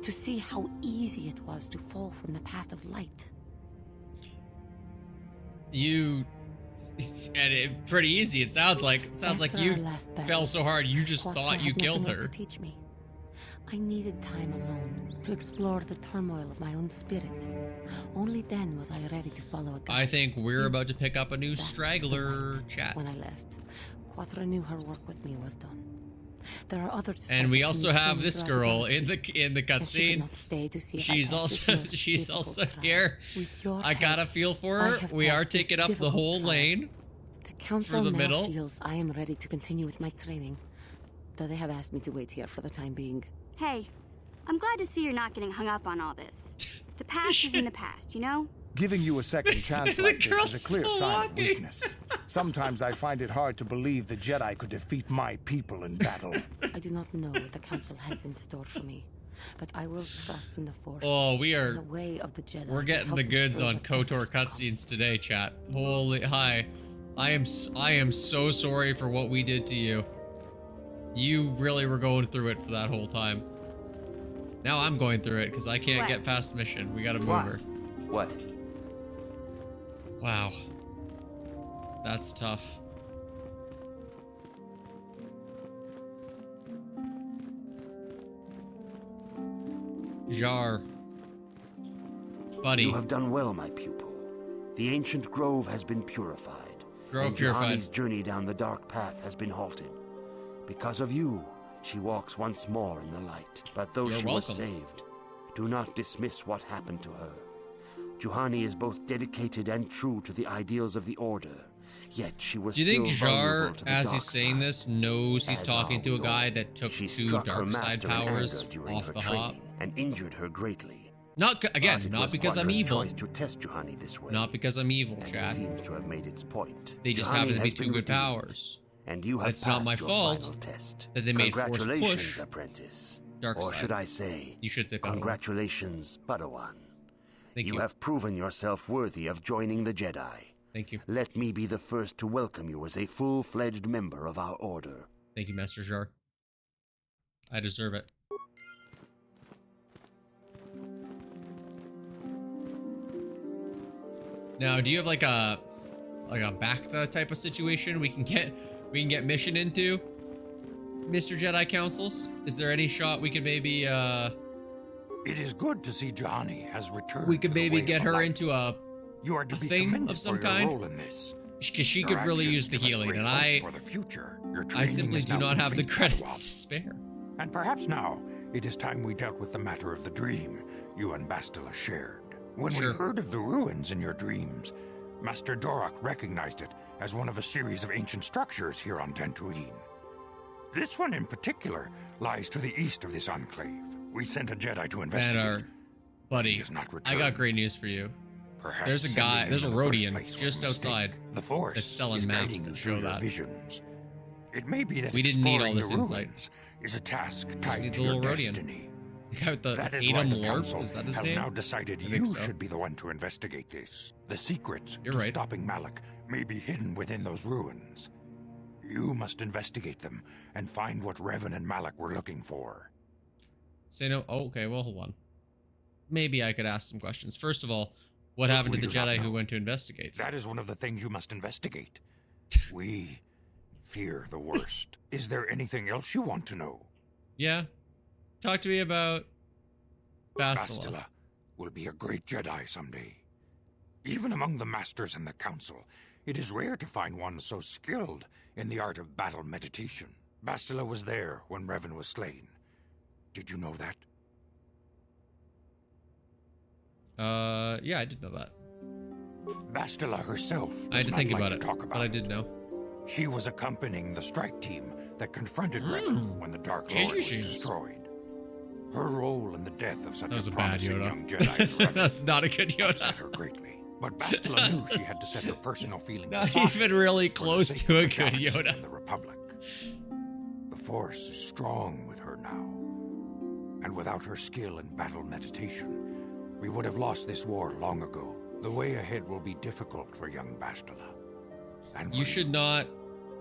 S2: to see how easy it was to fall from the path of light.
S1: Pretty easy. It sounds like you fell so hard you just thought you killed her.
S2: To teach me. I needed time alone to explore the turmoil of my own spirit. Only then was I ready to follow a guide.
S1: I think we're about to pick up a new straggler chat.
S2: When I left, Quatra knew her work with me was done. There are other
S1: and we also have this girl in the cutscene. She's also here. I got a feel for her. We are taking up the whole lane.
S2: The council now feels I am ready to continue with my training, though they have asked me to wait here for the time being.
S10: Hey, I'm glad to see you're not getting hung up on all this. The past is in the past, you know?
S18: Giving you a second chance
S1: The
S18: like this
S1: girl's
S18: is a clear
S1: still
S18: sign of
S1: walking.
S18: weakness. Sometimes I find it hard to believe the Jedi could defeat my people in battle.
S2: I do not know what the Council has in store for me, but I will trust in the Force.
S1: Oh, we are.
S2: and the way of the Jedi.
S1: We're
S2: to
S1: getting
S2: help
S1: the
S2: me
S1: goods
S2: through
S1: on
S2: whatever
S1: KOTOR
S2: is to come.
S1: cutscenes today, chat. Holy hi. I am so sorry for what we did to you. You really were going through it for that whole time. Now I'm going through it because I can't
S10: What?
S1: get past mission. We gotta move
S16: What?
S1: her.
S16: What?
S1: Wow. That's tough. Jar. Buddy.
S5: You have done well, my pupil. The ancient grove has been purified.
S1: Grove
S5: and
S1: purified.
S5: Juhani's journey down the dark path has been halted. Because of you, she walks once more in the light. But though
S1: You're
S5: she
S1: welcome.
S5: was saved, do not dismiss what happened to her. Juhani is both dedicated and true to the ideals of the Order. Yet she was
S1: Do you think
S5: still
S1: Jar,
S5: vulnerable to the
S1: as
S5: dark
S1: he's saying
S5: side.
S1: this, knows he's
S5: As
S1: talking
S5: our
S1: to a guy
S5: Lord,
S1: that took
S5: she
S1: 2
S5: struck her
S1: dark side
S5: master in
S1: powers
S5: anger during
S1: off
S5: her
S1: the hop?
S5: training and injured her greatly.
S1: Not again,
S5: But it
S1: not
S5: was
S1: because I'm
S5: Quadra's
S1: evil.
S5: choice to test Juhani this way.
S1: Not because I'm evil,
S5: And it
S1: chat.
S5: seems to have made its point.
S1: They just
S5: Juhani
S1: happen to be
S5: has
S1: 2
S5: been
S1: good
S5: redeemed,
S1: powers.
S5: and you
S1: But
S5: have
S1: it's not my
S5: passed your
S1: fault
S5: final test.
S1: that they made Force
S5: Congratulations,
S1: push
S5: apprentice.
S1: dark
S5: Or
S1: side.
S5: should I say,
S1: You should say Padawan.
S5: congratulations, Padawan.
S1: Thank you.
S5: You have proven yourself worthy of joining the Jedi.
S1: Thank you.
S5: Let me be the first to welcome you as a full-fledged member of our order.
S1: Thank you, Master Jar. I deserve it. Now, do you have like a Bacta type of situation we can get mission into, Mr. Jedi Councils? Is there any shot we could maybe
S6: It is good to see Juhani has returned.
S1: we could
S6: to the
S1: maybe
S6: way
S1: get
S6: of
S1: her
S6: light.
S1: into a
S6: You are to be
S1: thing
S6: commended
S1: of some
S6: for your
S1: kind?
S6: role in this.
S1: Because she
S6: Your
S1: could really
S6: actions
S1: use the
S6: give us
S1: healing,
S6: great
S1: and
S6: hope for the future. Your
S1: I
S6: training
S1: simply
S6: is
S1: do
S6: now
S1: not have the
S6: complete,
S1: credits
S6: Padawan.
S1: to spare.
S6: And perhaps now it is time we dealt with the matter of the dream you and Bastila shared. When
S1: Sure.
S6: we heard of the ruins in your dreams, Master Dorak recognized it as one of a series of ancient structures here on Dantooine. This one in particular lies to the east of this enclave. We sent a Jedi to investigate.
S1: Buddy,
S6: He has not
S1: I
S6: returned.
S1: got great news for you.
S6: Perhaps
S1: There's a
S6: sending
S1: guy,
S6: him
S1: there's a
S6: to the first
S1: Rhodian
S6: place was
S1: just
S6: a mistake.
S1: outside
S6: The Force
S1: that's selling
S6: is
S1: maps
S6: guiding
S1: that
S6: you
S1: show
S6: through your
S1: that.
S6: visions. It may be that
S1: We didn't need all
S6: exploring
S1: this
S6: the
S1: insight.
S6: ruins is a task
S1: Just
S6: tied
S1: need
S6: to
S1: the
S6: your
S1: little Rhodian.
S6: destiny.
S1: The guy with the
S6: That is why
S1: Adam
S6: the
S1: Lorp,
S6: Council
S1: is that his
S6: has
S1: name?
S6: now decided
S1: I
S6: you
S1: think so.
S6: should be the one to investigate this. The secrets
S1: You're
S6: to
S1: right.
S6: stopping Malak may be hidden within those ruins. You must investigate them and find what Revan and Malak were looking for.
S1: Say no. Oh, okay, well, hold on. Maybe I could ask some questions. First of all, what happened to
S6: We
S1: the
S6: do not
S1: Jedi who
S6: know.
S1: went to investigate?
S6: That is one of the things you must investigate. We fear the worst. Is there anything else you want to know?
S1: Yeah. Talk to me about Bastila.
S6: Bastila will be a great Jedi someday. Even among the Masters and the Council, it is rare to find one so skilled in the art of battle meditation. Bastila was there when Revan was slain. Did you know that?
S1: Yeah, I did know that.
S6: Bastila herself
S1: I had
S6: does
S1: to
S6: not
S1: think
S6: like
S1: about
S6: to
S1: it,
S6: talk
S1: but
S6: about
S1: I
S6: it.
S1: did know.
S6: She was accompanying the strike team that confronted Revan when the Dark Lord was
S1: Jeez.
S6: destroyed. Her role in the death of such
S1: That was
S6: a
S1: a bad
S6: promising
S1: Yoda.
S6: young Jedi as Revan
S1: That's not a good
S6: upset
S1: Yoda.
S6: her greatly. But Bastila knew she had to set her personal feelings
S1: Not
S6: aside
S1: even really
S6: for the
S1: close
S6: sake
S1: to
S6: of
S1: a
S6: the
S1: good
S6: galaxy
S1: Yoda.
S6: and the Republic. The Force is strong with her now. And without her skill in battle meditation, we would have lost this war long ago. The way ahead will be difficult for young Bastila. And
S1: You
S6: for
S1: should not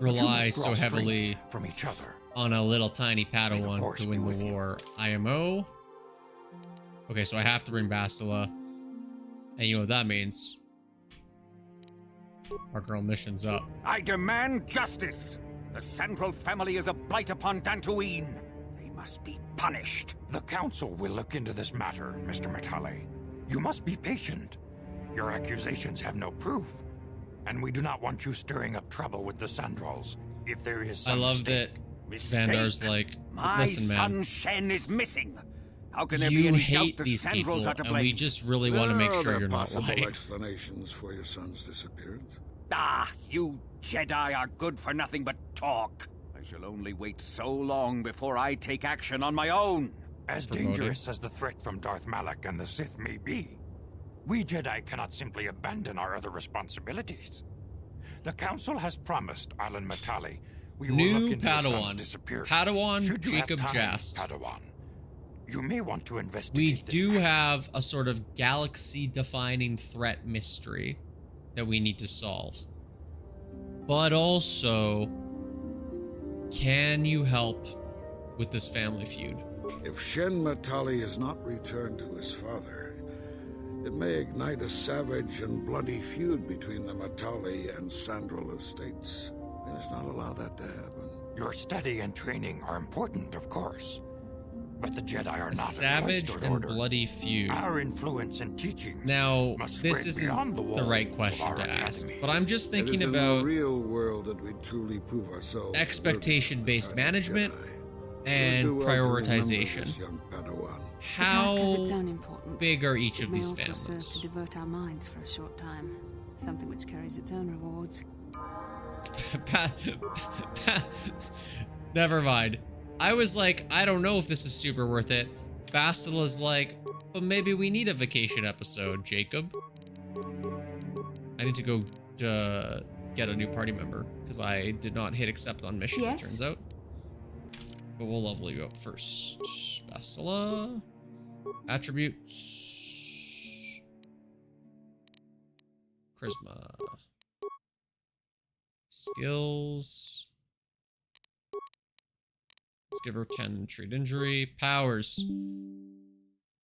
S6: But you
S1: rely
S6: must
S1: so
S6: draw strength
S1: heavily
S6: from each other.
S1: on a little tiny Padawan
S6: Force
S1: to
S6: be
S1: win
S6: with
S1: the
S6: you.
S1: war. IMO. Okay, so I have to bring Bastila. And you know what that means. Our girl mission's up.
S3: I demand justice. The Central family is a blight upon Dantooine. They must be punished.
S6: The Council will look into this matter, Mr. Matale. You must be patient. Your accusations have no proof. And we do not want you stirring up trouble with the Sandrals. If there is
S1: I
S6: some
S1: love that
S6: mistake.
S1: Vandar's like,
S3: My
S1: listen,
S3: son
S1: man,
S3: Shen is missing. How can there be
S1: you
S3: any
S1: hate
S3: doubt the
S1: these people,
S3: Sandrals are to
S1: and
S3: blame?
S1: we just really want to make
S7: There
S1: sure
S7: are
S1: you're not
S7: possible
S1: lying.
S7: explanations for your son's disappearance.
S3: Ah, you Jedi are good for nothing but talk. I shall only wait so long before I take action on my own.
S6: As dangerous as the threat from Darth Malak and the Sith may be, we Jedi cannot simply abandon our other responsibilities. The Council has promised Alan Matali we will
S1: New
S6: look into your son's
S1: Padawan.
S6: disappearance.
S1: Padawan
S6: Should you have
S1: Jacob
S6: time,
S1: Jast.
S6: Padawan, you may want to investigate
S1: We
S6: this
S1: do
S6: matter.
S1: have a sort of galaxy-defining threat mystery that we need to solve. But also, can you help with this family feud?
S7: If Shen Matali is not returned to his father, it may ignite a savage and bloody feud between the Matali and Sandral estates. We must not allow that to happen.
S6: Your study and training are important, of course. But the Jedi are
S1: A
S6: not
S1: savage
S6: a
S1: and
S6: order.
S1: bloody feud.
S6: Our influence and teaching
S1: Now,
S6: must
S1: this
S6: spread
S1: isn't
S6: beyond
S1: the
S6: walls
S1: right
S6: of
S1: question
S6: our
S1: to ask,
S6: academies.
S1: but I'm just thinking
S7: it is
S1: about
S7: in the real world that we truly prove ourselves
S1: expectation-based management
S7: We'll
S1: and
S7: do well to remember
S1: prioritization.
S7: this young Padawan.
S8: The task has its
S1: How
S8: own importance.
S1: big are each
S8: It
S1: of
S8: may
S1: these
S8: also serve
S1: families?
S8: to divert our minds for a short time, something which carries its own rewards.
S1: Never mind. I was like, I don't know if this is super worth it. Bastila's like, but maybe we need a vacation episode, Jacob. I need to go get a new party member because I did not hit accept on mission,
S8: Yes?
S1: it turns out. But we'll level you up first. Bastila. Attributes. Charisma. Skills. Let's give her 10 treat injury. Powers.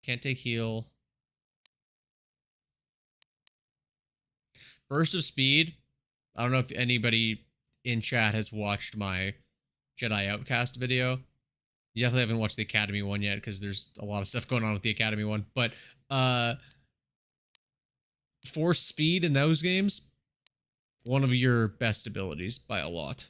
S1: Can't take heal. Burst of speed. I don't know if anybody in chat has watched my Jedi Outcast video. You definitely haven't watched the Academy one yet because there's a lot of stuff going on with the Academy one. But force speed in those games, one of your best abilities by a lot.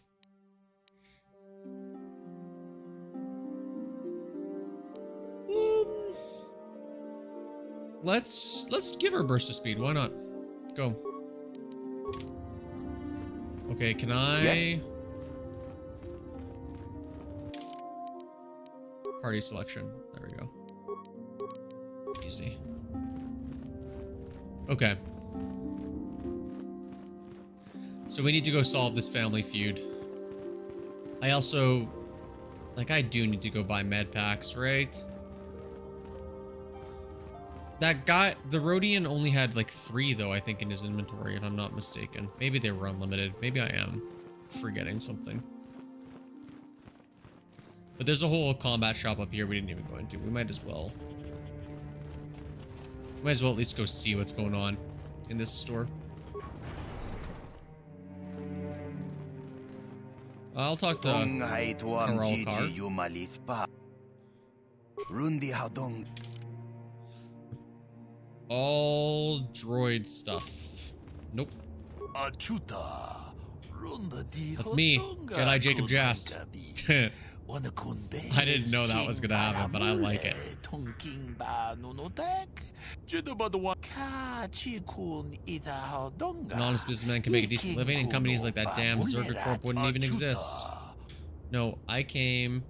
S1: Let's give her burst of speed. Why not? Go. Okay, can I?
S12: Yes.
S1: Party selection. There we go. Easy. Okay. So we need to go solve this family feud. I also, like, I do need to go buy med packs, right? That guy, the Rhodian only had like 3 though, I think, in his inventory, if I'm not mistaken. Maybe they were unlimited. Maybe I am forgetting something. But there's a whole combat shop up here we didn't even go into. We might as well. Might as well at least go see what's going on in this store. I'll talk to Karal Kar. All droid stuff. Nope. That's me, Jedi Jacob Jast. I didn't know that was gonna happen, but I like it. An honest businessman can make a decent living, and companies like that damn Zerga Corp wouldn't even exist. No, I do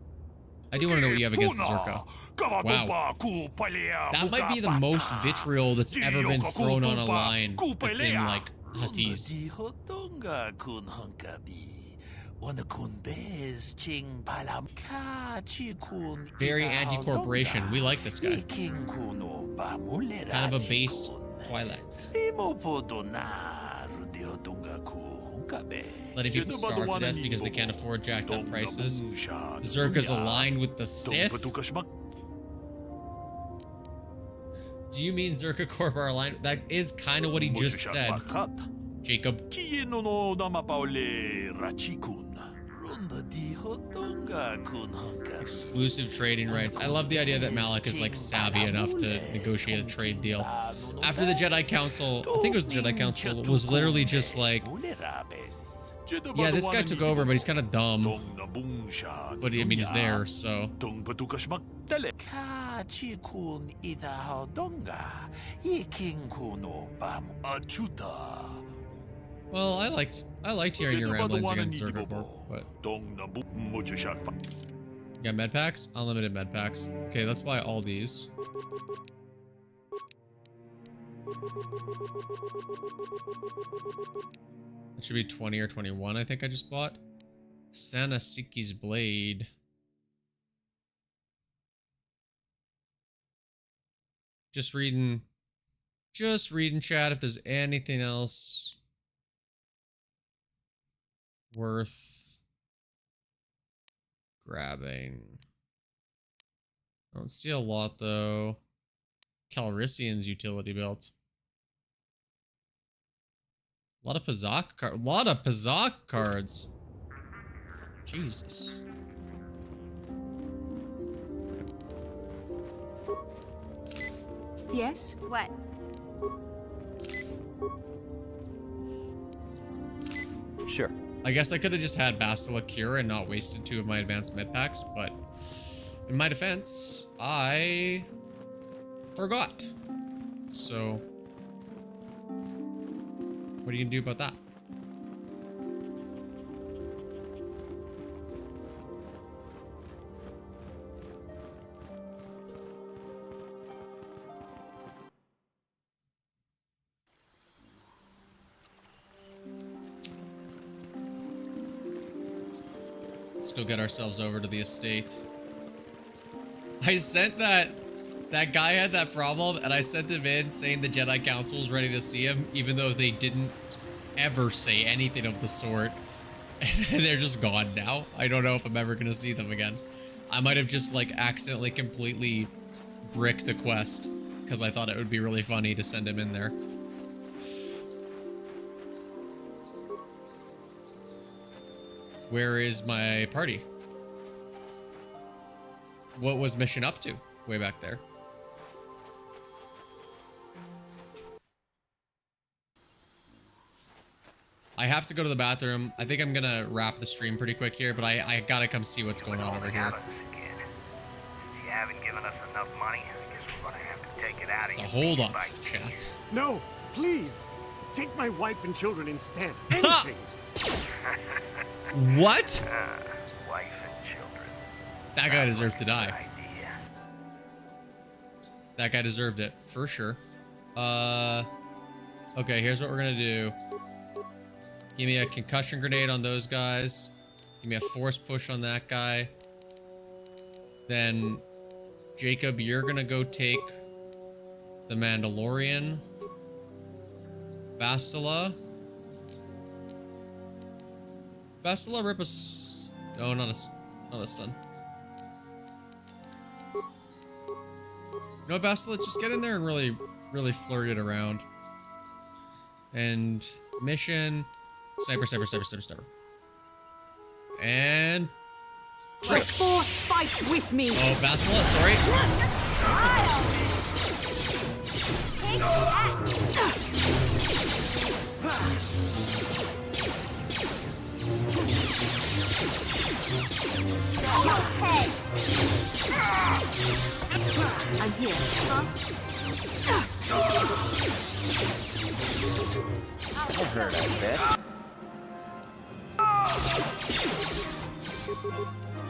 S1: want to know what you have against Zerka. Wow. That might be the most vitriol that's ever been thrown on a line that's in, like, Huttese. Very anti-corporation. We like this guy. Kind of a based Twilight. Letting people starve to death because they can't afford jacked up prices. Zerka's aligned with the Sith? Do you mean Zerka Corp are aligned? That is kind of what he just said. Jacob. Exclusive trading rights. I love the idea that Malak is like savvy enough to negotiate a trade deal. After the Jedi Council, I think it was the Jedi Council, was literally just like, yeah, this guy took over, but he's kind of dumb. But I mean, he's there, so. Well, I liked hearing your ramblings against Zerga Corp, but Yeah, med packs? Unlimited med packs. Okay, let's buy all these. That should be 20 or 21, I think I just bought. Sanasiki's blade. Just reading chat if there's anything else worth grabbing. I don't see a lot though. Calrissian's utility belt. A lot of Pazak cards. Jesus.
S8: Yes?
S10: What?
S1: Sure. I guess I could have just had Bastila Cure and not wasted 2 of my advanced med packs, but in my defense, I forgot. So, what are you gonna do about that? Let's go get ourselves over to the estate. I sent that guy had that problem, and I sent him in saying the Jedi Council was ready to see him, even though they didn't ever say anything of the sort. And they're just gone now. I don't know if I'm ever gonna see them again. I might have just like accidentally completely bricked a quest because I thought it would be really funny to send him in there. Where is my party? What was mission up to? Way back there. I have to go to the bathroom. I think I'm gonna wrap the stream pretty quick here, but I gotta come see what's going on over here.
S20: You haven't given us enough money. I guess we're gonna have to take it out
S1: So hold on, chat.
S12: No, please. Take my wife and children instead. Anything.
S1: What?
S20: Wife and children.
S1: That guy deserved to die. That guy deserved it, for sure. Okay, here's what we're gonna do. Give me a concussion grenade on those guys. Give me a force push on that guy. Then, Jacob, you're gonna go take the Mandalorian. Bastila. Bastila, rip a oh, not a stun. No, Bastila, just get in there and really flirt it around. And mission, sniper. And
S11: The Force fights with me.
S1: oh, Bastila, sorry.
S11: I'm here, huh?
S4: I heard, I bet.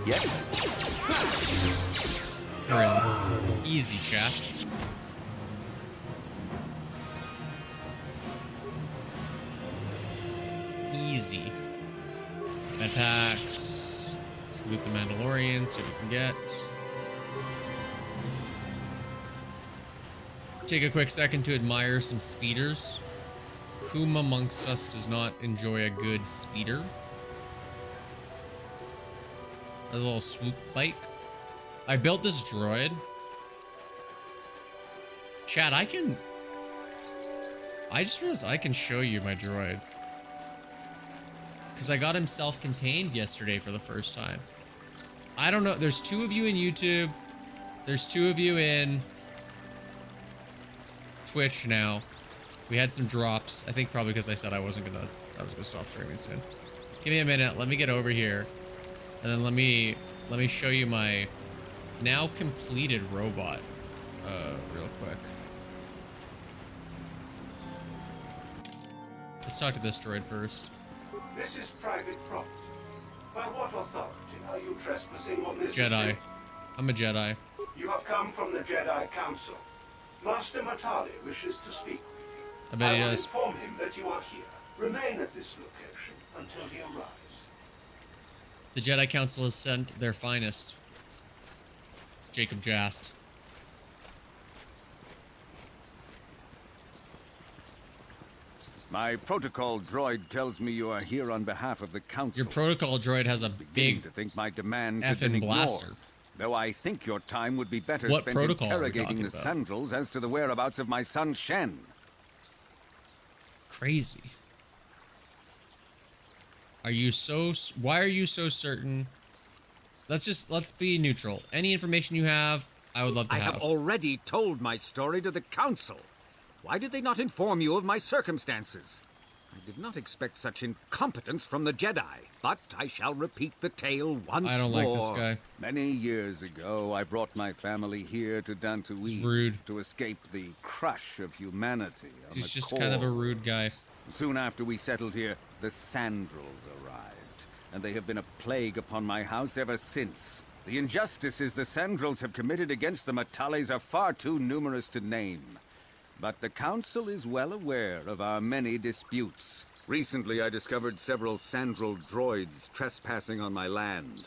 S4: Yep.
S1: We're in easy, chat. Easy. Med packs. Let's loot the Mandalorian, see what we can get. Take a quick second to admire some speeders. Whom amongst us does not enjoy a good speeder? A little swoop bike. I built this droid. Chad, I just realized I can show you my droid. Because I got him self-contained yesterday for the first time. I don't know. There's 2 of you in YouTube. There's 2 of you in Twitch now. We had some drops. I think probably because I said I was gonna stop streaming soon. Give me a minute. Let me get over here. And then let me show you my now completed robot real quick. Let's talk to this droid first.
S17: This is private property.
S21: By what authority are you trespassing on this
S1: Jedi.
S21: estate?
S1: I'm a Jedi.
S21: You have come from the Jedi Council. Master Matali wishes to speak with you.
S1: I bet he
S21: will
S1: does.
S21: inform him that you are here. Remain at this location until he arrives.
S1: The Jedi Council has sent their finest. Jacob Jast.
S22: My protocol droid tells me you are here on behalf of the council.
S1: Your protocol droid has a big
S22: to think my demands have been
S1: effing
S22: ignored.
S1: blaster.
S22: Though I think your time would be better
S1: What
S22: spent
S1: protocol are we
S22: interrogating the
S1: talking about?
S22: Sandrels as to the whereabouts of my son Shen.
S1: Crazy. Are you so... Why are you so certain? Let's be neutral. Any information you have, I would love to
S3: I
S1: have.
S3: have already told my story to the council. Why did they not inform you of my circumstances? I did not expect such incompetence from the Jedi, but I shall repeat the tale once more.
S1: I don't like this guy.
S22: Many years ago, I brought my family here to Dantooine
S1: rude.
S22: to escape the crush of humanity. On
S1: He's
S22: the
S1: just kind of a
S22: core.
S1: rude guy.
S22: Soon after we settled here, the Sandrels arrived, and they have been a plague upon my house ever since. The injustices the Sandrels have committed against the Matales are far too numerous to name. But the Council is well aware of our many disputes. Recently, I discovered several Sandrel droids trespassing on my land.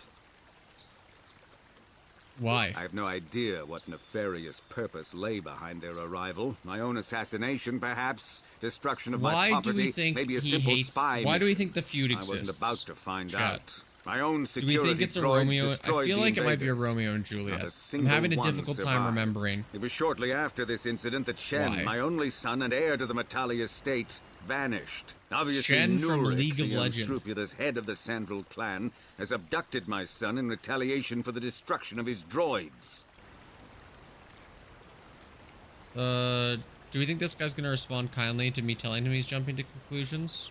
S1: Why?
S22: I have no idea what nefarious purpose lay behind their arrival. My own assassination, perhaps? Destruction of my
S1: Why
S22: property?
S1: do we think
S22: Maybe a
S1: he
S22: simple
S1: hates...
S22: spy
S1: Why do we
S22: mission.
S1: think the feud
S22: I wasn't
S1: exists?
S22: about to find
S1: Chat.
S22: out. My own
S1: Do
S22: security
S1: we think it's a
S22: droids
S1: Romeo? I
S22: destroyed
S1: feel
S22: the
S1: like it might be a
S22: invaders.
S1: Romeo and
S22: Not
S1: Juliet.
S22: a
S1: I'm
S22: single
S1: having a
S22: one
S1: difficult time
S22: survived.
S1: remembering.
S22: It was shortly after this incident that Shen,
S1: Why?
S22: my only son and heir to the Matali estate, vanished. Obviously,
S1: Shen from
S22: Nurik,
S1: League of
S22: the
S1: Legends.
S22: unscrupulous head of the Sandrel clan, has abducted my son in retaliation for the destruction of his droids.
S1: Do we think this guy's gonna respond kindly to me telling him he's jumping to conclusions?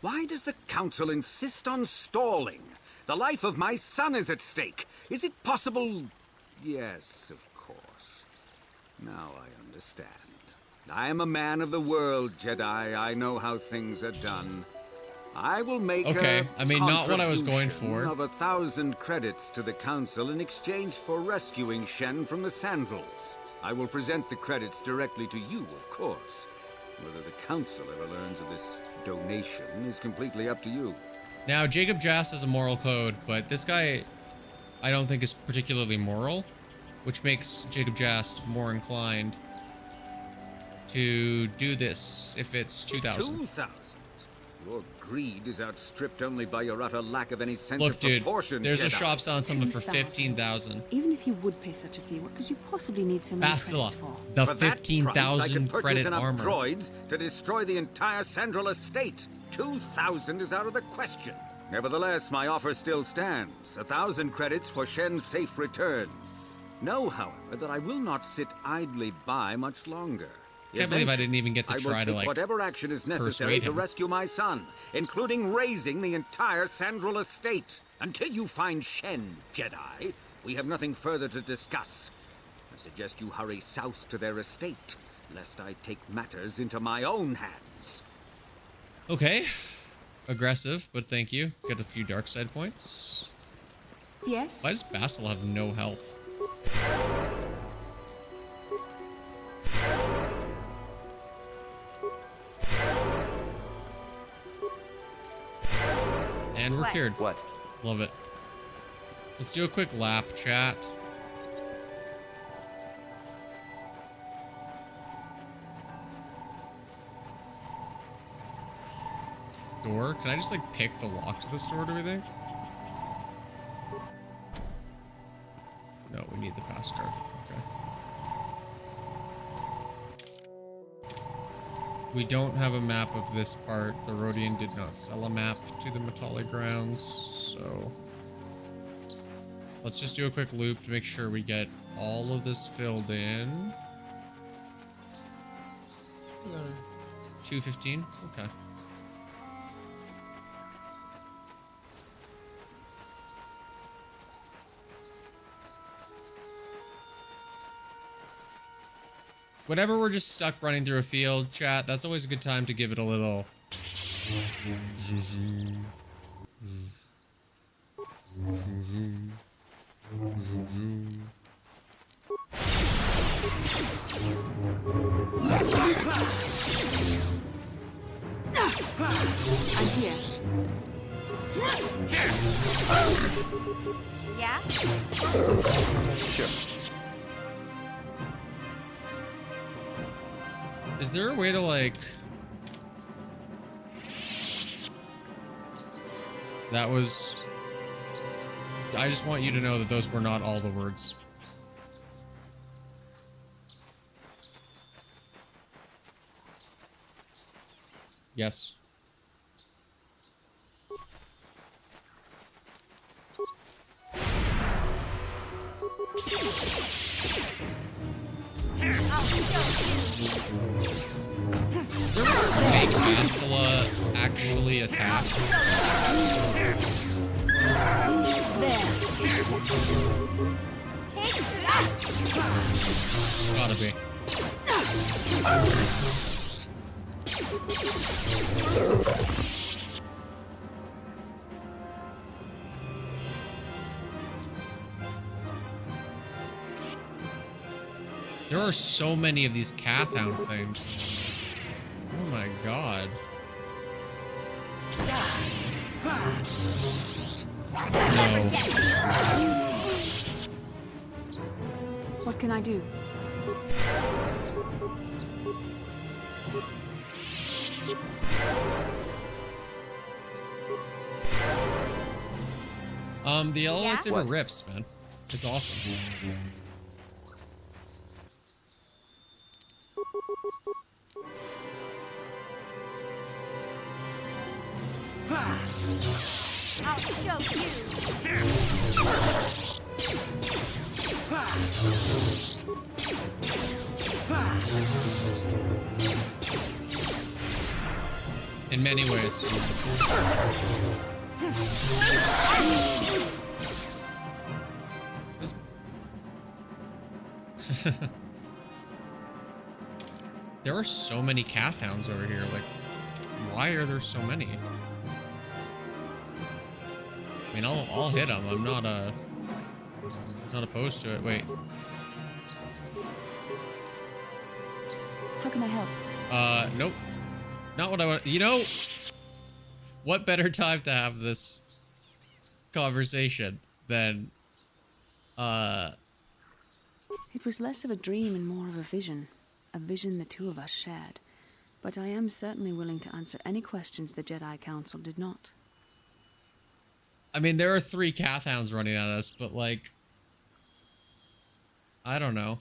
S3: Why does the council insist on stalling? The life of my son is at stake. Is it possible?
S22: Yes, of course. Now I understand. I am a man of the world, Jedi. I know how things are done. I will make
S1: Okay,
S22: a
S1: I mean, not what I was going
S22: contribution
S1: for.
S22: of 1,000 credits to the Council in exchange for rescuing Shen from the Sandrels. I will present the credits directly to you, of course. Whether the Council ever learns of this donation is completely up to you.
S1: Now, Jacob Jast has a moral code, but this guy, I don't think is particularly moral, which makes Jacob Jast more inclined to do this if it's 2,000.
S22: 2,000? Your greed is outstripped only by your utter lack of any sense
S1: Look,
S22: of
S1: dude,
S22: proportion,
S1: there's a
S22: Jedi.
S1: shop selling something for
S8: 10,000.
S1: 15,000.
S8: Even if you would pay such a fee, what could you possibly need so many
S1: Bastila,
S8: credits for?
S1: the
S22: For that price, I
S1: 15,000
S22: could purchase
S1: credit
S22: enough
S1: armor.
S22: droids to destroy the entire Sandrel estate. 2,000 is out of the question. Nevertheless, my offer still stands. 1,000 credits for Shen's safe return. Know, however, that I will not sit idly by much longer.
S1: Can't believe I didn't even get to
S22: I will
S1: try to,
S22: take
S1: like,
S22: whatever action is necessary
S1: persuade
S22: to
S1: him.
S22: rescue my son, including razing the entire Sandrel estate. Until you find Shen, Jedi, we have nothing further to discuss. I suggest you hurry south to their estate, lest I take matters into my own hands.
S1: Okay. Aggressive, but thank you. Get a few dark side points.
S8: Yes?
S1: Why does Basil have no health? And we're
S23: What?
S1: cured.
S23: What?
S1: Love it. Let's do a quick lap, chat. Door? Can I just like pick the lock to this door, do we think? No, we need the pass card. Okay. We don't have a map of this part. The Rhodian did not sell a map to the Matali grounds, so let's just do a quick loop to make sure we get all of this filled in. 215? Okay. Whenever we're just stuck running through a field, chat, that's always a good time to give it a little
S8: I'm here.
S10: Yeah?
S14: Sure.
S1: Is there a way to, like... That was... I just want you to know that those were not all the words. Yes. Is there a fake Bastila actually attack? Gotta be. There are so many of these Cathound things. Oh my god. No.
S8: What can I do?
S1: The yellow lightsaber rips, man. It's awesome.
S10: I'll show you.
S1: In many ways. There are so many Cathounds over here. Like, why are there so many? I mean, I'll hit them. I'm not opposed to it. Wait.
S8: How can I help?
S1: Nope. Not what I want. You know, what better time to have this conversation than,
S8: It was less of a dream and more of a vision the two of us shared. But I am certainly willing to answer any questions the Jedi Council did not.
S1: I mean, there are 3 Cathounds running at us, but like, I don't know.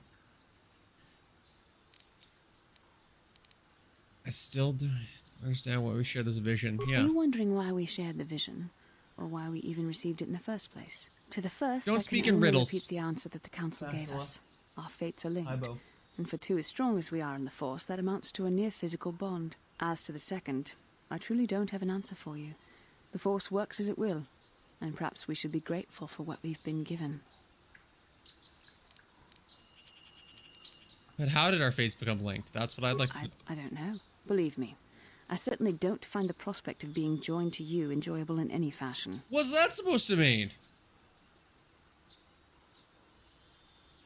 S1: I still don't understand why we share this vision. Yeah.
S8: Are you wondering why we shared the vision? Or why we even received it in the first place? To the first,
S1: Don't
S8: I
S1: speak
S8: can
S1: in
S8: only
S1: riddles.
S8: repeat the answer that the Council gave us. Our fates are linked.
S1: Hi, Bo.
S8: And for two as strong as we are in the Force, that amounts to a near-physical bond. As to the second, I truly don't have an answer for you. The Force works as it will, and perhaps we should be grateful for what we've been given.
S1: But how did our fates become linked? That's what I'd like to know.
S8: I don't know. Believe me, I certainly don't find the prospect of being joined to you enjoyable in any fashion.
S1: What's that supposed to mean?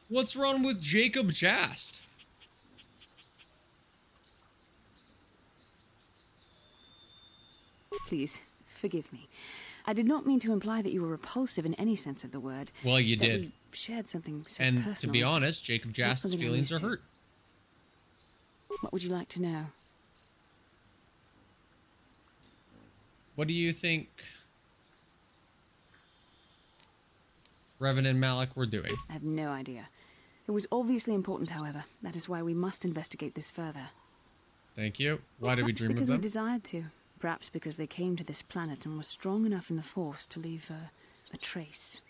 S1: What's wrong with Jacob Jast?
S8: Please, forgive me. I did not mean to imply that you were repulsive in any sense of the word.
S1: Well, you
S8: That
S1: did.
S8: we shared something so
S1: And
S8: personal
S1: to be
S8: as
S1: honest, Jacob
S8: not
S1: Jast's
S8: something I'm
S1: feelings are
S8: used to.
S1: hurt.
S8: What would you like to know?
S1: What do you think Revan and Malik were doing?
S8: I have no idea. It was obviously important, however. That is why we must investigate this further.
S1: Thank you. Why did we
S8: Perhaps
S1: dream of
S8: because
S1: them?
S8: we desired to. Perhaps because they came to this planet and were strong enough in the Force to leave a trace.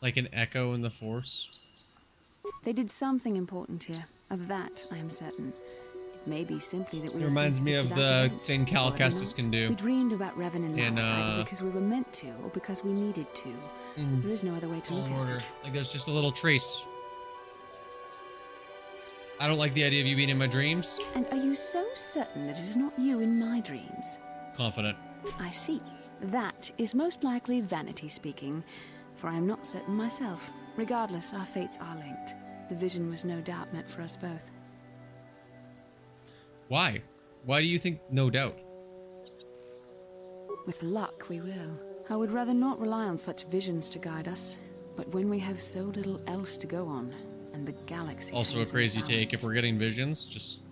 S1: Like an echo in the Force?
S8: They did something important here. Of that, I am certain. It may be simply that we
S1: It
S8: are
S1: reminds me
S8: sensitive
S1: of
S8: to that
S1: the
S8: event,
S1: thing Cal
S8: or I don't
S1: Kestis
S8: know.
S1: can do.
S8: We dreamed about Revan and
S1: in,
S8: Malak either because we were meant to, or because we needed to. There is no other way to look
S1: Fallen
S8: at
S1: Order.
S8: it.
S1: Like there's just a little trace. I don't like the idea of you being in my dreams.
S8: And are you so certain that it is not you in my dreams?
S1: Confident.
S8: I see. That is most likely vanity speaking, for I am not certain myself. Regardless, our fates are linked. The vision was no doubt meant for us both.
S1: Why? Why do you think no doubt?
S8: With luck, we will. I would rather not rely on such visions to guide us. But when we have so little else to go on, and the galaxy...
S1: Also a crazy take. If we're getting visions, just...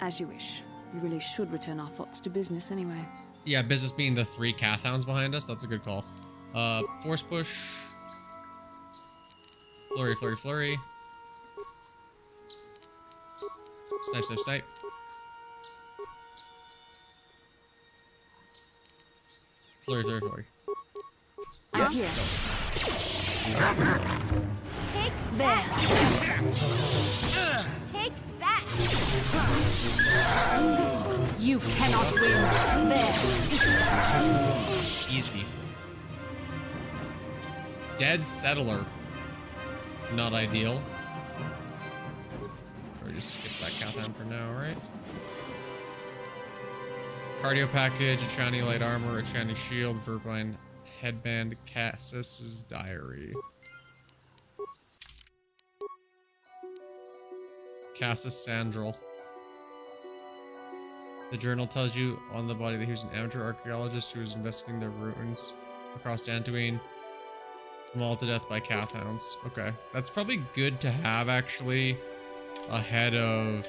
S8: As you wish. We really should return our thoughts to business anyway.
S1: Yeah, business being the 3 Cath Hounds behind us. That's a good call. Force push. Flurry, flurry, flurry. Snipe, snipe, snipe. Flurry, flurry, flurry.
S8: Yes.
S10: Take that! Take that!
S8: You cannot win. There.
S1: Easy. Dead settler. Not ideal. Or just skip that Cathan for now, right? Cardio package, a Chani light armor, a Chani shield, Verbine headband, Cassis's diary. Cassis Sandral. The journal tells you on the body that he was an amateur archaeologist who was investigating the ruins across Dantooine. Mauled to death by Cath Hounds. Okay. That's probably good to have, actually, ahead of...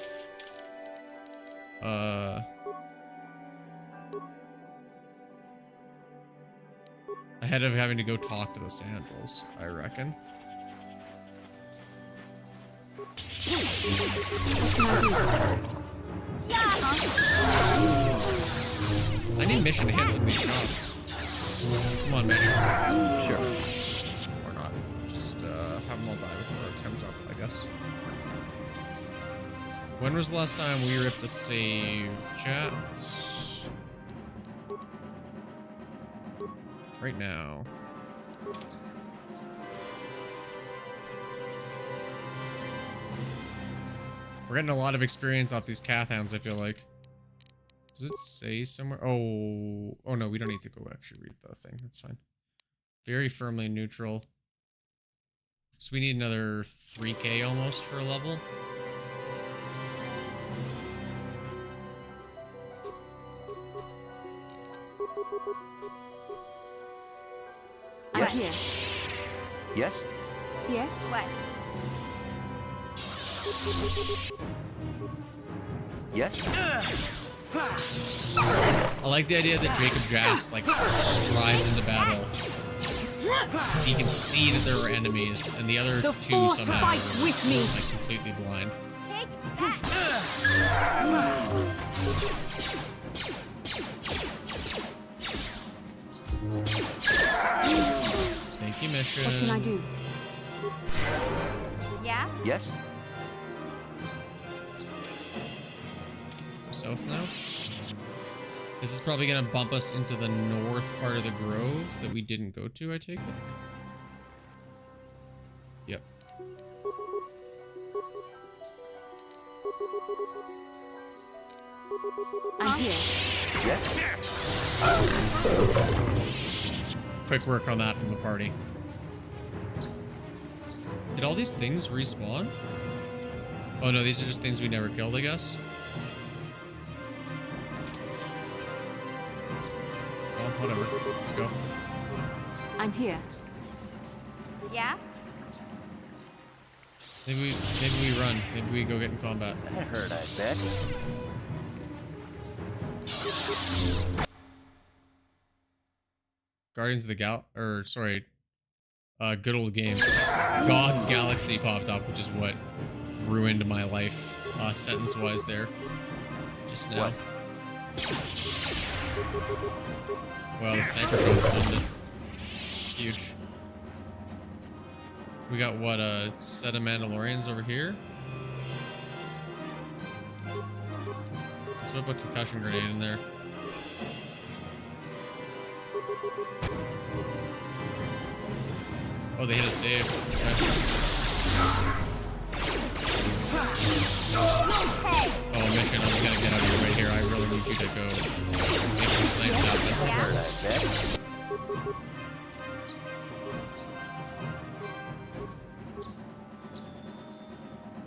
S1: ahead of having to go talk to the Sandals, I reckon. I need Mission to hit some of these shots. Come on, Mission. Sure. Or not. Just have them all die before it comes up, I guess. When was the last time we ripped the save, chat? Right now. We're getting a lot of experience off these Cath Hounds, I feel like. Does it say somewhere? Oh no, we don't need to go actually read the thing. That's fine. Very firmly neutral. So we need another 3K almost for a level.
S16: Yes. Yes?
S10: Yes? What?
S16: Yes?
S1: I like the idea that Jacob Jast like strides into battle. So he can see that there are enemies, and the other two somehow are like completely blind.
S10: Take that!
S1: Thank you, Mission.
S8: What can I do?
S10: Yeah?
S16: Yes?
S1: South now. This is probably gonna bump us into the north part of the grove that we didn't go to, I take it. Yep.
S8: I'm here.
S16: Yes?
S1: Quick work on that from the party. Did all these things respawn? Oh no, these are just things we never killed, I guess. Oh, whatever. Let's go.
S8: I'm here.
S10: Yeah?
S1: Maybe we run. Maybe we go get in combat.
S16: That hurt, I bet.
S1: Guardians of the Good Old Games. God Galaxy popped up, which is what ruined my life, sentence-wise there. Just now.
S16: What?
S1: Well, the sniper shot stunned it. Huge. We got, what, a set of Mandalorians over here? Let's whip a concussion grenade in there. Oh, they hit a save. Okay. Oh, mission, I'm gonna get out of your way here. I really need you to go make some slams happen.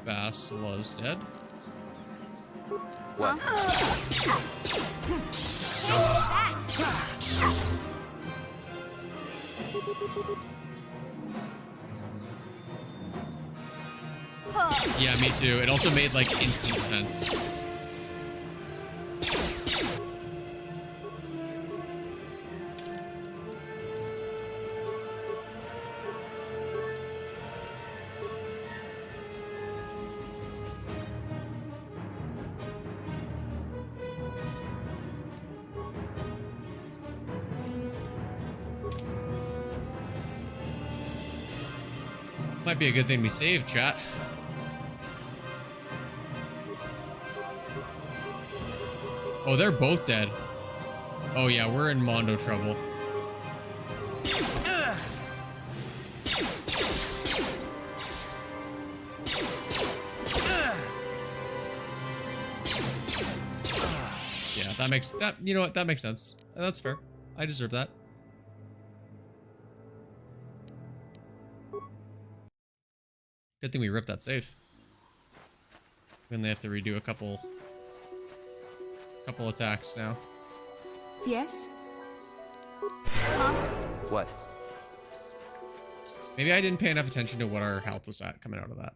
S1: Bastila's dead.
S9: What?
S1: Yeah, me too. It also made like instant sense. Might be a good thing we saved, chat. Oh, they're both dead. Oh yeah, we're in Mondo trouble. Yeah, that makes that, you know what, that makes sense. That's fair. I deserve that. Good thing we ripped that safe. Then they have to redo a couple attacks now.
S8: Yes?
S9: What?
S1: Maybe I didn't pay enough attention to what our health was at coming out of that.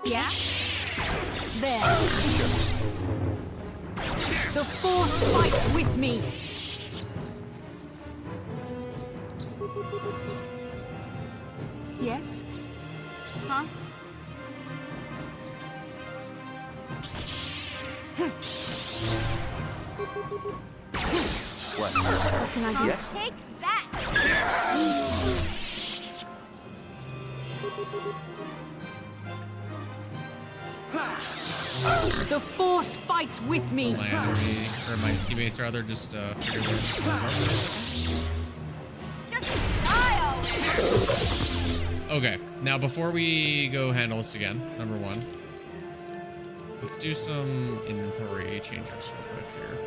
S8: Yeah? There. The Force fights with me. Yes? Huh?
S9: What?
S8: What can I do?
S9: Yes?
S10: Take that!
S8: The Force fights with me.
S1: My enemy, or my teammates rather, just figured this out for a second.
S10: Just style!
S1: Okay, now before we go handle this again, number one, let's do some inventory changes real quick here.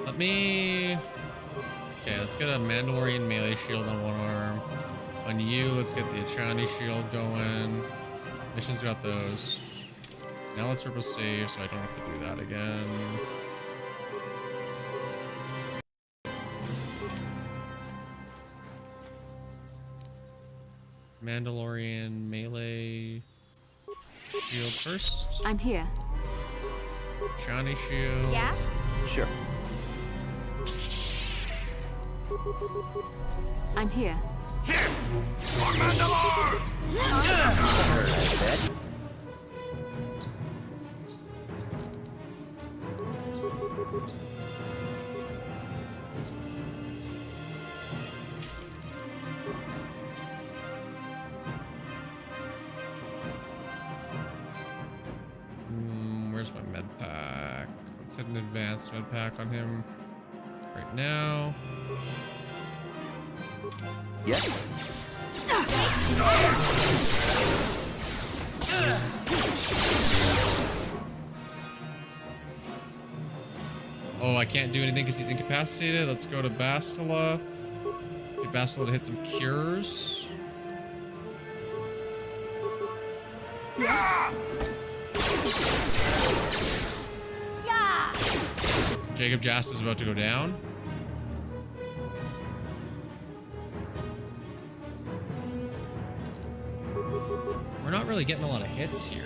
S1: Let me... Okay, let's get a Mandalorian melee shield on one arm. On you, let's get the Achani shield going. Mission's got those. Now let's rip a save so I don't have to do that again. Mandalorian melee shield first.
S8: I'm here.
S1: Achani shield.
S10: Yeah?
S9: Sure.
S8: I'm here.
S9: Mandalore!
S1: Where's my med pack? Let's hit an advanced med pack on him right now.
S9: Yes.
S1: Oh, I can't do anything because he's incapacitated. Let's go to Bastila. Get Bastila to hit some cures.
S8: Yes.
S10: Yeah!
S1: Jacob Jast is about to go down. We're not really getting a lot of hits here.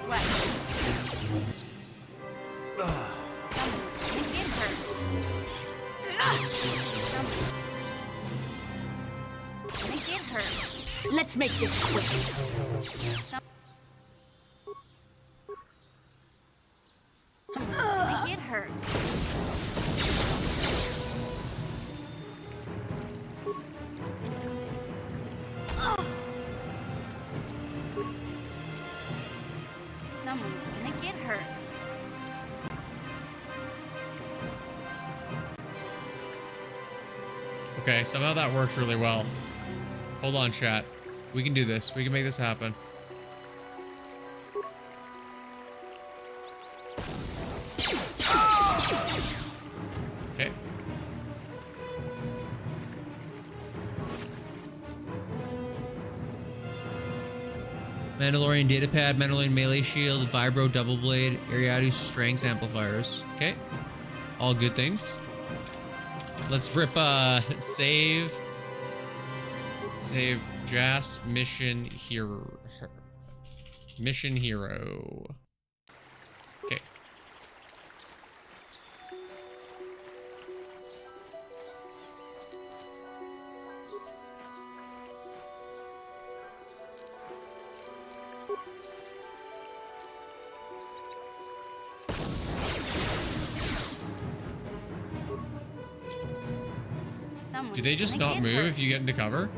S10: What? It hurts. gonna get hurt.
S15: Let's make this quick.
S10: Someone's gonna get hurt. Someone's gonna get hurt.
S1: Okay, somehow that works really well. Hold on, chat. We can do this. We can make this happen. Okay. Mandalorian datapad, Mandalorian melee shield, vibro double blade, Ariadne's strength amplifiers. Okay. All good things. Let's rip save Jas mission hero. Mission hero. Okay. Do they just not move if you get into cover?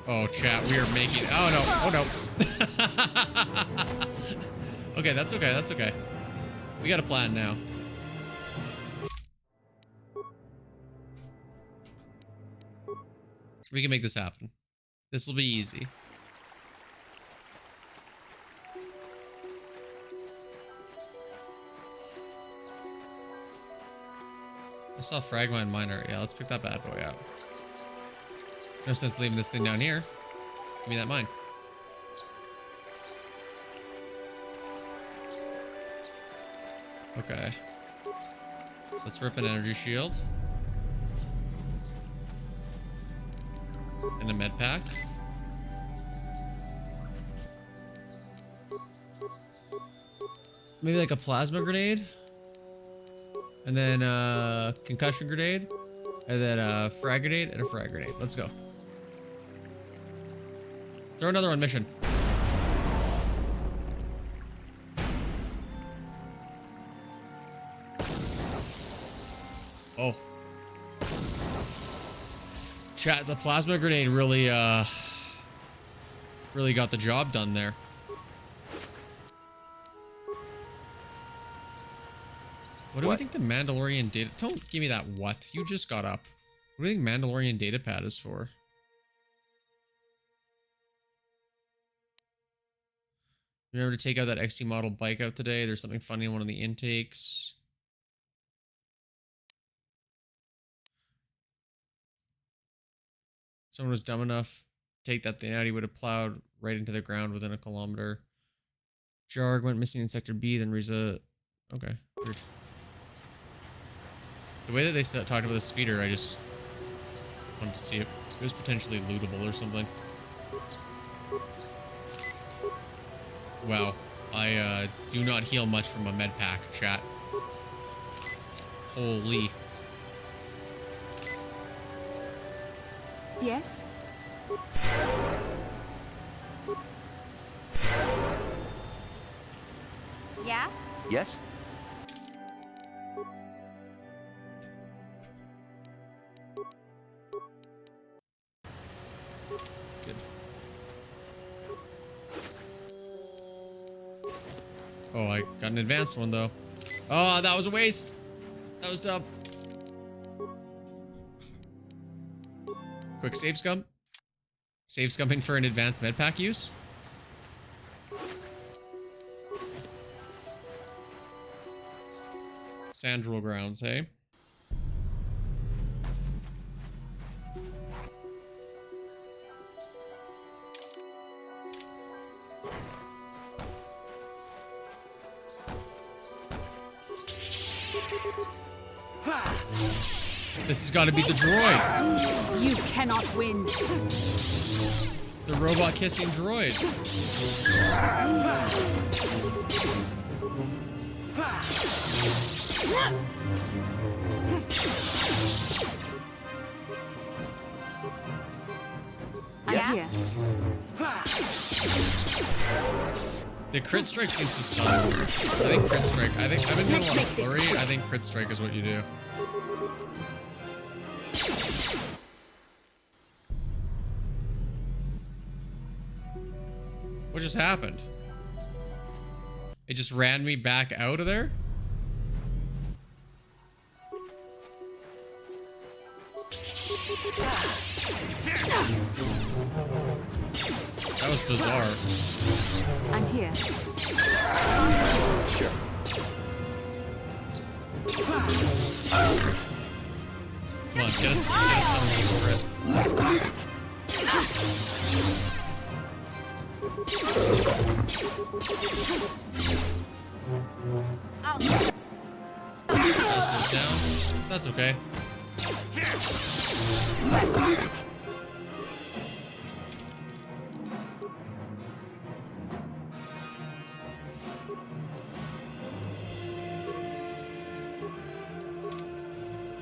S1: Oh, chat, we are making... Oh, no. Oh, no. Okay, that's okay. That's okay. We got a plan now. We can make this happen. This will be easy. I saw Fragmine Miner. Yeah, let's pick that bad boy out. No sense leaving this thing down here. Give me that mine. Okay. Let's rip an energy shield. And a med pack. Maybe like a plasma grenade. And then concussion grenade. And then a frag grenade and a frag grenade. Let's go. Throw another on mission. Oh. Chat, the plasma grenade really really got the job done there. What do we think the Mandalorian data... Don't give me that what. You just got up. What do you think Mandalorian datapad is for? Remember to take out that XT model bike out today. There's something funny in one of the intakes. Someone was dumb enough to take that thing out. He would have plowed right into the ground within a kilometer. Jarg went missing in Sector B, then Riza... Okay, weird. The way that they talked about the speeder, I just wanted to see it. It was potentially lootable or something. Wow. I do not heal much from a med pack, chat. Holy.
S8: Yes?
S10: Yeah?
S4: Yes?
S1: Good. Oh, I got an advanced one though. Oh, that was a waste. That was dumb. Quick save scum. Save scumming for an advanced med pack use. Sandral grounds, hey? This has got to be the droid.
S8: You cannot win.
S1: The robot kissing droid.
S8: Yeah.
S1: The crit strike seems to stun. I think crit strike. I've been doing a lot of flurry. I think crit strike is what you do. What just happened? It just ran me back out of there? That was bizarre.
S8: I'm here.
S1: Sure. Come on, get us some of this crit. Pass this down. That's okay.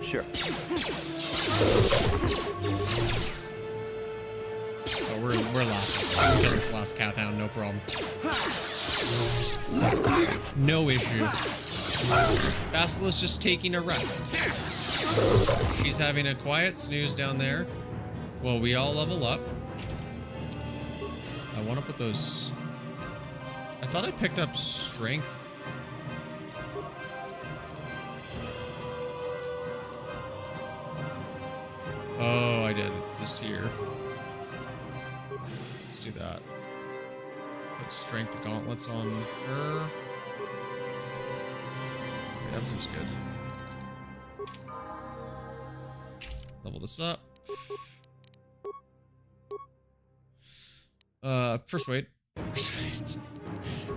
S16: Sure.
S1: Oh, we're laughing. I can kill this last cat hound, no problem. No issue. Basilisk's just taking a rest. She's having a quiet snooze down there. Well, we all level up. I want to put those... I thought I picked up strength. Oh, I did. It's just here. Let's do that. Put strength gauntlets on her. Okay, that seems good. Level this up. First wait.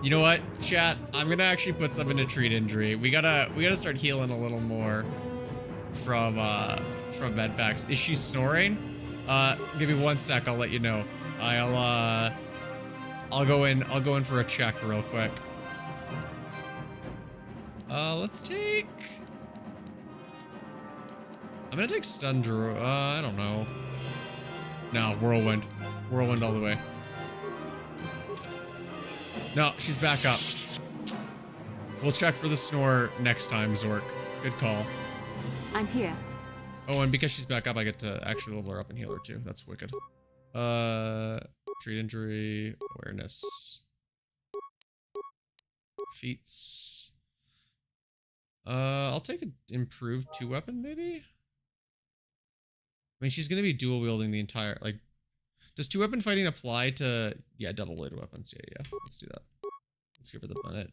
S1: You know what, chat? I'm gonna actually put some into treat injury. We gotta start healing a little more from med packs. Is she snoring? Give me 1 sec. I'll let you know. I'll go in for a check real quick. Let's take. I'm gonna take stun drew. I don't know. No, whirlwind. Whirlwind all the way. No, she's back up. We'll check for the snore next time, Zork. Good call.
S8: I'm here.
S1: Oh, and because she's back up, I get to actually level her up and heal her too. That's wicked. Treat injury, awareness. Feats. I'll take an improved 2-weapon, maybe? I mean, she's gonna be dual wielding the entire, like, does 2-weapon fighting apply to, yeah, double-bladed weapons? Yeah, let's do that. Let's give her the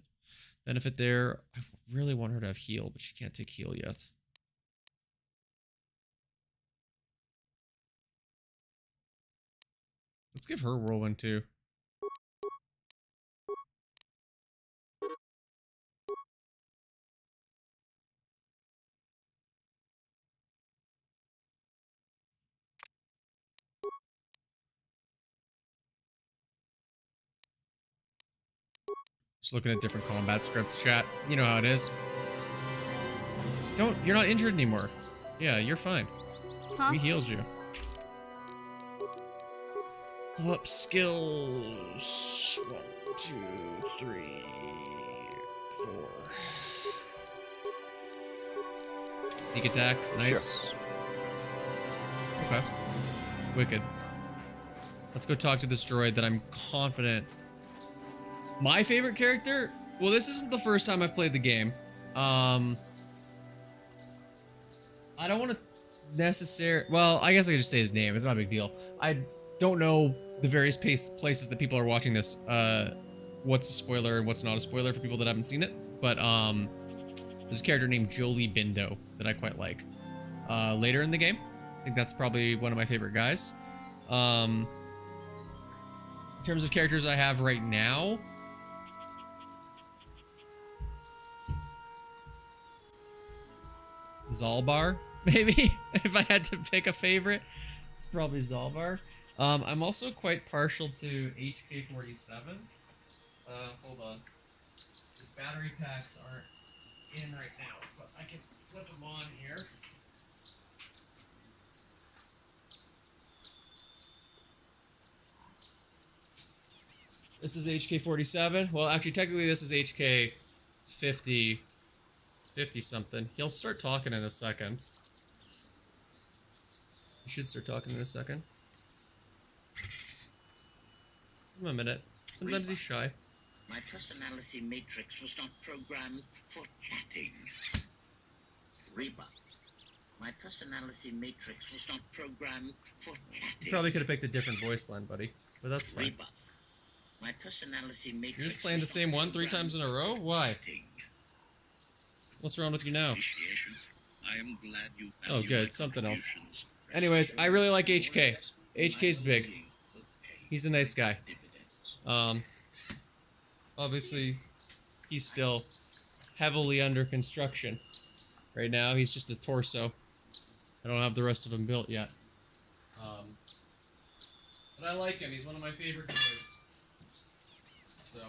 S1: benefit there. I really want her to have heal, but she can't take heal yet. Let's give her whirlwind too. Just looking at different combat scripts, chat. You know how it is. You're not injured anymore. Yeah, you're fine.
S10: Huh?
S1: We healed you. Pull up skills. 1, 2, 3, 4. Sneak attack. Nice. Sure. Okay. Wicked. Let's go talk to this droid that I'm confident. My favorite character? Well, this isn't the first time I've played the game. I don't want to necessarily... Well, I guess I could just say his name. It's not a big deal. I don't know the various places that people are watching this. What's a spoiler and what's not a spoiler for people that haven't seen it. But there's a character named Jolie Bindo that I quite like. Later in the game. I think that's probably one of my favorite guys. In terms of characters I have right now... Zalbar, maybe? If I had to pick a favorite, it's probably Zalbar. I'm also quite partial to HK-47. Hold on. His battery packs aren't in right now, but I can flip them on here. This is HK47. Well, actually, technically, this is HK 50 something. He'll start talking in a second. He should start talking in a second. Give him a minute. Sometimes he's shy.
S9: My personality matrix was not programmed for chatting. Rebuff. My personality matrix was not programmed for chatting.
S1: You probably could have picked a different voice line, buddy, but that's fine.
S9: Rebuff. My personality matrix.
S1: You're just playing the same one 3 times in a row? Why? What's wrong with you now?
S9: I am glad you.
S1: Oh, good. Something else. Anyways, I really like HK. HK's big. He's a nice guy. Obviously, he's still heavily under construction. Right now, he's just a torso. I don't have the rest of him built yet. But I like him. He's one of my favorite droids. So,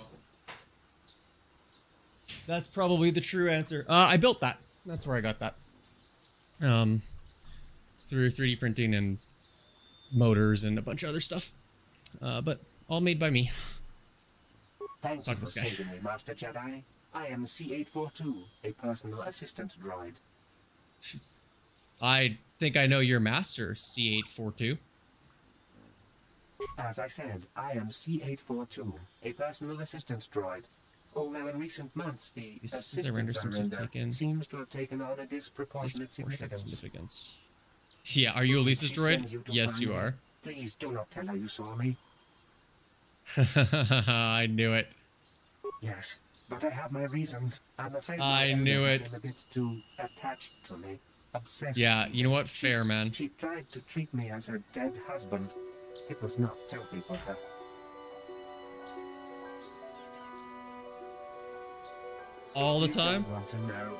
S1: that's probably the true answer. I built that. That's where I got that. Through 3D printing and motors and a bunch of other stuff. But all made by me.
S17: Thank
S1: Let's talk
S17: you
S1: to this
S17: for
S1: guy.
S17: saving me, Master Jedi. I am C842, a personal assistant droid.
S1: I think I know your master, C842.
S17: As I said, I am C842, a personal assistant droid. Although in recent months, the assistance I render seems to have taken on a disproportionate significance.
S1: Yeah, are you Elisa's droid? Yes, you are.
S17: Please do not tell her you saw me.
S1: I knew it.
S17: Yes, but I have my reasons. I'm afraid
S1: I knew it.
S17: became a bit too attached to me. Obsessed.
S1: Yeah, you know what? Fair, man.
S17: She tried to treat me as her dead husband. It was not healthy for her.
S1: All the time?
S17: I don't want to know.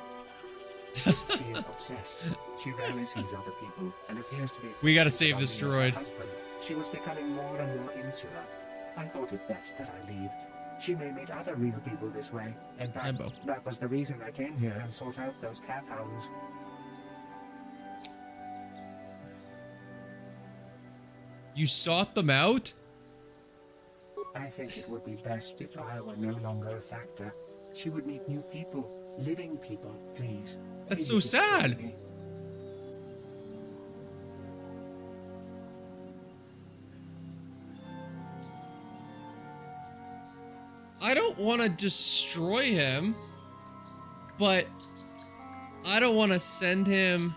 S17: She is obsessed. She rarely sees other people and appears to be...
S1: We gotta save this
S17: as her
S1: droid.
S17: husband. She was becoming more and more insular. I thought it best that I leave. She may meet other real people this way. In fact, that was the reason I came here and sought out those cat hounds.
S1: You sought them out?
S17: I think it would be best if I were no longer a factor. She would meet new people, living people, please.
S1: That's so sad. I don't want to destroy him, but I don't want to send him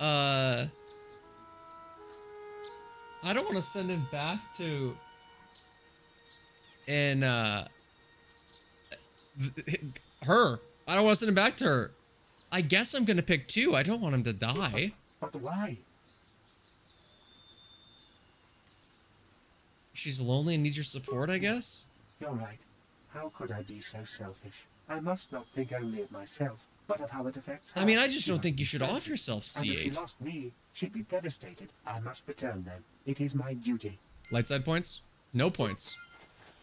S1: I don't want to send him back to her. I don't want to send him back to her. I guess I'm gonna pick 2. I don't want him to die.
S17: But why?
S1: She's lonely and needs your support, I guess?
S17: You're right. How could I be so selfish? I must not think only of myself, but of how it affects her.
S1: I mean, I just don't think you should off yourself,
S17: And if she
S1: C8.
S17: lost me, she'd be devastated. I must return then. It is my duty.
S1: Light side points? No points.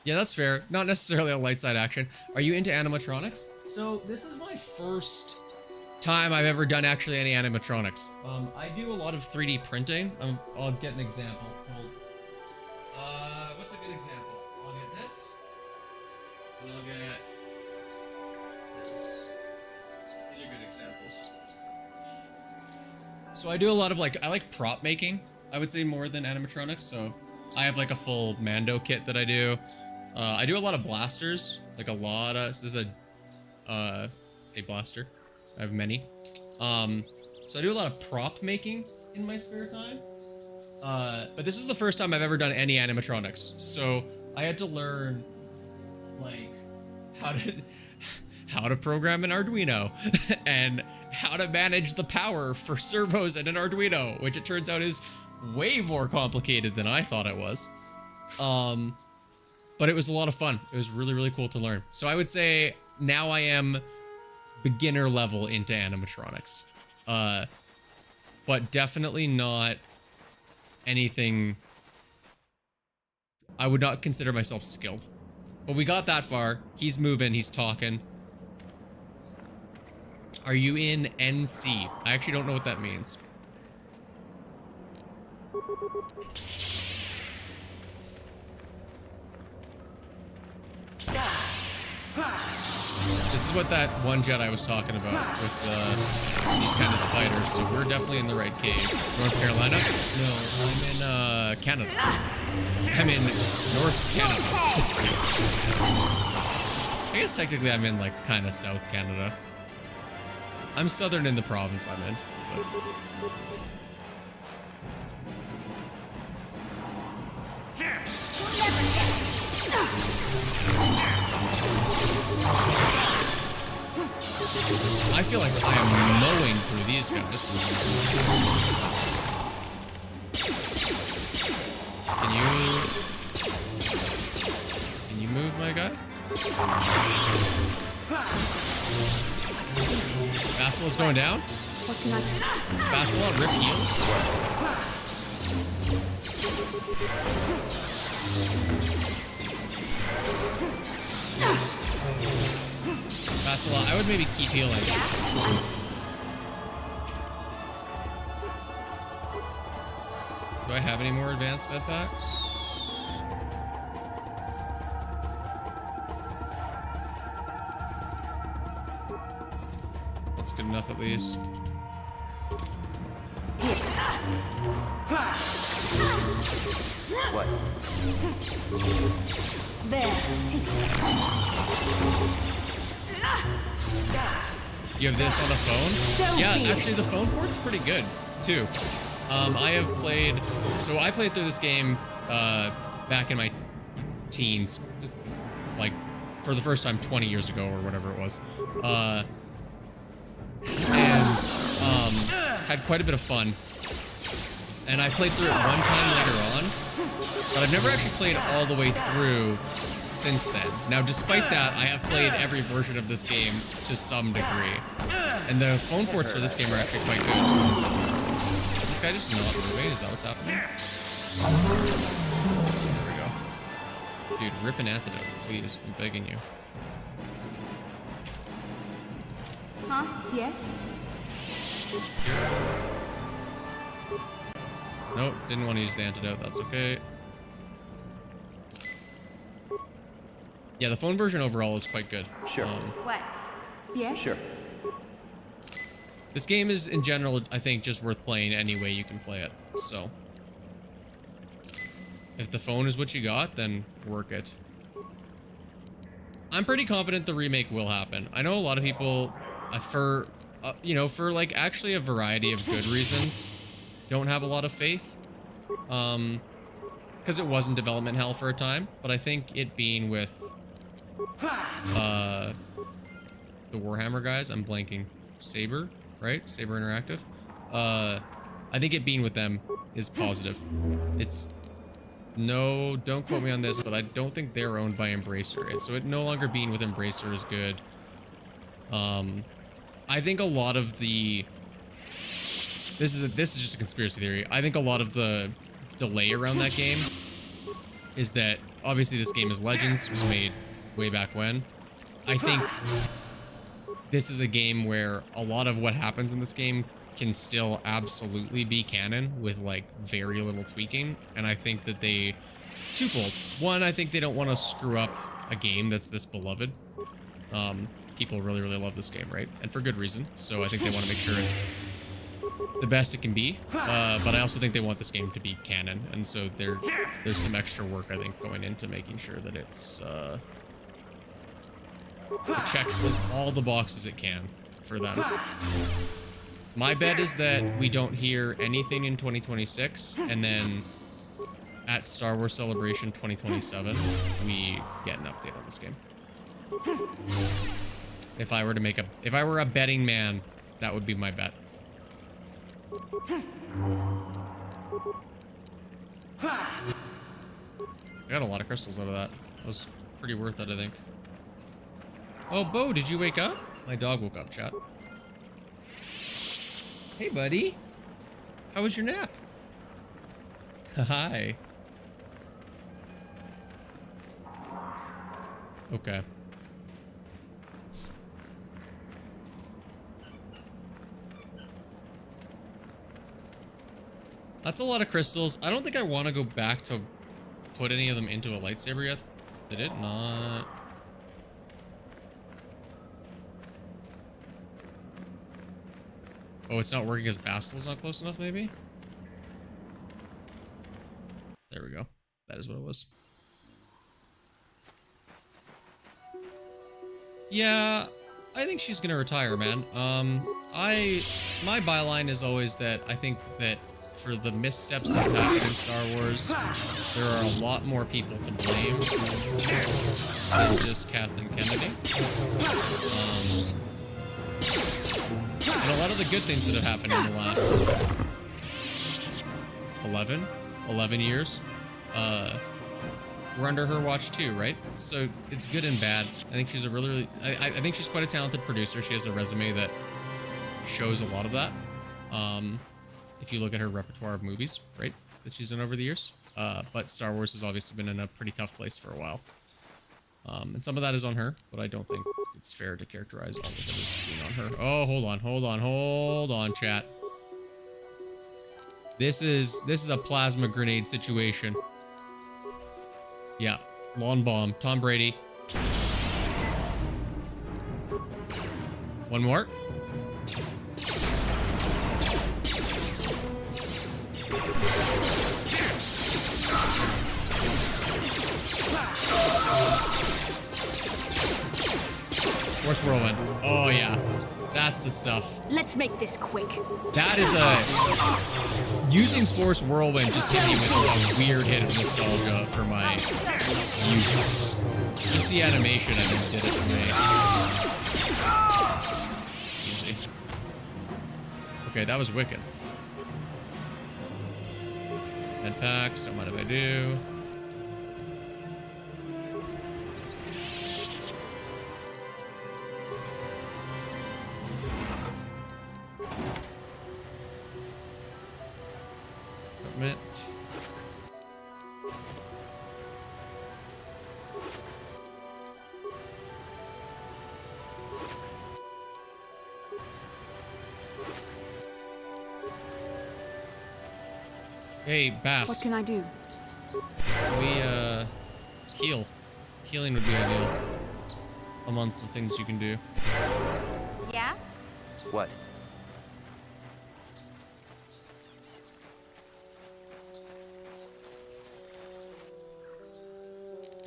S1: Yeah, that's fair. Not necessarily a light side action. Are you into animatronics? So, this is my first time I've ever done actually any animatronics. I do a lot of 3D printing. I'll get an example. Hold. What's a good example? I'll get this. And I'll get this. These are good examples. So I do a lot of I like prop making, I would say, more than animatronics. So I have like a full Mando kit that I do. I do a lot of blasters, like a lot of, this is a blaster. I have many. So I do a lot of prop making in my spare time. But this is the first time I've ever done any animatronics. So I had to learn like how to program an Arduino and how to manage the power for servos in an Arduino, which it turns out is way more complicated than I thought it was. But it was a lot of fun. It was really, really cool to learn. So I would say now I am beginner level into animatronics. But definitely not anything. I would not consider myself skilled. But we got that far. He's moving. He's talking. Are you in NC? I actually don't know what that means. This is what that one Jedi was talking about with these kind of spiders. So we're definitely in the right cave. North Carolina? No, I'm in Canada. I'm in North Canada. I guess technically I'm in like kind of South Canada. I'm southern in the province I'm in. But... I feel like I am mowing through these guys. Can you move, my guy? Basila's going down? Basila, rip heals? Basila, I would maybe keep healing. Do I have any more advanced med packs? That's good enough at least.
S13: What?
S10: There, take
S1: You have this on a phone? Yeah, actually the phone port's pretty good too. I have played, so I played through this game back in my teens, like for the first time 20 years ago or whatever it was. And had quite a bit of fun. And I played through it one time later on, but I've never actually played all the way through since then. Now, despite that, I have played every version of this game to some degree. And the phone ports for this game are actually quite good. Is this guy just not moving? Is that what's happening? There we go. Dude, rip an antidote, please. I'm begging you.
S10: Huh? Yes?
S1: Nope, didn't want to use the antidote. That's okay. Yeah, the phone version overall is quite good.
S13: Sure.
S10: What? Yes?
S13: Sure.
S1: This game is, in general, I think, just worth playing any way you can play it. So, if the phone is what you got, then work it. I'm pretty confident the remake will happen. I know a lot of people, for like actually a variety of good reasons, don't have a lot of faith. Because it was in development hell for a time, but I think it being with the Warhammer guys, I'm blanking, Saber, right? Saber Interactive. I think it being with them is positive. It's no, don't quote me on this, but I don't think they're owned by Embracer, so it no longer being with Embracer is good. I think a lot of the this is just a conspiracy theory. I think a lot of the delay around that game is that obviously this game is Legends, was made way back when. I think this is a game where a lot of what happens in this game can still absolutely be canon with like very little tweaking, and I think that they twofold. One, I think they don't want to screw up a game that's this beloved. People really love this game, right? And for good reason. So I think they want to make sure it's the best it can be, but I also think they want this game to be canon, and so there's some extra work I think going into making sure that it's it checks all the boxes it can for them. My bet is that we don't hear anything in 2026, and then at Star Wars Celebration 2027 we get an update on this game. If I were a betting man, that would be my bet. I got a lot of crystals out of that. That was pretty worth it, I think. Oh, Bo, did you wake up? My dog woke up, chat. Hey, buddy. How was your nap? Hi. Okay. That's a lot of crystals. I don't think I want to go back to put any of them into a lightsaber yet. Did it not? Oh, it's not working because Bastil's not close enough, maybe? There we go. That is what it was. Yeah, I think she's gonna retire, man. My byline is always that I think that for the missteps that happened in Star Wars, there are a lot more people to blame than just Kathleen Kennedy. And a lot of the good things that have happened in the last 11 years, were under her watch too, right? So it's good and bad. I think she's a really, I think she's quite a talented producer. She has a resume that shows a lot of that. If you look at her repertoire of movies, right, that she's done over the years. But Star Wars has obviously been in a pretty tough place for a while. And some of that is on her, but I don't think it's fair to characterize all of it as being on her. Oh, hold on, chat. This is a plasma grenade situation. Yeah, lawn bomb. Tom Brady. One more. Force whirlwind. Oh yeah, that's the stuff.
S8: Let's make this quick.
S1: That is using Force whirlwind just hit me with a weird hit of nostalgia for my youth. Just the animation, I think, did it for me. Easy. Okay, that was wicked. Head packs, don't mind if I do. Equipment. Hey, Bass.
S8: What can I do?
S1: We, heal. Healing would be ideal. Amongst the things you can do.
S10: Yeah?
S16: What?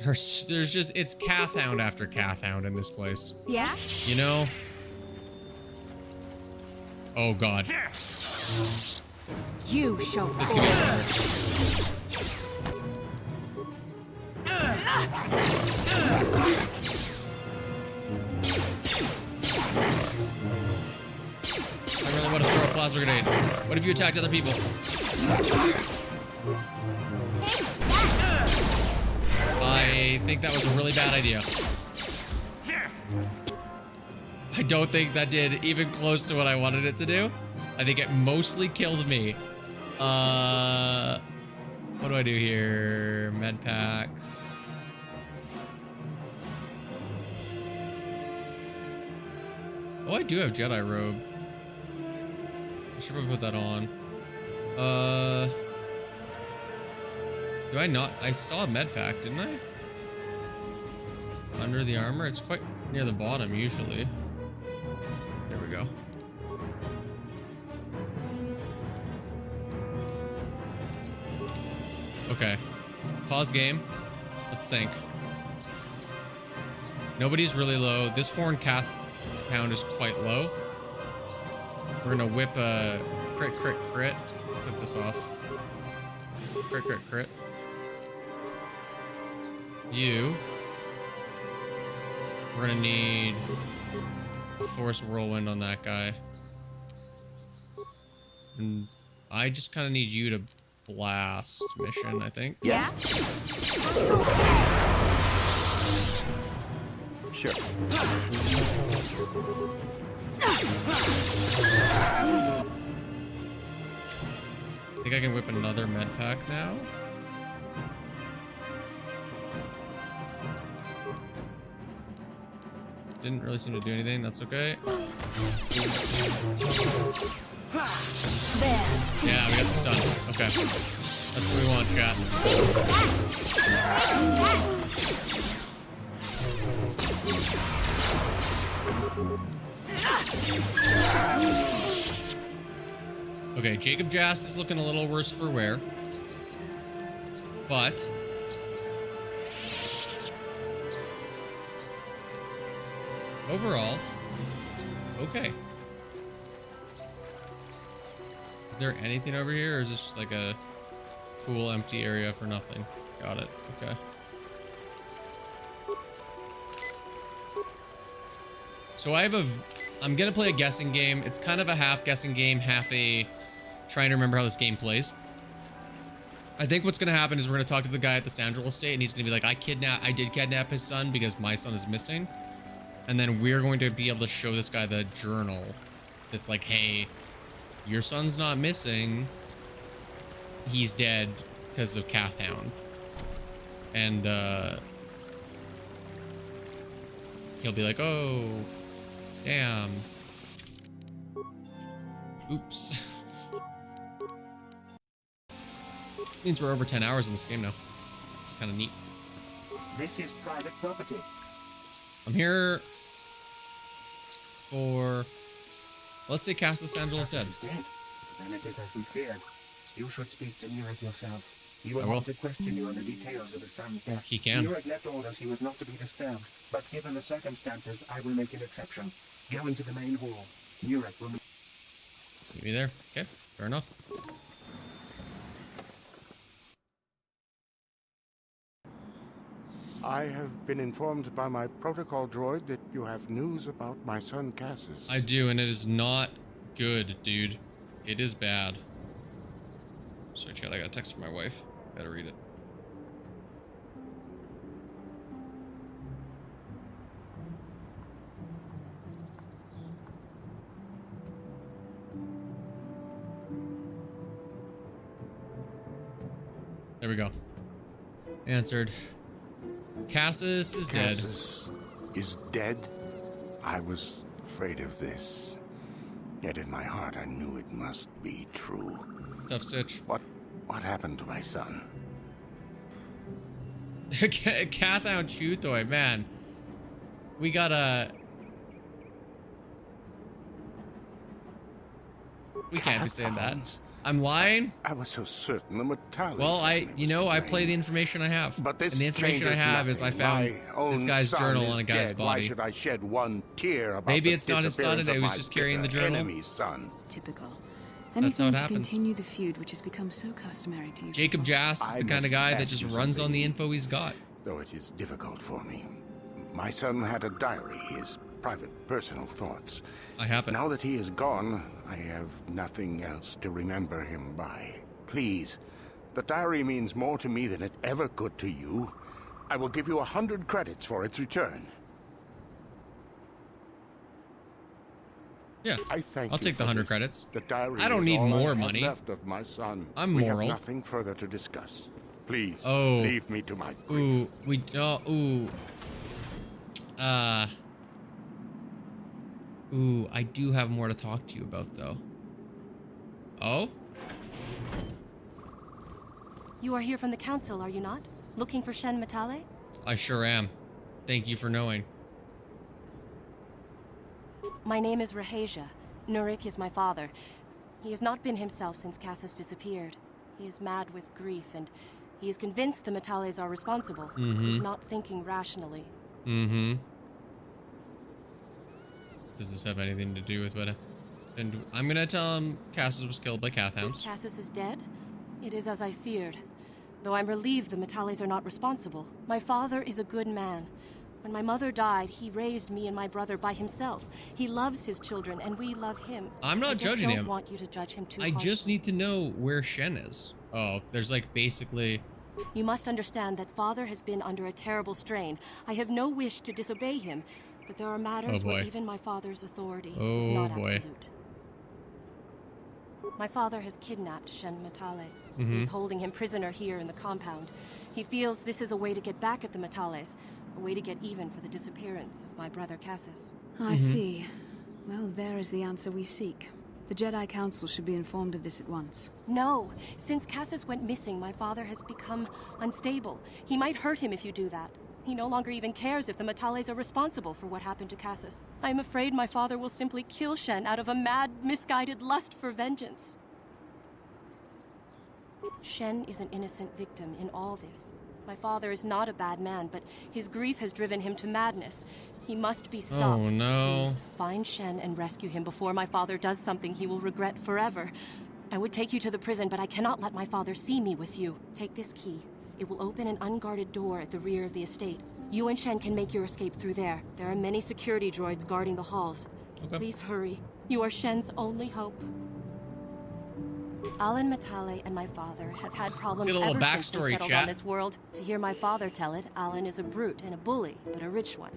S1: There's just, it's Cathhound after Cathhound in this place.
S10: Yeah?
S1: You know? Oh, God.
S8: You show
S1: This could be hard. I really want to throw a plasma grenade. What if you attacked other people? I think that was a really bad idea. I don't think that did even close to what I wanted it to do. I think it mostly killed me. What do I do here? Med packs. Oh, I do have Jedi robe. I should probably put that on. Do I not? I saw a med pack, didn't I? Under the armor? It's quite near the bottom, usually. There we go. Okay. Pause game. Let's think. Nobody's really low. This horn cath pound is quite low. We're gonna whip a crit. Click this off. Crit. You. We're gonna need a Force whirlwind on that guy. And I just kind of need you to blast mission, I think.
S16: Yeah. Sure.
S1: I think I can whip another med pack now. didn't really seem to do anything. That's okay.
S2: There.
S1: Yeah, we got the stun. Okay. That's what we want, chat. Okay, Jacob Jast is looking a little worse for wear. But overall, okay. Is there anything over here, or is this just like a cool empty area for nothing? Got it. Okay. So I'm gonna play a guessing game. It's kind of a half guessing game, half a trying to remember how this game plays. I think what's gonna happen is we're gonna talk to the guy at the Sandral estate, and he's gonna be like, I did kidnap his son because my son is missing. And then we're going to be able to show this guy the journal. That's like, hey, your son's not missing. He's dead because of Cathhound. And he'll be like, oh, damn. Oops. Means we're over 10 hours in this game now. It's kind of neat.
S17: This is private property.
S1: I'm here for... Let's say Castle Sandral is dead.
S17: Dead. Then it is as we feared. You should speak to Nurek yourself. He will
S1: I will.
S17: want to question you on the details of the son's death.
S1: He can.
S17: Nurek left orders he was not to be disturbed, but given the circumstances, I will make an exception. Go into the main hall. Nurek will meet
S1: me there. Okay, fair enough.
S7: I have been informed by my protocol droid that you have news about my son Cassius.
S1: I do, and it is not good, dude. It is bad. Sorry, chat, I got a text from my wife. Better read it. There we go. Answered. Cassis is dead.
S7: Cassis is dead? I was afraid of this. Yet in my heart I knew it must be true.
S1: Tough stitch.
S7: What happened to my son?
S1: Cathound Chew Toy, man. We gotta... We can't be saying that. I'm lying?
S7: I was so certain the Metallics.
S1: Well, I play the information I have.
S7: But this
S1: and the information I have is I found this guy's journal on a guy's body.
S7: Why should I shed one tear about
S1: Maybe
S7: the
S1: it's not his son and he was just carrying the journal.
S7: Enemy's son?
S8: Typical.
S1: That's how it
S8: Anything to
S1: happens.
S8: continue the feud, which has become so customary to you.
S1: Jacob Jast is the kind of guy that just runs on the info he's got.
S7: Though it is difficult for me. My son had a diary, his private, personal thoughts.
S1: I have it.
S7: Now that he is gone, I have nothing else to remember him by. Please, the diary means more to me than it ever could to you. I will give you 100 credits for its return.
S1: Yeah,
S7: I thank
S1: I'll
S7: you
S1: take the
S7: for
S1: 100
S7: this.
S1: credits.
S7: The diary
S1: I don't
S7: is
S1: need
S7: all
S1: more
S7: I have
S1: money.
S7: left of my son.
S1: I'm
S7: We
S1: moral.
S7: have nothing further to discuss. Please,
S1: Oh.
S7: leave me to my grief.
S1: Ooh, we... Oh, ooh. Ooh, I do have more to talk to you about, though. Oh?
S13: You are here from the council, are you not? Looking for Shen Matale?
S1: I sure am. Thank you for knowing.
S13: My name is Rahasia. Nurek is my father. He has not been himself since Cassis disappeared. He is mad with grief, and he is convinced the Matales are responsible. He is not thinking rationally.
S1: Mm-hmm. Does this have anything to do with what... And I'm gonna tell him Cassis was killed by Cathhounds.
S13: Cassis is dead? It is as I feared. Though I'm relieved the Matales are not responsible. My father is a good man. When my mother died, he raised me and my brother by himself. He loves his children, and we love him.
S1: I'm not judging
S13: I
S1: him.
S13: don't want you to judge him too
S1: I
S13: harshly.
S1: just need to know where Shen is. Oh, there's like basically...
S13: You must understand that father has been under a terrible strain. I have no wish to disobey him, but there are matters where even my father's authority is not absolute. My father has kidnapped Shen Matale. He is holding him prisoner here in the compound. He feels this is a way to get back at the Matales, A way to get even for the disappearance of my brother Cassus.
S8: I see. Well, there is the answer we seek. The Jedi Council should be informed of this at once.
S13: No. Since Cassus went missing, my father has become unstable. He might hurt him if you do that. He no longer even cares if the Metales are responsible for what happened to Cassus. I am afraid my father will simply kill Shen out of a mad, misguided lust for vengeance. Shen is an innocent victim in all this. My father is not a bad man, but his grief has driven him to madness. He must be stopped.
S1: Oh, no.
S13: Please, find Shen and rescue him before my father does something he will regret forever. I would take you to the prison, but I cannot let my father see me with you. Take this key. It will open an unguarded door at the rear of the estate. You and Shen can make your escape through there. There are many security droids guarding the halls.
S1: Okay.
S13: Please hurry. You are Shen's only hope. Alan Matale and my father have had problems
S1: Let's get a little
S13: ever since they
S1: backstory,
S13: settled
S1: chat.
S13: on this world. To hear my father tell it, Alan is a brute and a bully, but a rich one.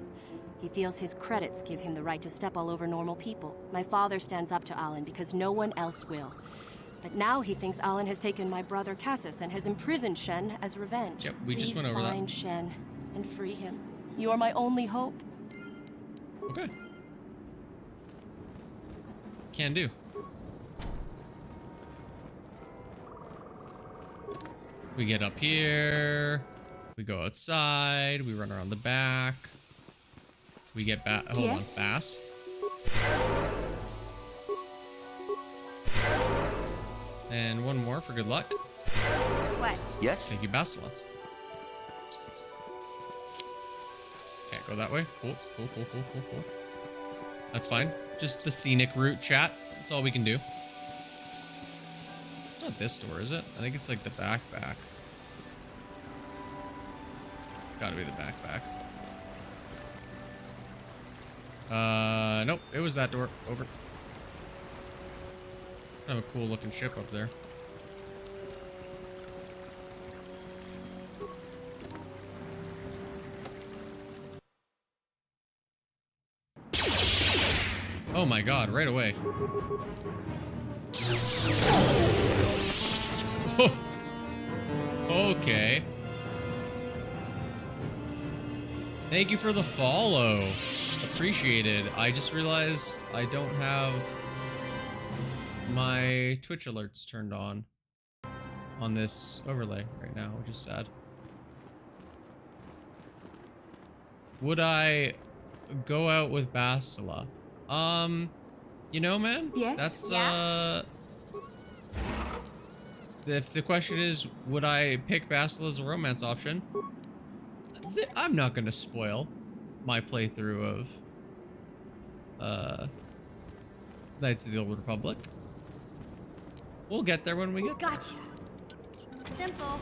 S13: He feels his credits give him the right to step all over normal people. My father stands up to Alan because no one else will. But now he thinks Alan has taken my brother Cassus and has imprisoned Shen as revenge.
S1: Yep, we just went over
S13: Please
S1: that.
S13: find Shen and free him. You are my only hope.
S1: Okay. Can do. We get up here. We go outside. We run around the back. We get back. Hold on, fast. And one more for good luck.
S10: What?
S4: Yes?
S1: Thank you, Bastila. Can't go that way. Cool. That's fine. Just the scenic route, chat. That's all we can do. It's not this door, is it? I think it's like the back. Gotta be the back. Nope. It was that door. Over. Kind of a cool looking ship up there. Oh my god, right away. Okay. Thank you for the follow. Appreciated. I just realized I don't have my Twitch alerts turned on this overlay right now, which is sad. Would I go out with Bastila? You know, man?
S8: Yes.
S1: That's, if the question is, would I pick Bastila as a romance option? I'm not gonna spoil my playthrough of, Knights of the Old Republic. We'll get there when we get there.
S10: Gotcha. Simple.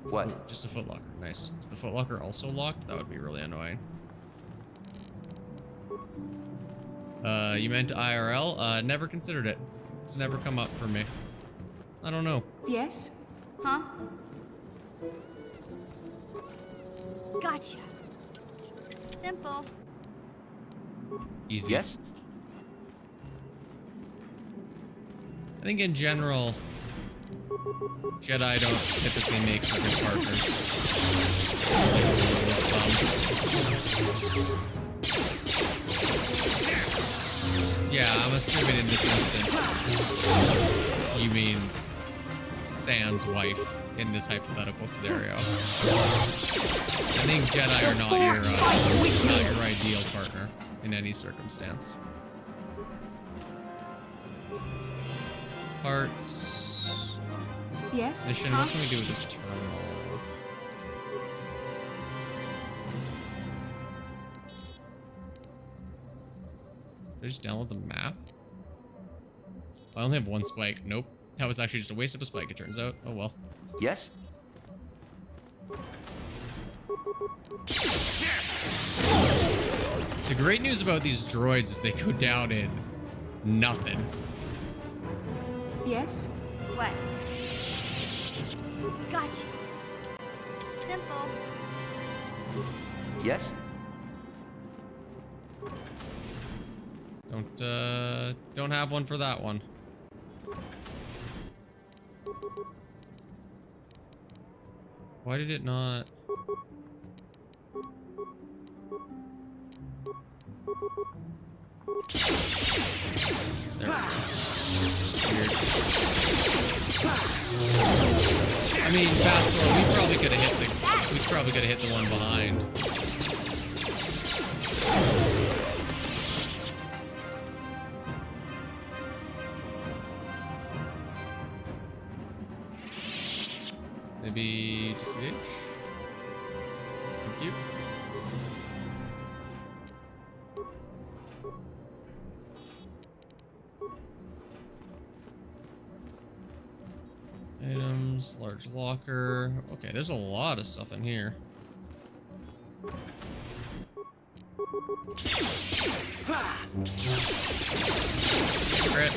S4: What?
S1: Just a footlocker. Nice. Is the footlocker also locked? That would be really annoying. You meant IRL? Never considered it. It's never come up for me. I don't know.
S8: Yes?
S10: Huh? Gotcha. Simple.
S1: Easy.
S4: Yes?
S1: I think in general, Jedi don't typically make good partners. It's like a rule of thumb. Yeah, I'm assuming in this instance, you mean Sans wife in this hypothetical scenario. I think Jedi are not your ideal partner in any circumstance. Parts.
S8: Yes.
S1: Mission. What can we do with this terminal? Did I just download the map? I only have one spike. Nope. That was actually just a waste of a spike, it turns out. Oh well.
S4: Yes?
S1: The great news about these droids is they go down in nothing.
S8: Yes?
S10: What? Gotcha. Simple.
S4: Yes?
S1: Don't have one for that one. Why did it not? There we go. Weird. I mean, Vassal, we probably could have hit the one behind. Maybe disengage. Thank you. Items, large locker. Okay, there's a lot of stuff in here. Crit.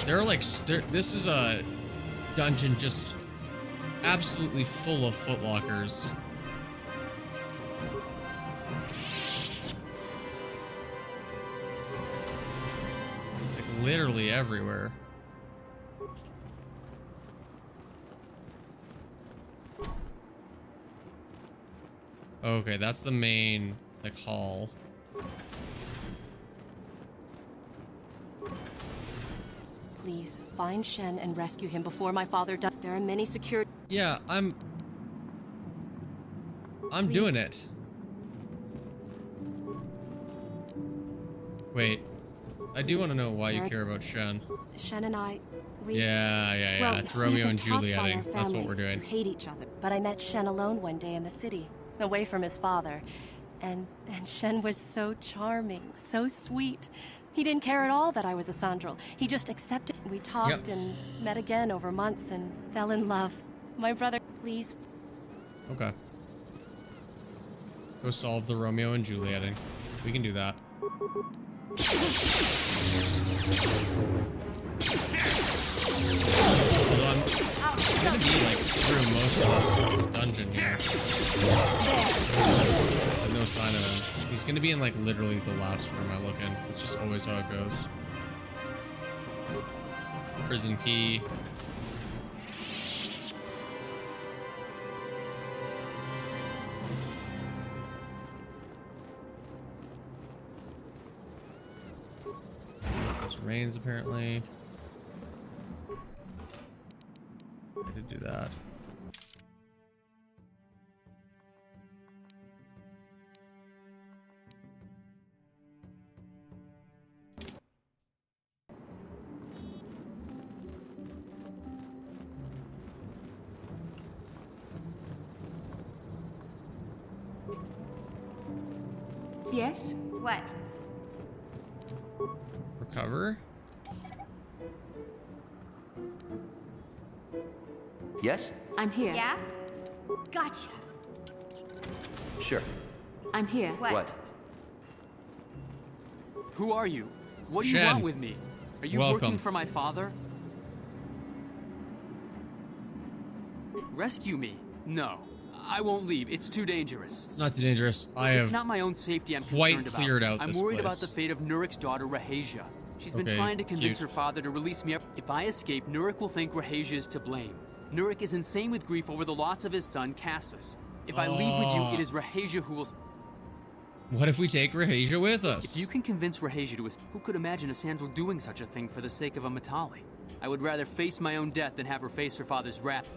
S1: There are like, this is a dungeon just absolutely full of footlockers. Like literally everywhere. Okay, that's the main, like, hall.
S13: Please, find Shen and rescue him before my father does. There are many security...
S1: Yeah, I'm
S13: Please.
S1: doing it. Wait. I do want to know why you care about Shen.
S13: Shen and I, we...
S1: Yeah.
S13: Well,
S1: It's Romeo
S13: we've
S1: and
S13: been taught by
S1: Juliet.
S13: our
S1: That's what we're
S13: families
S1: doing.
S13: to hate each other. But I met Shen alone one day in the city, away from his father. And Shen was so charming, so sweet. He didn't care at all that I was a Sandral. He just accepted. We talked and met again over months and fell in love. My brother, please.
S1: Okay. Go solve the Romeo and Juliet. We can do that. Although I'm gonna be like through most of this dungeon here. But no sign of him. He's gonna be in like literally the last room I look in. It's just always how it goes. Prison key. This rains apparently. I did do that.
S10: Yes? What?
S1: Recover?
S18: Yes?
S10: I'm here. Yeah? Gotcha.
S18: Sure.
S10: I'm here.
S18: What?
S19: Who are you? What do you
S1: Shen.
S19: want with me? Are you
S1: Welcome.
S19: working for my father? Rescue me? No. I won't leave. It's too dangerous.
S1: It's not too dangerous. I
S19: It's
S1: have
S19: not my own safety I'm
S1: quite
S19: concerned about.
S1: cleared out
S19: I'm
S1: this
S19: worried about
S1: place.
S19: the fate of Nurik's daughter, Rahasia. She's been
S1: Okay,
S19: trying to convince
S1: cute.
S19: her father to release me. If I escape, Nurik will think Rahasia is to blame. Nurik is insane with grief over the loss of his son, Cassus. If I leave with you, it is Rahasia who will...
S1: What if we take Rahasia with us?
S19: If you can convince Rahasia to... Who could imagine a Sandral doing such a thing for the sake of a Matali? I would rather face my own death than have her face her father's wrath.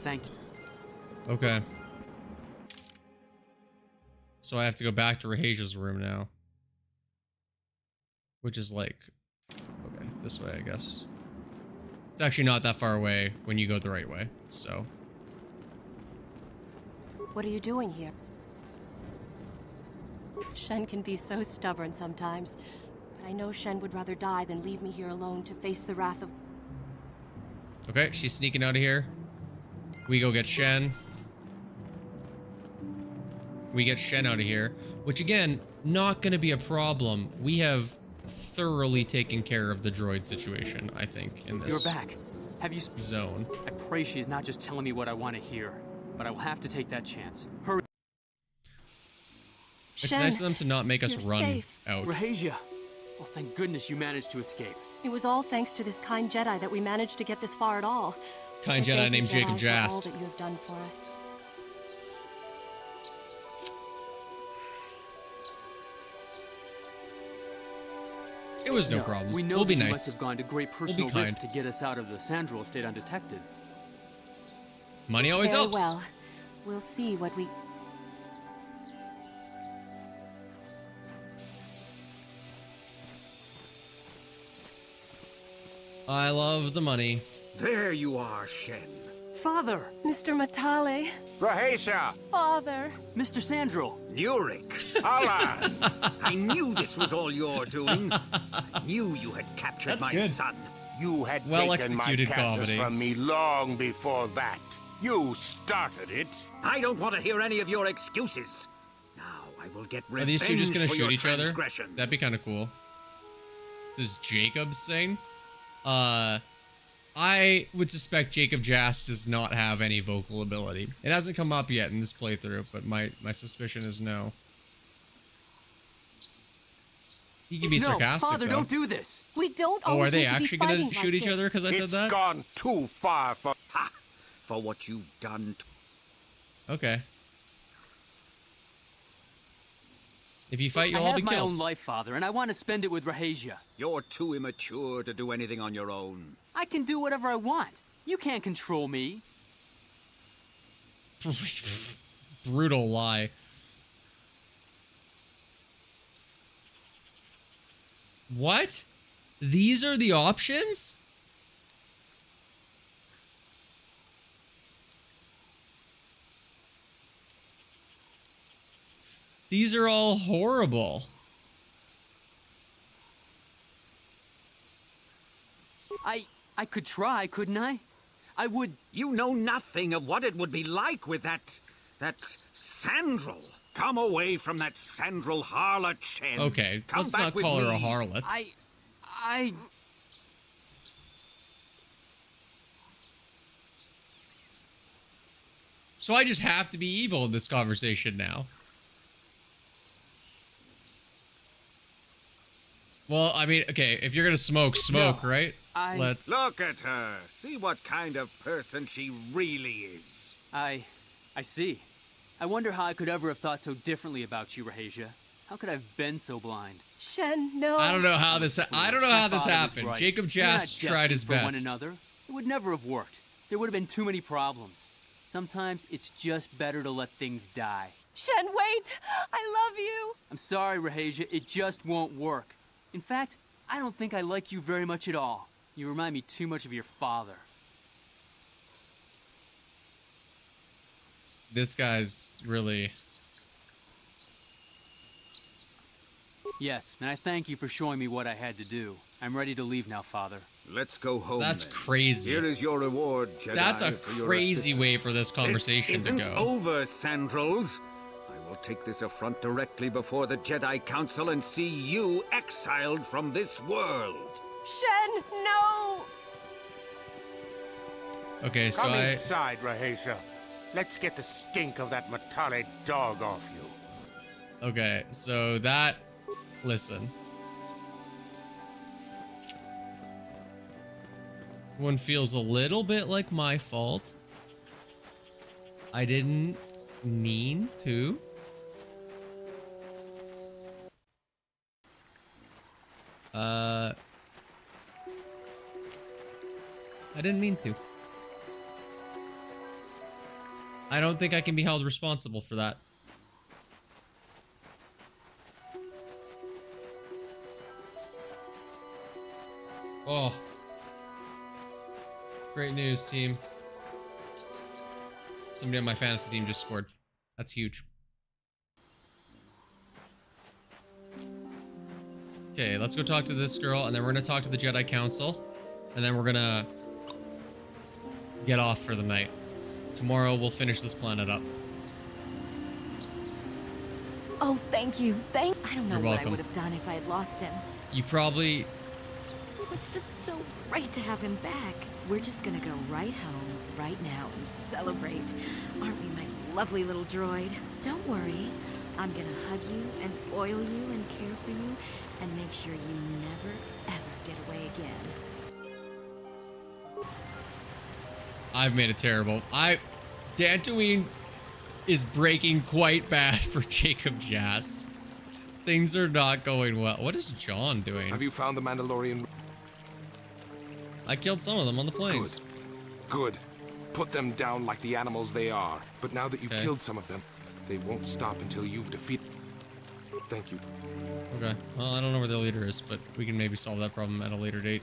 S19: Thank you.
S1: Okay. So I have to go back to Rahasia's room now. Which is like... Okay, this way, I guess. It's actually not that far away when you go the right way, so...
S13: What are you doing here? Shen can be so stubborn sometimes, but I know Shen would rather die than leave me here alone to face the wrath of...
S1: Okay, she's sneaking out of here. We go get Shen. We get Shen out of here, which again, not going to be a problem. We have thoroughly taken care of the droid situation, I think, in this
S19: You're back. Have you...
S1: zone.
S19: I pray she is not just telling me what I want to hear, but I will have to take that chance. Hurry.
S1: It's nice of them to not make us run out.
S19: Rahasia! Well, thank goodness you managed to escape.
S13: It was all thanks to this kind Jedi that we managed to get this far at all.
S1: Kind
S13: So
S1: Jedi
S13: thank you,
S1: named Jacob
S13: Jedi, for all
S1: Jast.
S13: that you have done for us.
S1: It was no problem.
S19: We know
S1: We'll be
S19: that you
S1: nice.
S19: must have gone to great
S1: We'll be
S19: personal risk
S1: kind.
S19: to get us out of the Sandral estate undetected.
S1: Money always
S13: Very
S1: helps.
S13: well. We'll see what we...
S1: I love the money.
S3: There you are, Shen.
S13: Father! Mr. Matale.
S3: Rahesia!
S13: Father!
S19: Mr. Sandral!
S3: Nurik! Allah! I knew this was all your doing. I knew you had captured
S1: That's
S3: my
S1: good.
S3: son.
S5: You had
S1: Well
S5: taken my
S1: executed
S5: Cassius
S1: comedy.
S5: from me long before that. You started it.
S3: I don't want to hear any of your excuses. Now I will get
S1: Are
S3: revenge
S1: these two just gonna
S3: for your
S1: shoot each other?
S3: transgressions.
S1: That'd be kind of cool. Does Jacob sing? I would suspect Jacob Jast does not have any vocal ability. It hasn't come up yet in this playthrough, but my suspicion is no. He can be sarcastic,
S19: Father,
S1: though.
S19: don't do this.
S13: We don't
S1: Oh, are
S13: always
S1: they
S13: need to be
S1: actually gonna
S13: fighting
S1: shoot
S13: like
S1: each
S13: this.
S1: other because I said that?
S5: It's gone too far for...
S3: Ha! For what you've done to...
S1: Okay. If you fight, you'll
S19: I
S1: all
S19: have
S1: be
S19: my
S1: killed.
S19: own life, Father, and I want to spend it with Rahesia.
S3: You're too immature to do anything on your own.
S19: I can do whatever I want. You can't control me.
S1: Brutal lie. What? These are the options? These are all horrible.
S19: I could try, couldn't I? I would...
S3: You know nothing of what it would be like with that Sandral. Come away from that Sandral harlot, Shen.
S1: Okay,
S3: Come
S1: let's
S3: back
S1: not
S3: with
S1: call her a
S3: me.
S1: harlot.
S19: I...
S1: So I just have to be evil in this conversation now. Well, I mean, okay, if you're gonna smoke, right? Let's...
S3: Look at her. See what kind of person she really is.
S19: I see. I wonder how I could ever have thought so differently about you, Rahesia. How could I have been so blind?
S13: Shen, no.
S1: I don't know how this
S19: My father was
S1: happened.
S19: right.
S1: Jacob
S19: We're not
S1: Jast tried his
S19: destined for one
S1: best.
S19: another. It would never have worked. There would have been too many problems. Sometimes it's just better to let things die.
S13: Shen, wait! I love you!
S19: I'm sorry, Rahesia. It just won't work. In fact, I don't think I like you very much at all. You remind me too much of your father.
S1: This guy's really...
S19: Yes, and I thank you for showing me what I had to do. I'm ready to leave now, Father.
S3: Let's go home.
S1: That's
S3: then.
S1: crazy.
S3: Here is your reward, Jedi.
S1: That's a
S3: for your
S1: crazy way
S3: assistance.
S1: for this conversation
S3: This
S1: to
S3: isn't
S1: go.
S3: over, Sandrals. I will take this affront directly before the Jedi Council and see you exiled from this world.
S13: Shen, no!
S1: Okay, so
S5: Come inside, Rahesia. Let's get the stink of that Matale dog off you.
S1: Okay, so that... Listen. One feels a little bit like my fault. I didn't mean to. I didn't mean to. I don't think I can be held responsible for that. Oh. Great news, team. Somebody on my fantasy team just scored. That's huge. Okay, let's go talk to this girl, and then we're gonna talk to the Jedi Council, and then we're gonna get off for the night. Tomorrow we'll finish this planet up.
S15: Oh, thank you. I don't know
S1: You're
S15: what I
S1: welcome.
S15: would have done if I had lost him.
S1: You probably...
S15: It's just so great to have him back. We're just gonna go right home, right now, and celebrate. Aren't we, my lovely little droid? Don't worry. I'm gonna hug you and oil you and care for you and make sure you never, ever get away again.
S1: I've made it terrible. Dantooine is breaking quite bad for Jacob Jast. Things are not going well. What is John doing?
S6: Have you found the Mandalorian?
S1: I killed some of them on the plains.
S6: Good. Put them down like the animals they are. But now that you've killed some of them, they won't stop until you've defeated. Thank you.
S1: Okay. Well, I don't know where their leader is, but we can maybe solve that problem at a later date.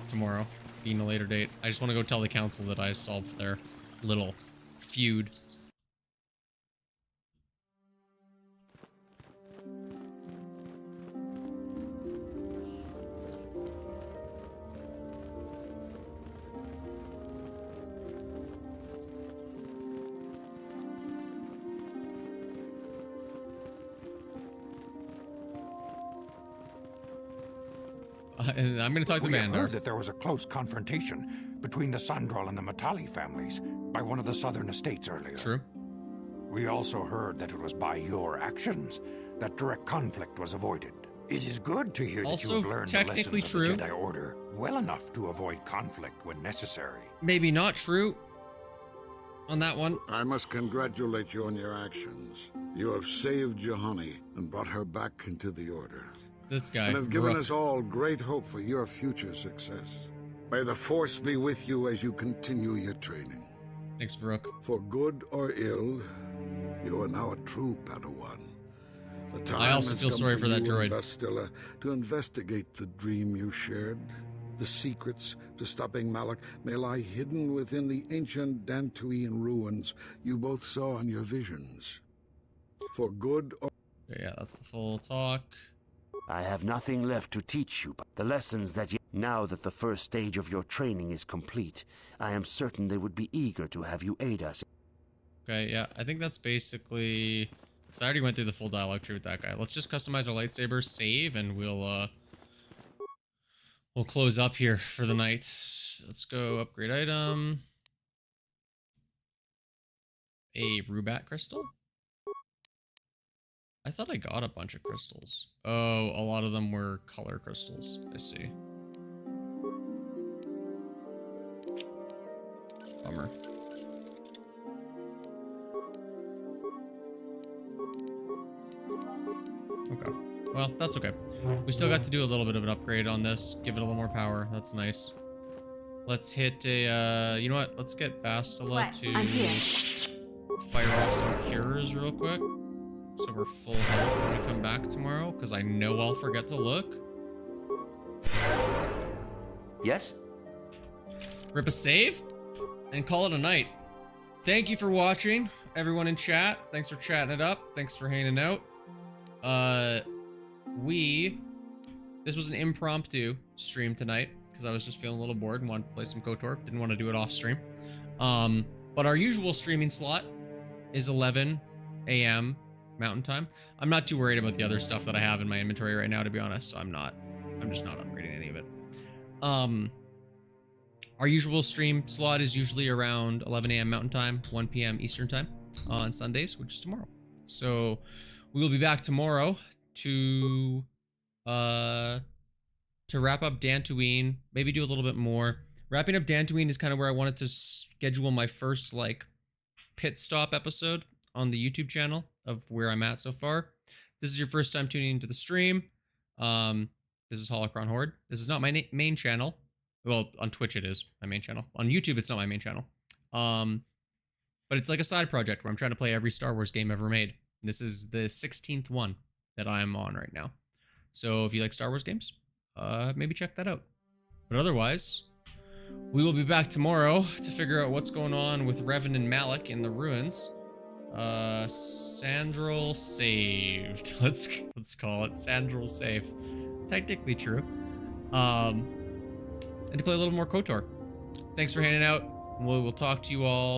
S1: Tomorrow, being a later date. I just want to go tell the council that I solved their little feud. And I'm going to talk to
S5: We have
S1: Mandar.
S5: heard that there was a close confrontation between the Sandral and the Matali families by one of the southern estates earlier.
S1: True.
S5: We also heard that it was by your actions that direct conflict was avoided. It is good to hear that
S1: Also
S5: you have learned
S1: technically
S5: the lessons
S1: true.
S5: of the Jedi Order well enough to avoid conflict when necessary.
S1: Maybe not true on that one.
S7: I must congratulate you on your actions. You have saved Juhani and brought her back into the Order.
S1: It's this guy,
S7: And have given
S1: Brooke.
S7: us all great hope for your future success. May the Force be with you as you continue your training.
S1: Thanks, Brooke.
S7: For good or ill, you are now a true Padawan. The time
S1: I also
S7: has
S1: feel
S7: come
S1: sorry for that
S7: you and
S1: droid.
S7: Bastilla to investigate the dream you shared. The secrets to stopping Malak may lie hidden within the ancient Dantooine ruins you both saw in your visions. For good or...
S1: Yeah, that's the full talk.
S4: I have nothing left to teach you, but the lessons that you... Now that the first stage of your training is complete, I am certain they would be eager to have you aid us.
S1: Okay, yeah, I think that's basically... Because I already went through the full dialogue tree with that guy. Let's just customize our lightsaber, save, and we'll close up here for the night. Let's go upgrade item. A Rubat crystal? I thought I got a bunch of crystals. Oh, a lot of them were color crystals. I see. Bummer. Okay. Well, that's okay. We still got to do a little bit of an upgrade on this. Give it a little more power. That's nice. Let's hit a, you know what? Let's get Bastilla to
S8: I'm here.
S1: fire off some cures real quick. So we're full health when we come back tomorrow, because I know I'll forget to look.
S18: Yes?
S1: Rip a save and call it a night. Thank you for watching, everyone in chat. Thanks for chatting it up. Thanks for hanging out. This was an impromptu stream tonight because I was just feeling a little bored and wanted to play some KOTOR. Didn't want to do it off stream. But our usual streaming slot is 11 a.m. Mountain Time. I'm not too worried about the other stuff that I have in my inventory right now, to be honest. So I'm just not upgrading any of it. Our usual stream slot is usually around 11 a.m. Mountain Time, 1 p.m. Eastern Time on Sundays, which is tomorrow. So we will be back tomorrow to wrap up Dantooine, maybe do a little bit more. Wrapping up Dantooine is kind of where I wanted to schedule my first like pit stop episode on the YouTube channel of where I'm at so far. If this is your first time tuning into the stream, this is holocronhoard. This is not my main channel. Well, on Twitch it is my main channel. On YouTube, it's not my main channel. But it's like a side project where I'm trying to play every Star Wars game ever made. This is the 16th one that I'm on right now. So if you like Star Wars games, maybe check that out. But otherwise, we will be back tomorrow to figure out what's going on with Revan and Malak in the ruins. Sandral saved. Let's call it Sandral saved. Technically true. And to play a little more KOTOR. Thanks for hanging out. We will talk to you all